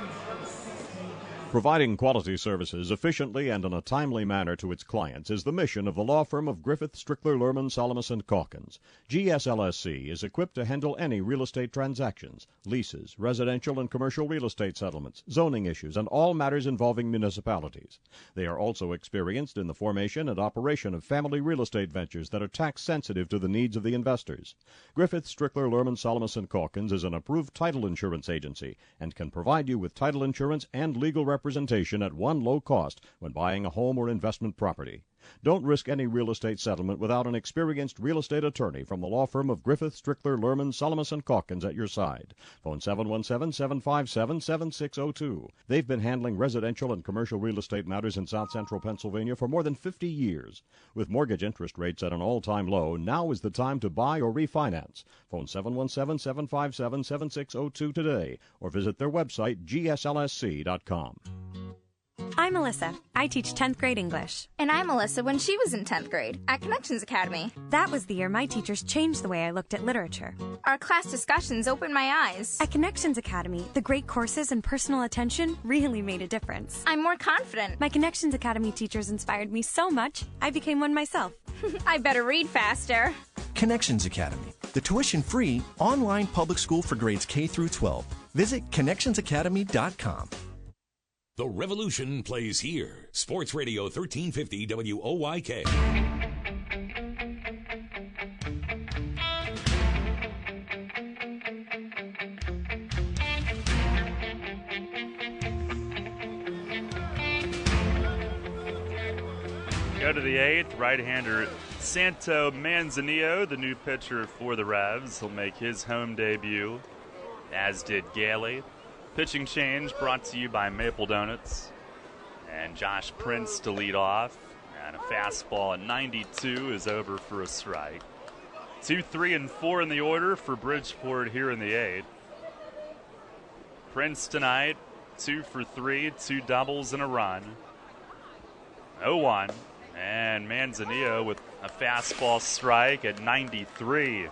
Providing quality services efficiently and in a timely manner to its clients is the mission of the law firm of Griffith, Strickler, Lerman, Salamis & Calkins. GSLSC is equipped to handle any real estate transactions, leases, residential and commercial real estate settlements, zoning issues, and all matters involving municipalities. They are also experienced in the formation and operation of family real estate ventures that are tax sensitive to the needs of the investors. Griffith, Strickler, Lerman, Salamis & Calkins is an approved title insurance agency and can provide you with title insurance and legal representation at one low cost when buying a home or investment property. Don't risk any real estate settlement without an experienced real estate attorney from the law firm of Griffith, Strickler, Lerman, Salamis & Calkins at your side. Phone 717-757-7602. They've been handling residential and commercial real estate matters in South Central Pennsylvania for more than 50 years. With mortgage interest rates at an all-time low, now is the time to buy or refinance. Phone 717-757-7602 today or visit their website, gslsc.com. I'm Melissa. I teach 10th grade English. And I'm Melissa when she was in 10th grade at Connections Academy. That was the year my teachers changed the way I looked at literature. Our class discussions opened my eyes. At Connections Academy, the great courses and personal attention really made a difference. I'm more confident. My Connections Academy teachers inspired me so much, I became one myself. I better read faster. Connections Academy, the tuition-free online public school for grades K through 12. Visit connectionsacademy.com. The Revolution plays here. Sports Radio 1350 WOYK. Go to the 8th, right-hander Santo Manzanillo, the new pitcher for the Revs. He'll make his home debut, as did Gailey. Pitching change brought to you by Maple Donuts. And Josh Prince to lead off. And a fastball at 92 is over for a strike. 2, 3, and 4 in the order for Bridgeport here in the 8th. Prince tonight, 2 for 3, 2 doubles and a run. 0-1. And Manzanillo with a fastball strike at 93.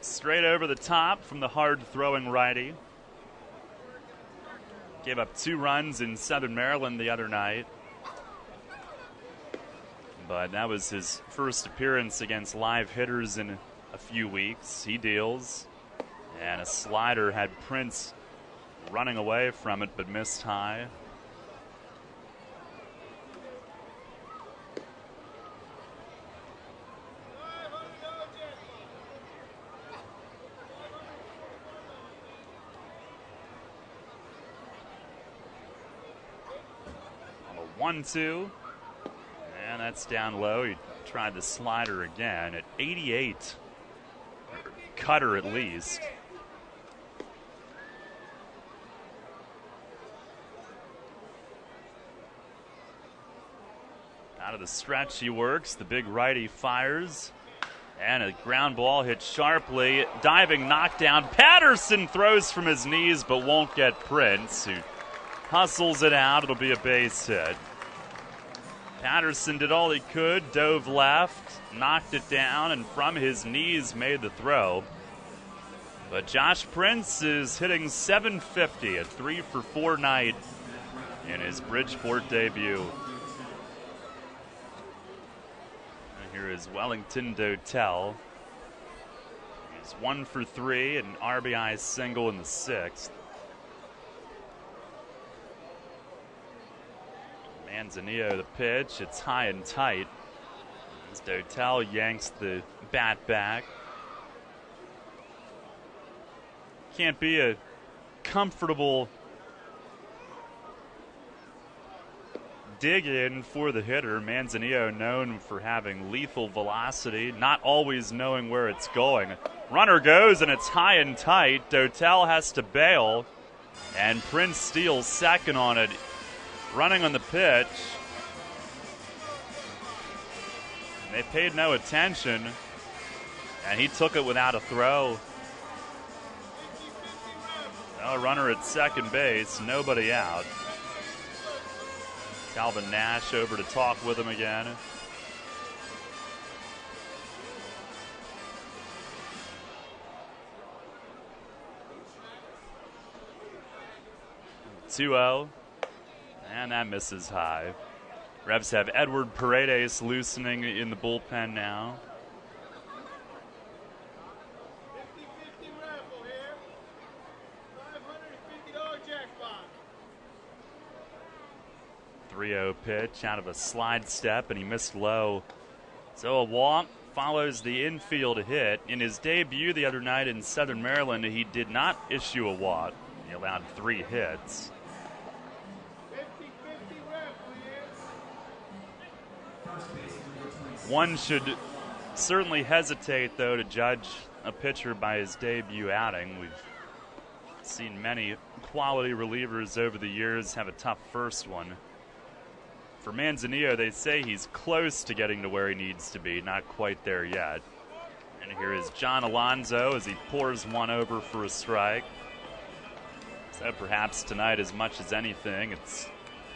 Straight over the top from the hard-throwing righty. Gave up 2 runs in Southern Maryland the other night. But that was his first appearance against live hitters in a few weeks. He deals. And a slider had Prince running away from it but missed high. On a 1-2. And that's down low. He tried the slider again at 88. Cutter at least. Out of the stretch he works. The big righty fires. And a ground ball hit sharply. Diving knockdown. Patterson throws from his knees but won't get Prince, who hustles it out. It'll be a base hit. Patterson did all he could, dove left, knocked it down, and from his knees made the throw. But Josh Prince is hitting .750, a 3 for 4 night in his Bridgeport debut. And here is Wellington Dotel. He's 1 for 3, an RBI single in the 6th. Manzanillo the pitch. It's high and tight as Dotel yanks the bat back. Can't be a comfortable dig in for the hitter. Manzanillo known for having lethal velocity, not always knowing where it's going. Runner goes and it's high and tight. Dotel has to bail and Prince steals second on it. Running on the pitch. They paid no attention, and he took it without a throw. No runner at second base, nobody out. Calvin Nash over to talk with him again. "2-0. And that misses high. Revs have Edward Paredes loosening in the bullpen now. $3-0 pitch out of a slide step, and he missed low. So a walk follows the infield hit. In his debut the other night in Southern Maryland, he did not issue a walk. He allowed 3 hits. One should certainly hesitate, though, to judge a pitcher by his debut outing. We've seen many quality relievers over the years have a tough first one. For Manzanillo, they say he's close to getting to where he needs to be, not quite there yet. And here is John Alonso as he pours one over for a strike. So perhaps tonight, as much as anything, it's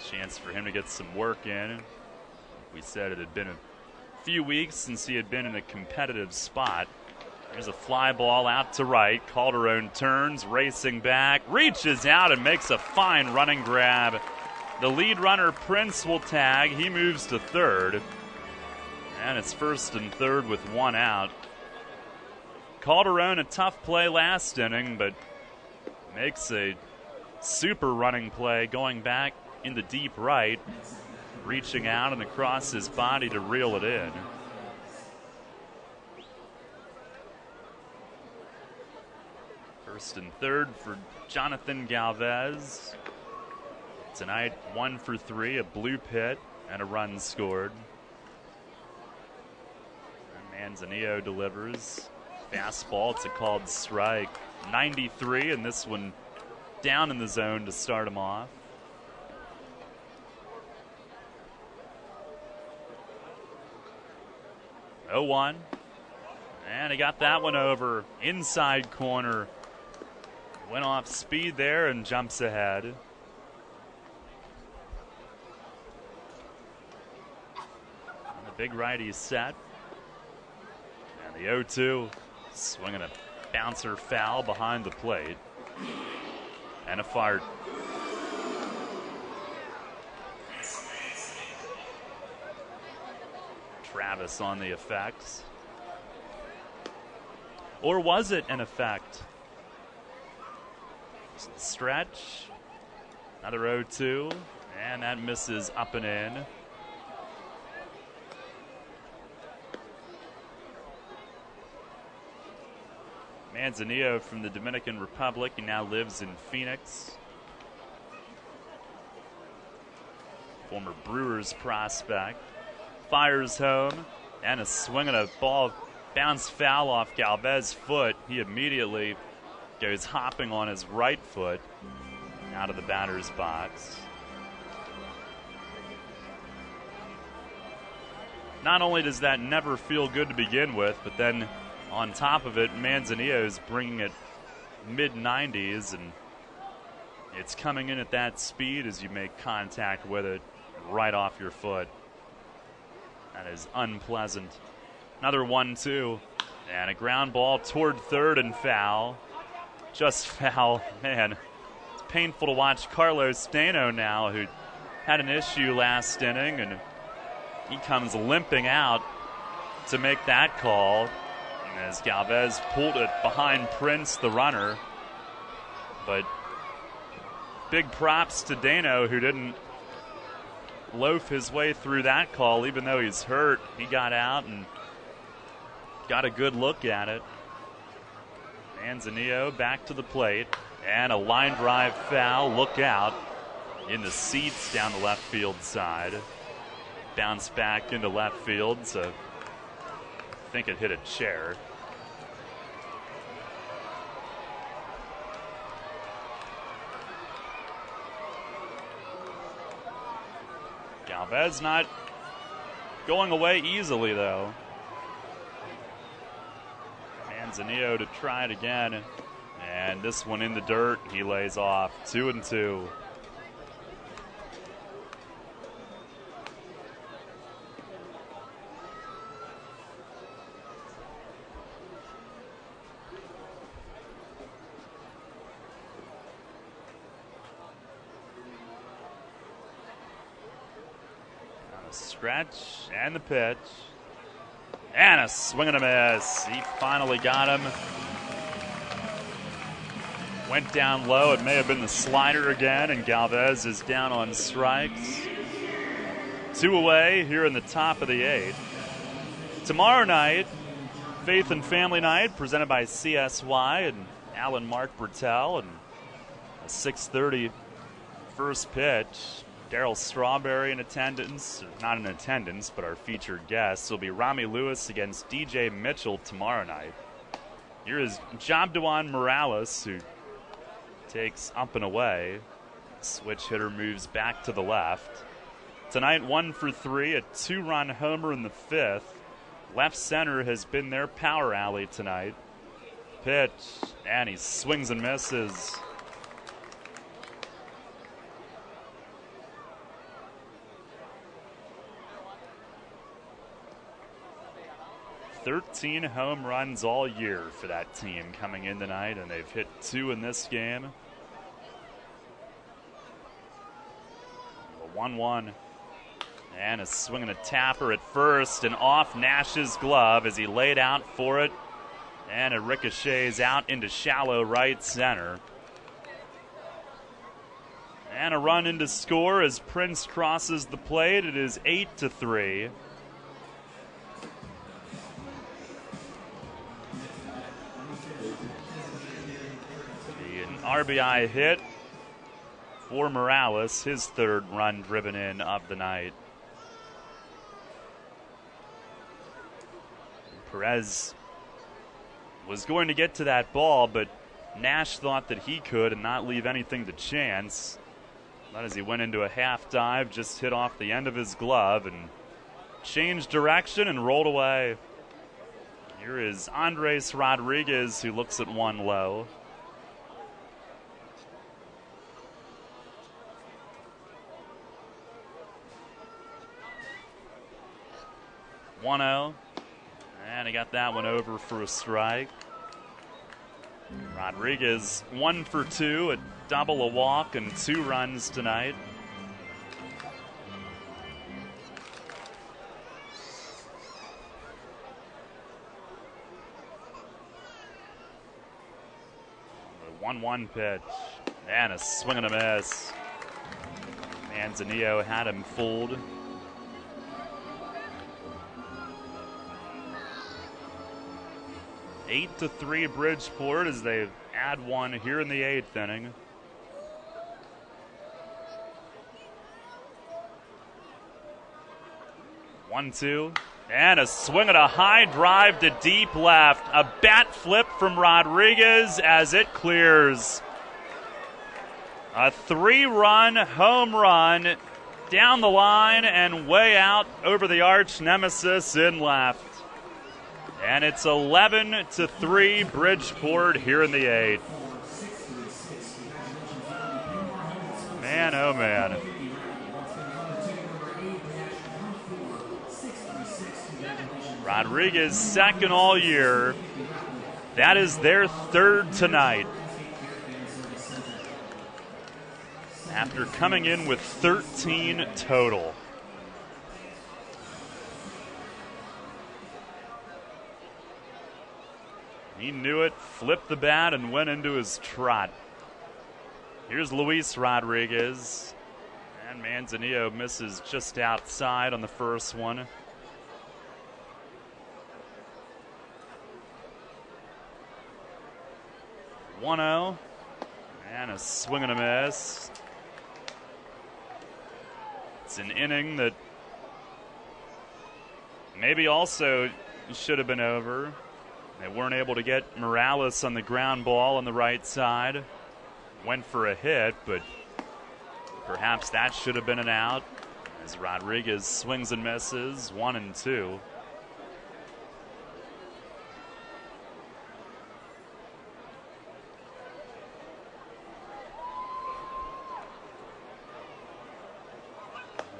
Chance for him to get some work in. We said it had been a few weeks since he had been in a competitive spot. There's a fly ball out to right. Calderon turns, racing back, reaches out and makes a fine running grab. The lead runner, Prince, will tag. He moves to third. And it's first and third with one out. Calderon, a tough play last inning, but makes a super running play going back in the deep right, reaching out and across his body to reel it in. First and third for Jonathan Galvez. Tonight, 1 for 3, a blue pit, and a run scored. And Manzanillo delivers. Fastball, it's a called strike. 93, and this one down in the zone to start him off. Oh, 1. And he got that one over. Inside corner. Went off speed there and jumps ahead. And the big righty set. And the 0-2. Swinging a bouncer foul behind the plate. And a fart. Travis on the effects. Or was it an effect? Stretch. Another 0-2. And that misses up and in. Manzanillo from the Dominican Republic. He now lives in Phoenix. Former Brewers prospect. Fires home. And a swing and a ball bounced foul off Galvez's foot. He immediately goes hopping on his right foot out of the batter's box. Not only does that never feel good to begin with, but then on top of it, Manzanillo's bringing it mid-90s, and it's coming in at that speed as you make contact with it right off your foot. That is unpleasant. Another 1-2, and a ground ball toward third and foul. Just foul. Man, it's painful to watch Carlos Stano now, who had an issue last inning, and he comes limping out to make that call. And as Galvez pulled it behind Prince, the runner. But big props to Dano, who didn't loaf his way through that call. Even though he's hurt, he got out and got a good look at it. Manzanillo back to the plate, and a line drive foul. Look out in the seats down the left field side. Bounce back into left field, so I think it hit a chair. Galvez not going away easily, though. Manzanillo to try it again, and this one in the dirt. He lays off. 2-2. Stretch and the pitch. And a swing and a miss. He finally got him. Went down low. It may have been the slider again, and Galvez is down on strikes. 2 away here in the top of the 8th. Tomorrow night, Faith and Family Night, presented by CSY and Alan Mark Bertel, and a 6:30 first pitch. Darryl Strawberry in attendance, not in attendance, but our featured guest will be Rami Lewis against DJ Mitchell tomorrow night. Here is Jabduan Morales, who takes up and away. Switch hitter moves back to the left. Tonight, 1 for 3, a 2-run homer in the 5th. Left center has been their power alley tonight. Pitch, and he swings and misses. 13 home runs all year for that team coming in tonight, and they've hit 2 in this game. The 1-1. And a swing and a tapper at first, and off Nash's glove as he laid out for it. And it ricochets out into shallow right center. And a run in to score as Prince crosses the plate. It is 8-3. An RBI hit for Morales, his third run driven in of the night. Perez was going to get to that ball, but Nash thought that he could and not leave anything to chance. But as he went into a half dive, just hit off the end of his glove and changed direction and rolled away. Here is Andres Rodriguez, who looks at one low. (1-0). And he got that one over for a strike. Rodriguez 1 for 2, a double, a walk, and 2 runs tonight. The 1-1 pitch, and a swing and a miss. Manzanillo had him fooled. 8-3 Bridgeport as they add one here in the 8th inning. One-two, and a swing at a high drive to deep left. A bat flip from Rodriguez as it clears. A 3-run home run down the line and way out over the arch nemesis in left. And it's 11-3 Bridgeport here in the 8th. Man, oh man. Rodriguez second all year. That is their third tonight. After coming in with 13 total. He knew it, flipped the bat, and went into his trot. Here's Luis Rodriguez. And Manzanillo misses just outside on the first one. (1-0). And a swing and a miss. It's an inning that maybe also should have been over. They weren't able to get Morales on the ground ball on the right side. Went for a hit, but perhaps that should have been an out as Rodriguez swings and misses, 1-2.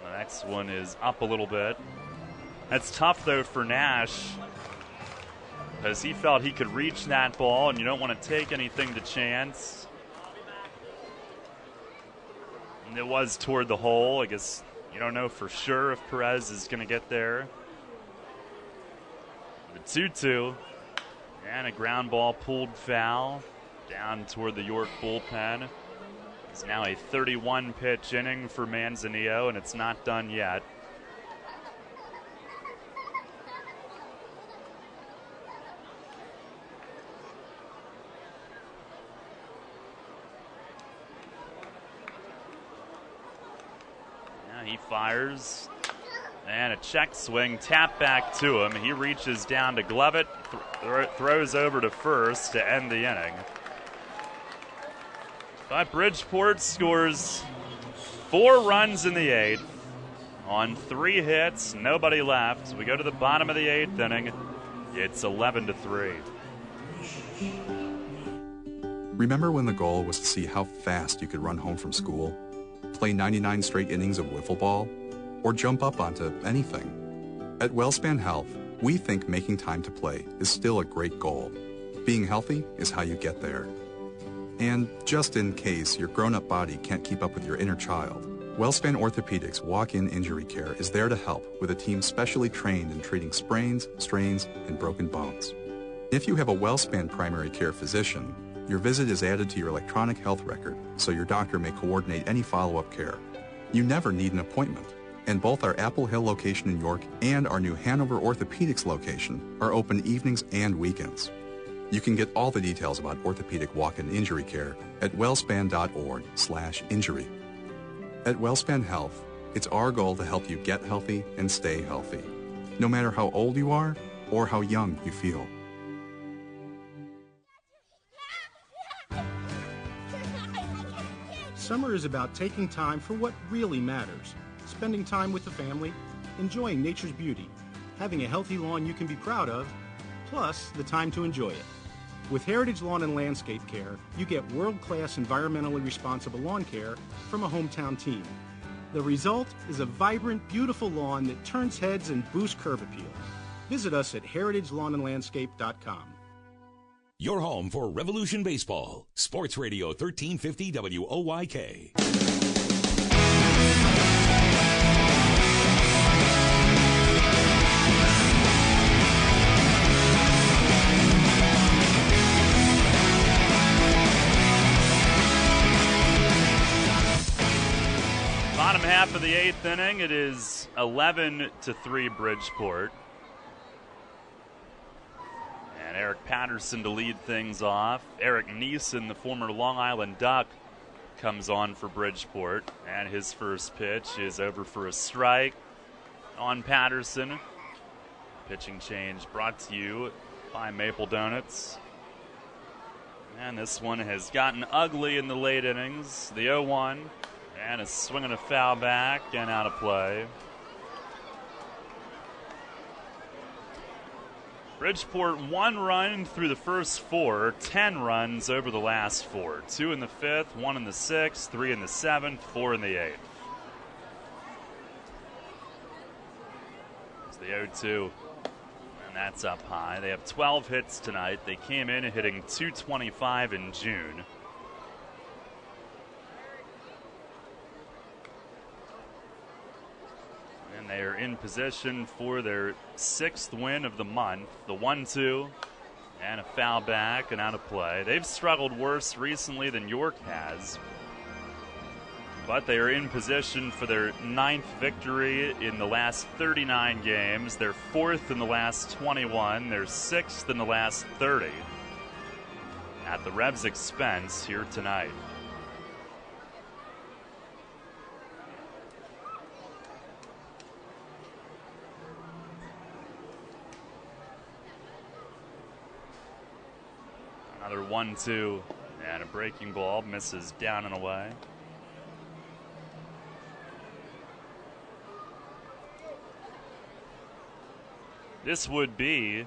The next one is up a little bit. That's tough, though, for Nash, because he felt he could reach that ball, and you don't want to take anything to chance. And it was toward the hole. I guess you don't know for sure if Perez is going to get there. The 2-2, and a ground ball pulled foul down toward the York bullpen. It's now a 31-pitch inning for Manzanillo, and it's not done yet. He fires, and a check swing, tap back to him. He reaches down to glove it, throws over to first to end the inning. But Bridgeport scores 4 runs in the 8th on 3 hits, nobody left. We go to the bottom of the 8th inning. It's 11-3. Remember when the goal was to see how fast you could run home from school? Play 99 straight innings of wiffle ball, or jump up onto anything? At WellSpan Health, We think making time to play is still a great goal. Being healthy is how you get there. And just in case your grown-up body can't keep up with your inner child, WellSpan Orthopedics walk-in injury care is there to help with a team specially trained in treating sprains, strains, and broken bones. If you have a WellSpan primary care physician, your visit is added to your electronic health record so your doctor may coordinate any follow-up care. You never need an appointment, and both our Apple Hill location in York and our new Hanover Orthopedics location are open evenings and weekends. You can get all the details about orthopedic walk-in injury care at wellspan.org/injury. At WellSpan Health, it's our goal to help you get healthy and stay healthy, no matter how old you are or how young you feel. Summer is about taking time for what really matters. Spending time with the family, enjoying nature's beauty, having a healthy lawn you can be proud of, plus the time to enjoy it. With Heritage Lawn and Landscape Care, you get world-class environmentally responsible lawn care from a hometown team. The result is a vibrant, beautiful lawn that turns heads and boosts curb appeal. Visit us at heritagelawnandlandscape.com. Your home for Revolution Baseball. Sports Radio 1350 WOYK. Bottom half of the eighth inning, it is 11-3 Bridgeport. And Eric Patterson to lead things off. Eric Neeson, the former Long Island Duck, comes on for Bridgeport. And his first pitch is over for a strike on Patterson. Pitching change brought to you by Maple Donuts. And this one has gotten ugly in the late innings. The 0-1. And a swing and a foul back and out of play. Bridgeport 1 run through the first 4, 10 runs over the last 4. 2 in the 5th, 1 in the 6th, 3 in the 7th, 4 in the 8th. It's the 0-2, and that's up high. They have 12 hits tonight. They came in hitting .225 in June. They are in position for their 6th win of the month. The 1-2 and a foul back and out of play. They've struggled worse recently than York has, but they are in position for their 9th victory in the last 39 games. Their 4th in the last 21. Their 6th in the last 30. At the Revs' expense here tonight. Another 1-2 and a breaking ball misses down and away. This would be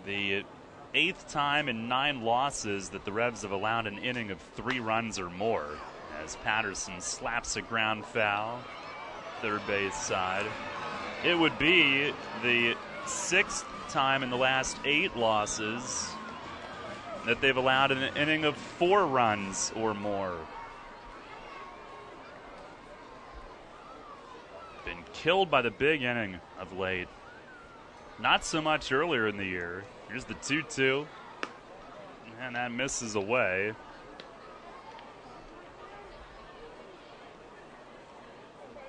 the 8th time in 9 losses that the Revs have allowed an inning of 3 runs or more, as Patterson slaps a ground foul, third base side. It would be the 6th time in the last 8 losses that they've allowed an inning of 4 runs or more. Been killed by the big inning of late. Not so much earlier in the year. Here's the 2-2. And that misses away.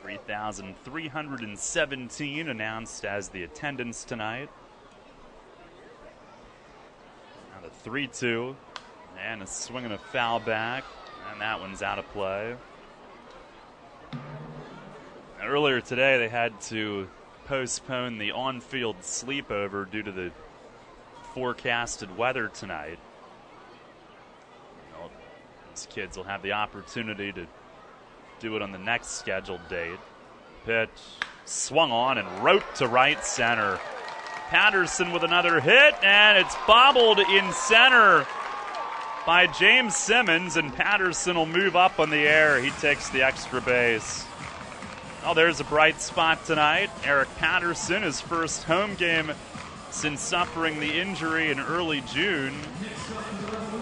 $3,317 announced as the attendance tonight. Now the 3-2 and a swing and a foul back, and that one's out of play. Earlier today, they had to postpone the on-field sleepover due to the forecasted weather tonight. Well, these kids will have the opportunity to do it on the next scheduled date. Pitch swung on and rope to right center. Patterson with another hit, and it's bobbled in center by James Simmons, and Patterson will move up on the air. He takes the extra base. Oh, there's a bright spot tonight. Eric Patterson, his first home game since suffering the injury in early June.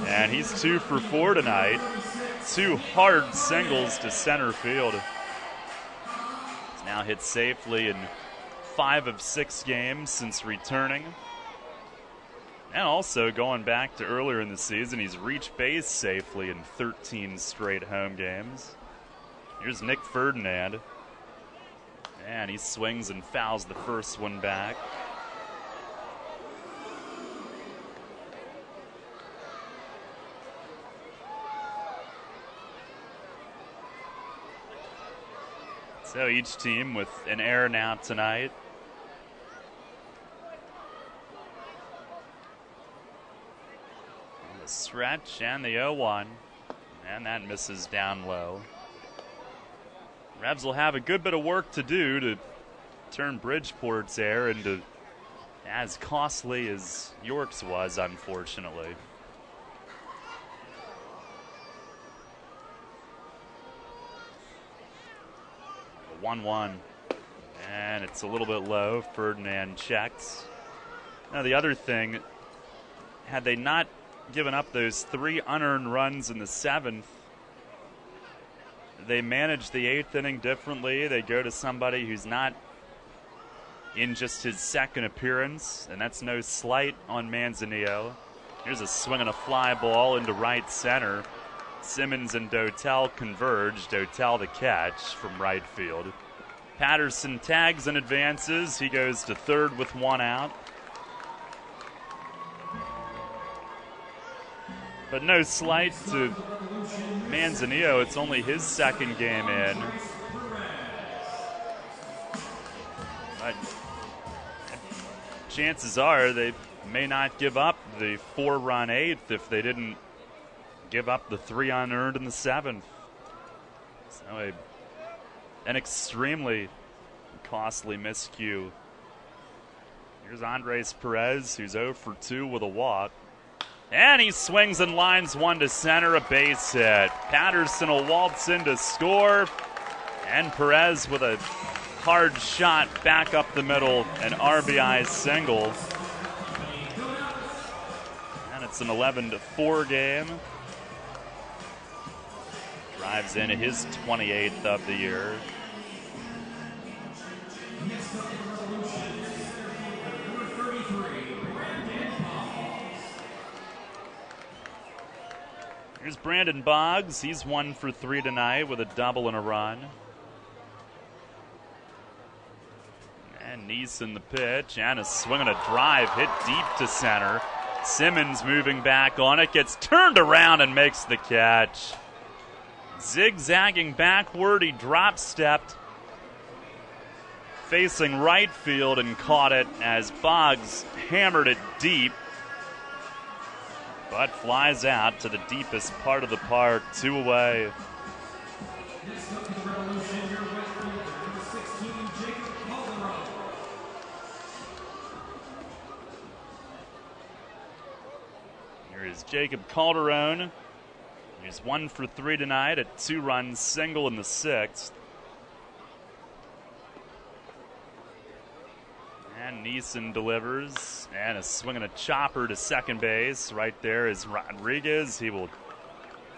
And he's 2 for 4 tonight. 2 hard singles to center field. He's now hit safely in 5 of 6 games since returning. And also going back to earlier in the season, he's reached base safely in 13 straight home games. Here's Nick Ferdinand. And he swings and fouls the first one back. So each team with an error now tonight. The stretch and the 0-1. And that misses down low. Revs will have a good bit of work to do to turn Bridgeport's error into as costly as York's was, unfortunately. 1-1. And it's a little bit low. Ferdinand checks. Now, the other thing, had they not given up those 3 unearned runs in the 7th, they manage the 8th inning differently. They go to somebody who's not in just his second appearance, and that's no slight on Manzanillo. Here's a swing and a fly ball into right center. Simmons and Dotel converge. Dotel the catch from right field. Patterson tags and advances. He goes to third with 1 out. But no slight to Manzanillo. It's only his second game in. But chances are they may not give up the 4-run 8th if they didn't give up the 3 unearned in the 7th. So an extremely costly miscue. Here's Andres Perez, who's 0 for 2 with a walk. And he swings and lines one to center, a base hit. Patterson will waltz in to score. And Perez with a hard shot back up the middle, an RBI single. And it's an 11-4 game. Drives in his 28th of the year. Here's Brandon Boggs. He's 1 for 3 tonight with a double and a run. And Neeson the pitch, and a swing and a drive hit deep to center. Simmons moving back on it, gets turned around and makes the catch. Zigzagging backward, he drop-stepped, facing right field and caught it as Boggs hammered it deep, but flies out to the deepest part of the park, 2 away. Here is Jacob Calderon. He's 1 for 3 tonight, a 2-run single in the 6th. And Neeson delivers, and a swing and a chopper to second base. Right there is Rodriguez. He will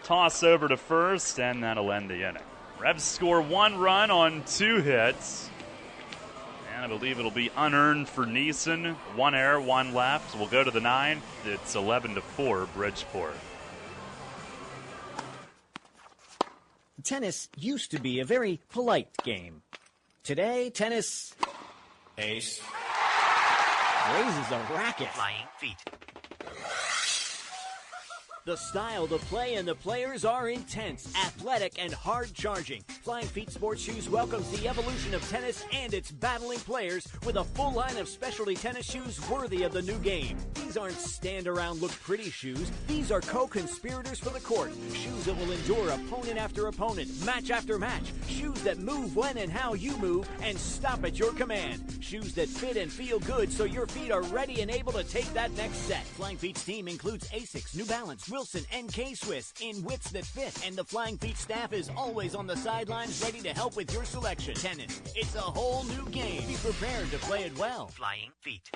toss over to first, and that'll end the inning. Revs score 1 run on 2 hits. And I believe it'll be unearned for Neeson. 1 error, 1 left. We'll go to the 9th. It's 11-4 Bridgeport. Tennis used to be a very polite game. Today, tennis ace raises a racket. Flying feet. The style to play and the players are intense, athletic, and hard-charging. Flying Feet Sports Shoes welcomes the evolution of tennis and its battling players with a full line of specialty tennis shoes worthy of the new game. These These aren't stand-around, look-pretty shoes. These are co-conspirators for the court. Shoes that will endure opponent after opponent, match after match. Shoes that move when and how you move and stop at your command. Shoes that fit and feel good so your feet are ready and able to take that next set. Flying Feet's team includes Asics, New Balance, Wilson, and K-Swiss in widths that fit. And the Flying Feet staff is always on the sidelines ready to help with your selection. Tennis, it's a whole new game. Be prepared to play it well. Flying Feet.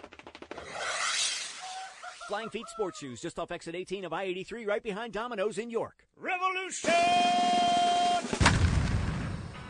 Flying Feet sports shoes just off exit 18 of I-83 right behind Domino's in York. Revolution!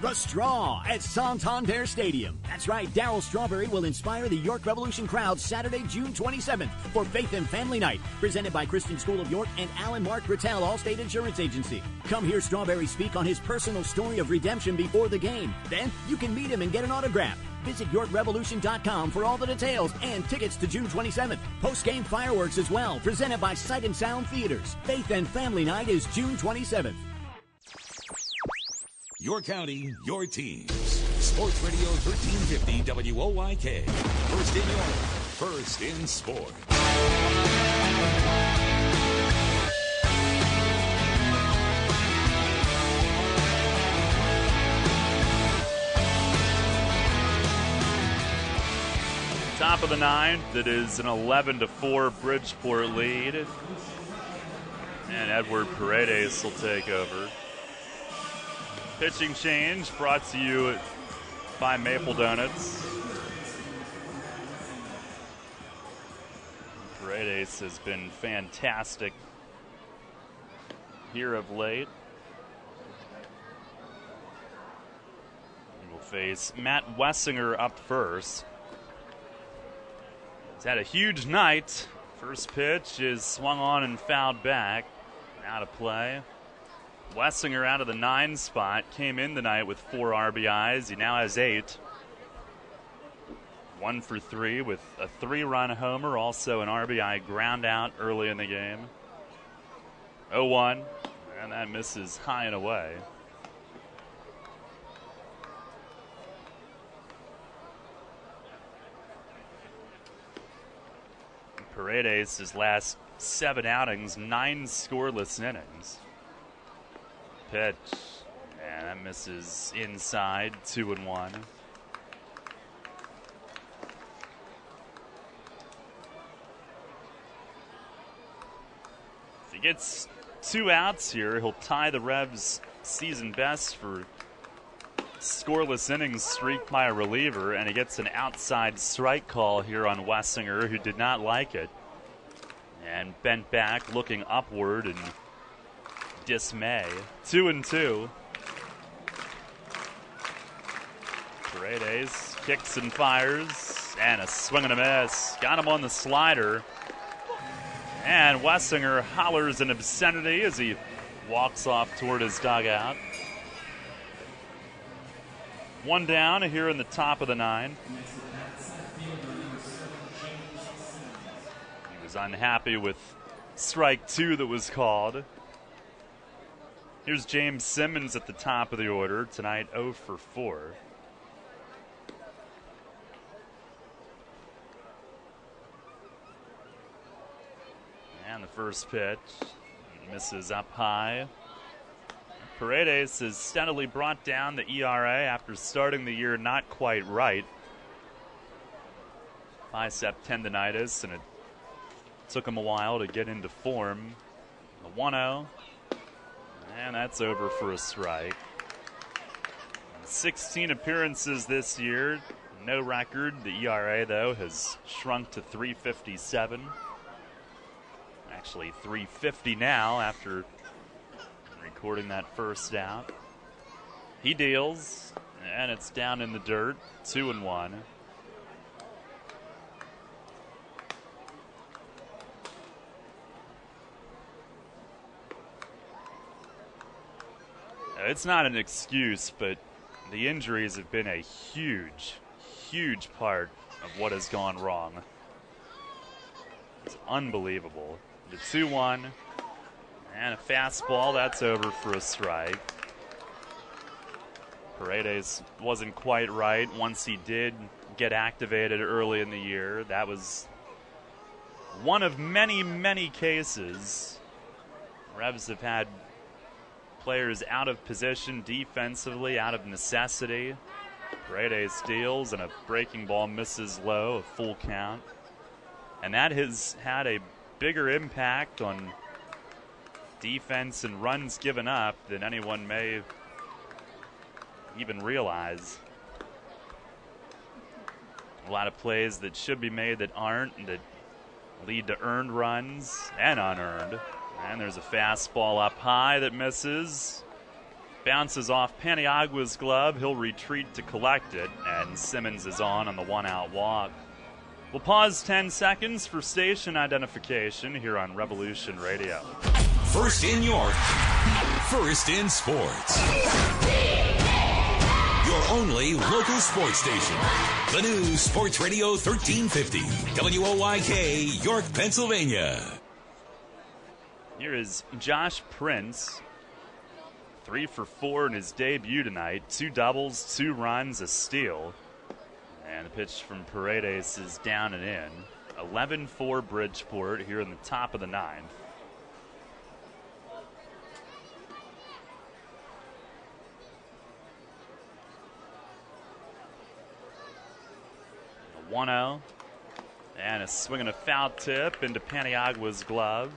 The Straw at Santander Stadium. That's right, Darryl Strawberry will inspire the York Revolution crowd Saturday, June 27th for Faith and Family Night, presented by Christian School of York and Alan Mark Rattel, Allstate Insurance Agency. Come hear Strawberry speak on his personal story of redemption before the game. Then you can meet him and get an autograph. Visit YorkRevolution.com for all the details and tickets to June 27th. Post-game fireworks as well, presented by Sight and Sound Theaters. Faith and Family Night is June 27th. Your county, your teams. Sports Radio 1350 WOYK. First in York, first in sport. Top of the ninth, it is an 11-4 Bridgeport lead. And Edward Paredes will take over. Pitching change brought to you by Maple Donuts. Paredes has been fantastic here of late. He will face Matt Wessinger up first. He's had a huge night. First pitch is swung on and fouled back. Out of play. Wessinger out of the 9 spot. Came in the night with 4 RBIs. He now has 8. 1 for 3 with a 3-run homer. Also an RBI ground out early in the game. 0-1. And that misses high and away. Paredes, his last 7 outings, 9 scoreless innings. Pitch, and that misses inside, 2-1. If he gets 2 outs here, he'll tie the Revs' season best for scoreless innings streak by a reliever, and he gets an outside strike call here on Wessinger, who did not like it, and bent back, looking upward in dismay. 2-2. Paredes kicks and fires, and a swing and a miss. Got him on the slider, and Wessinger hollers an obscenity as he walks off toward his dugout. 1 down here in the top of the 9. He was unhappy with strike 2 that was called. Here's James Simmons at the top of the order. Tonight 0 for 4. And the first pitch misses up high. Paredes has steadily brought down the ERA after starting the year not quite right. Bicep tendonitis, and it took him a while to get into form. The 1-0, and that's over for a strike. 16 appearances this year, no record. The ERA, though, has shrunk to 3.57. Actually, 3.50 now after recording that first out. He deals, and it's down in the dirt, 2-1. It's not an excuse, but the injuries have been a huge, huge part of what has gone wrong. It's unbelievable. The 2-1. And a fastball, that's over for a strike. Paredes wasn't quite right. Once he did get activated early in the year, that was one of many, many cases. Revs have had players out of position defensively, out of necessity. Paredes steals and a breaking ball misses low, a full count. And that has had a bigger impact on defense and runs given up than anyone may even realize. A lot of plays that should be made that aren't, that lead to earned runs and unearned. And there's a fastball up high that misses. Bounces off Paniagua's glove. He'll retreat to collect it, and Simmons is on the one-out walk. We'll pause 10 seconds for station identification here on Revolution Radio. First in York, first in sports. Your only local sports station. The new Sports Radio 1350, WOYK, York, Pennsylvania. Here is Josh Prince. 3 for 4 in his debut tonight. 2 doubles, 2 runs, a steal. And the pitch from Paredes is down and in. 11-4 Bridgeport here in the top of the 9th. A 1-0. And a swing and a foul tip into Paniagua's glove.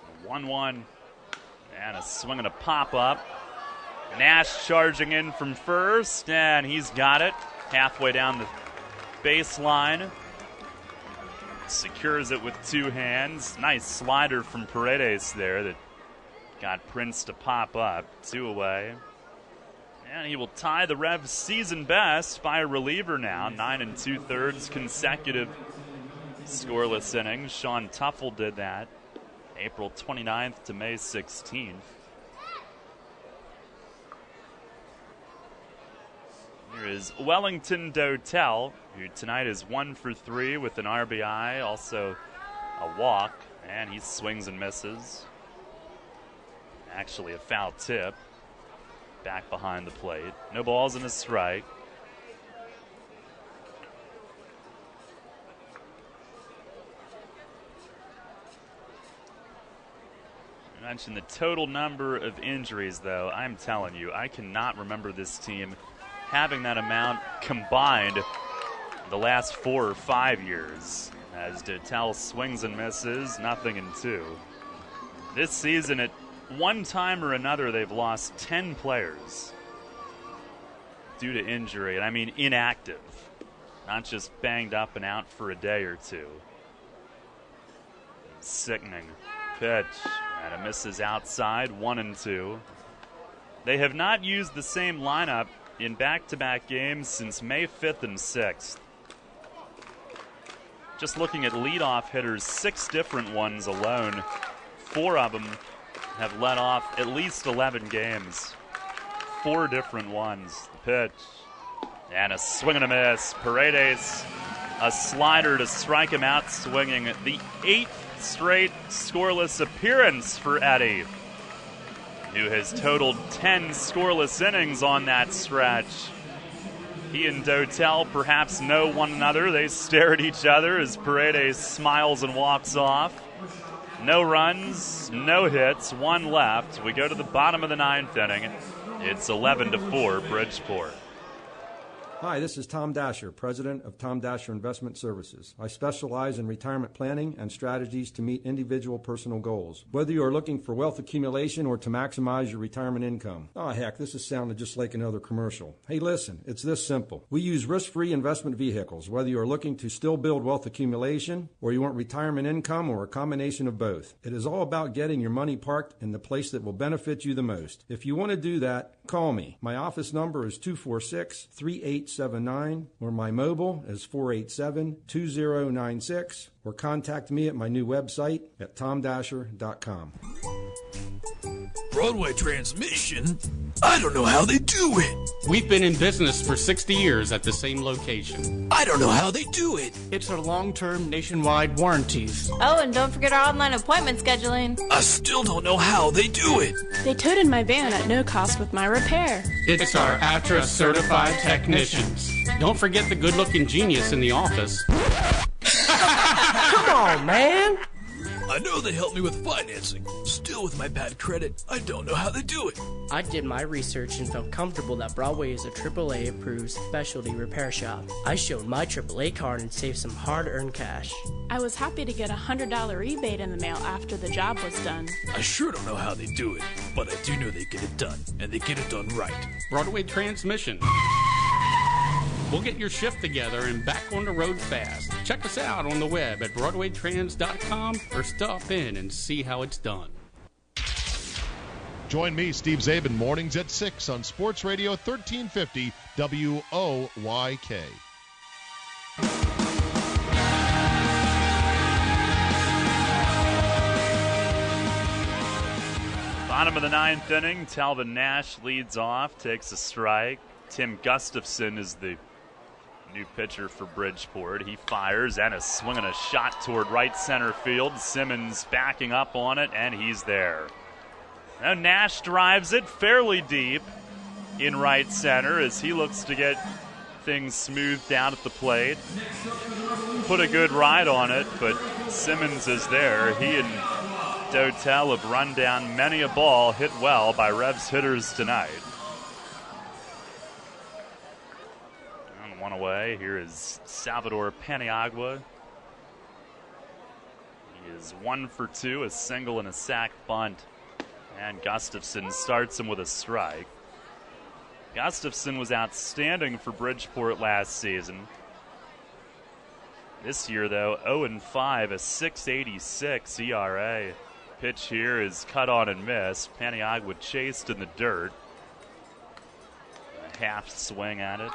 A 1-1 and a swing and a pop-up. Nash charging in from first, and he's got it halfway down the baseline. Secures it with 2 hands. Nice slider from Paredes there that got Prince to pop up. 2 away. And he will tie the Revs' season best by a reliever now. 9 2/3 consecutive scoreless innings. Sean Tuffle did that April 29th to May 16th. Here is Wellington Dotel, who tonight is 1 for 3 with an RBI, also a walk, and he swings and misses. Actually a foul tip. Back behind the plate. No balls and a strike. I mentioned the total number of injuries, though. I'm telling you, I cannot remember this team having that amount combined the last 4 or 5 years. As Dotel swings and misses, nothing in 2. This season, at one time or another, they've lost 10 players due to injury. And I mean inactive, not just banged up and out for a day or 2. Sickening pitch, and it misses outside, 1-2. They have not used the same lineup in back-to-back games since May 5th and 6th. Just looking at leadoff hitters, 6 different ones alone. 4 of them have led off at least 11 games. 4 different ones. The pitch, and a swing and a miss. Paredes, a slider to strike him out swinging. The 8th straight scoreless appearance for Eddie, who has totaled 10 scoreless innings on that stretch. He and Dotel perhaps know one another. They stare at each other as Paredes smiles and walks off. No runs, no hits, 1 left. We go to the bottom of the 9th inning. It's 11-4 Bridgeport. Hi, this is Tom Dasher, president of Tom Dasher Investment Services. I specialize in retirement planning and strategies to meet individual personal goals. Whether you are looking for wealth accumulation or to maximize your retirement income. Oh, heck, this is sounding just like another commercial. Hey, listen, it's this simple. We use risk-free investment vehicles, whether you are looking to still build wealth accumulation or you want retirement income or a combination of both. It is all about getting your money parked in the place that will benefit you the most. If you want to do that, call me. My office number is 246-3879, or my mobile is 487-2096, or contact me at my new website at tomdasher.com. Broadway Transmission, I don't know how they do it. We've been in business for 60 years at the same location. I don't know how they do it. It's our long-term nationwide warranties. Oh, and don't forget our online appointment scheduling. I still don't know how they do it. They toted my van at no cost with my repair. It's our ATRA certified technicians. Don't forget the good-looking genius in the office. Come on, man. I know they helped me with financing. Still, with my bad credit, I don't know how they do it. I did my research and felt comfortable that Broadway is a AAA-approved specialty repair shop. I showed my AAA card and saved some hard-earned cash. I was happy to get a $100 rebate in the mail after the job was done. I sure don't know how they do it, but I do know they get it done, and they get it done right. Broadway Transmission. We'll get your shift together and back on the road fast. Check us out on the web at BroadwayTrans.com or stop in and see how it's done. Join me, Steve Zabin, mornings at 6 on Sports Radio 1350 WOYK. Bottom of the ninth inning, Talvin Nash leads off, takes a strike. Tim Gustafson is the new pitcher for Bridgeport. He fires and is swinging a shot toward right center field. Simmons backing up on it, and he's there. Now Nash drives it fairly deep in right center as he looks to get things smoothed out at the plate. Put a good ride on it, but Simmons is there. He and Dotel have run down many a ball hit well by Revs hitters tonight. One away. Here is Salvador Paniagua. He is 1 for 2, a single and a sac bunt. And Gustafson starts him with a strike. Gustafson was outstanding for Bridgeport last season. This year, though, 0-5, a 6.86 ERA. Pitch here is cut on and missed. Paniagua chased in the dirt. A half swing at it.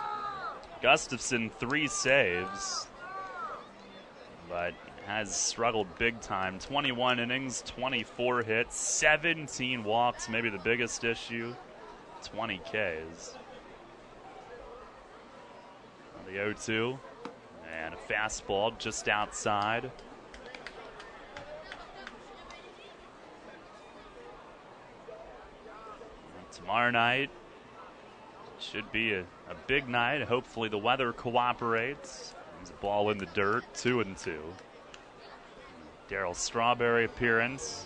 Gustafson 3 saves, but has struggled big time. 21 innings, 24 hits, 17 walks, maybe the biggest issue, 20 Ks. The 0-2, and a fastball just outside. And tomorrow night should be a big night. Hopefully the weather cooperates. There's a ball in the dirt, 2-2. Darryl Strawberry appearance.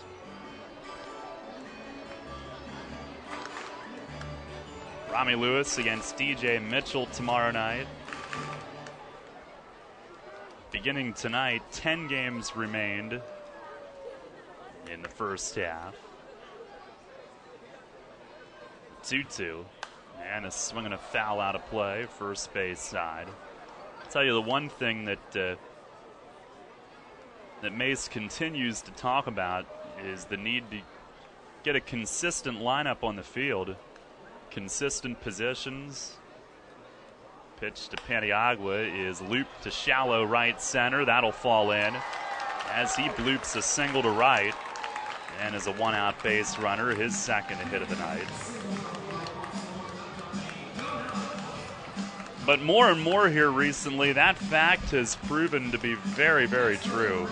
Rami Lewis against DJ Mitchell tomorrow night. Beginning tonight, 10 games remained in the first half. 2-2. And a swing and a foul out of play, first base side. I'll tell you the one thing that Mace continues to talk about is the need to get a consistent lineup on the field. Consistent positions. Pitch to Paniagua is looped to shallow right center. That'll fall in as he bloops a single to right and is a one-out base runner, his second hit of the night. But more and more here recently, that fact has proven to be very, very true.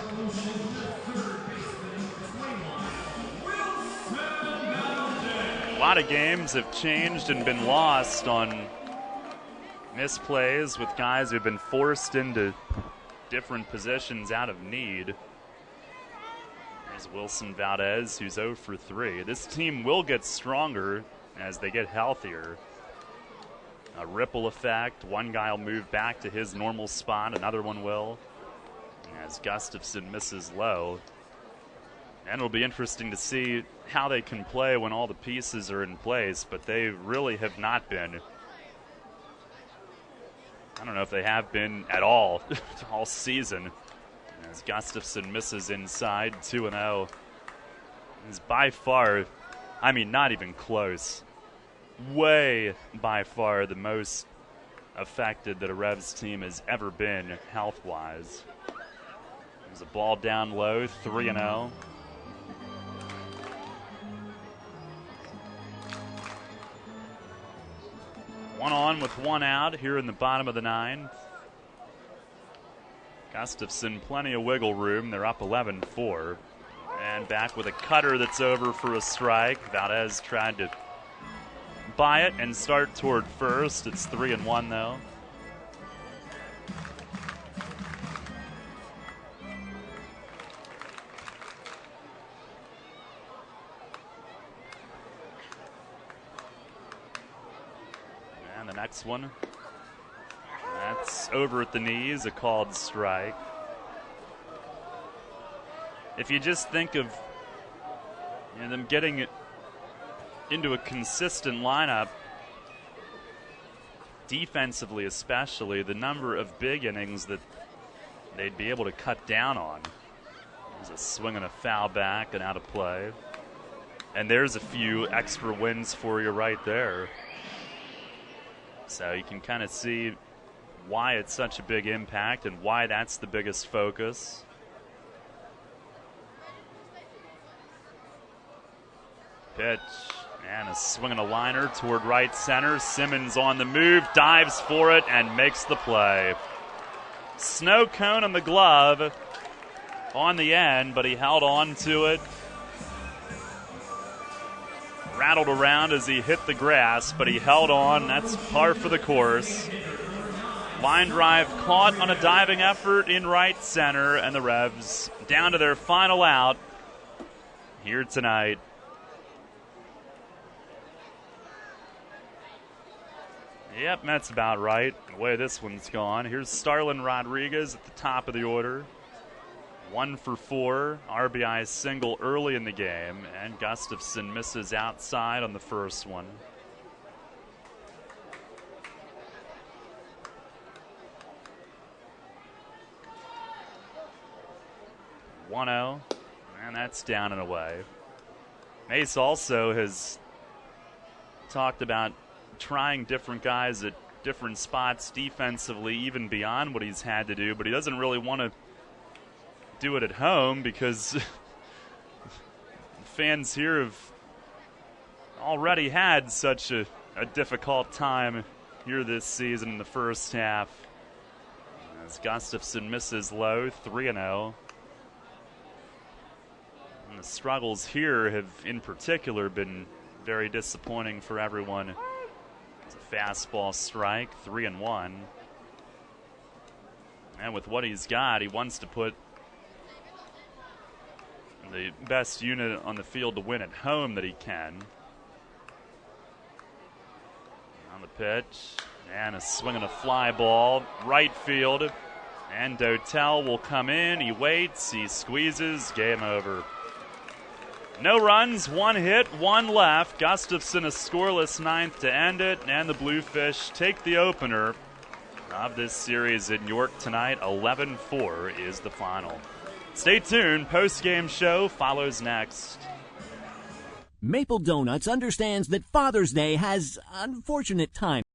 A lot of games have changed and been lost on misplays with guys who've been forced into different positions out of need. There's Wilson Valdez, who's 0 for 3. This team will get stronger as they get healthier. A ripple effect. One guy will move back to his normal spot. Another one will. As Gustafson misses low. And it'll be interesting to see how they can play when all the pieces are in place. But they really have not been. I don't know if they have been at all season. As Gustafson misses inside, 2-0. Is by far, I mean, not even close. Way by far the most affected that a Revs team has ever been health-wise. There's a ball down low, 3-0. One on with one out here in the bottom of the ninth. Gustafson, plenty of wiggle room. They're up 11-4. And back with a cutter that's over for a strike. Valdez tried to buy it and start toward first. It's 3-1 though. And the next one, that's over at the knees, a called strike. If you just think of them getting it into a consistent lineup, defensively especially, the number of big innings that they'd be able to cut down on. There's a swing and a foul back and out of play. And there's a few extra wins for you right there. So you can kind of see why it's such a big impact and why that's the biggest focus. Pitch, and a swing and a liner toward right center. Simmons on the move, dives for it, and makes the play. Snow cone on the glove on the end, but he held on to it. Rattled around as he hit the grass, but he held on. That's par for the course. Line drive caught on a diving effort in right center, and the Revs down to their final out here tonight. Yep, that's about right, the way this one's gone. Here's Starlin Rodriguez at the top of the order. 1 for 4, RBI single early in the game, and Gustafson misses outside on the first one. (1-0), and that's down and away. Mace also has talked about trying different guys at different spots defensively, even beyond what he's had to do, but he doesn't really want to do it at home because fans here have already had such a difficult time here this season in the first half. As Gustafson misses low, 3-0. And the struggles here have in particular been very disappointing for everyone. It's a fastball strike, 3-1. And with what he's got, he wants to put the best unit on the field to win at home that he can. On the pitch, and a swing and a fly ball, right field. And Dotel will come in, he waits, he squeezes, game over. No runs, 1 hit, 1 left. Gustafson a scoreless ninth to end it, and the Bluefish take the opener of this series in York tonight. 11-4 is the final. Stay tuned, post-game show follows next. Maple Donuts understands that Father's Day has unfortunate timing.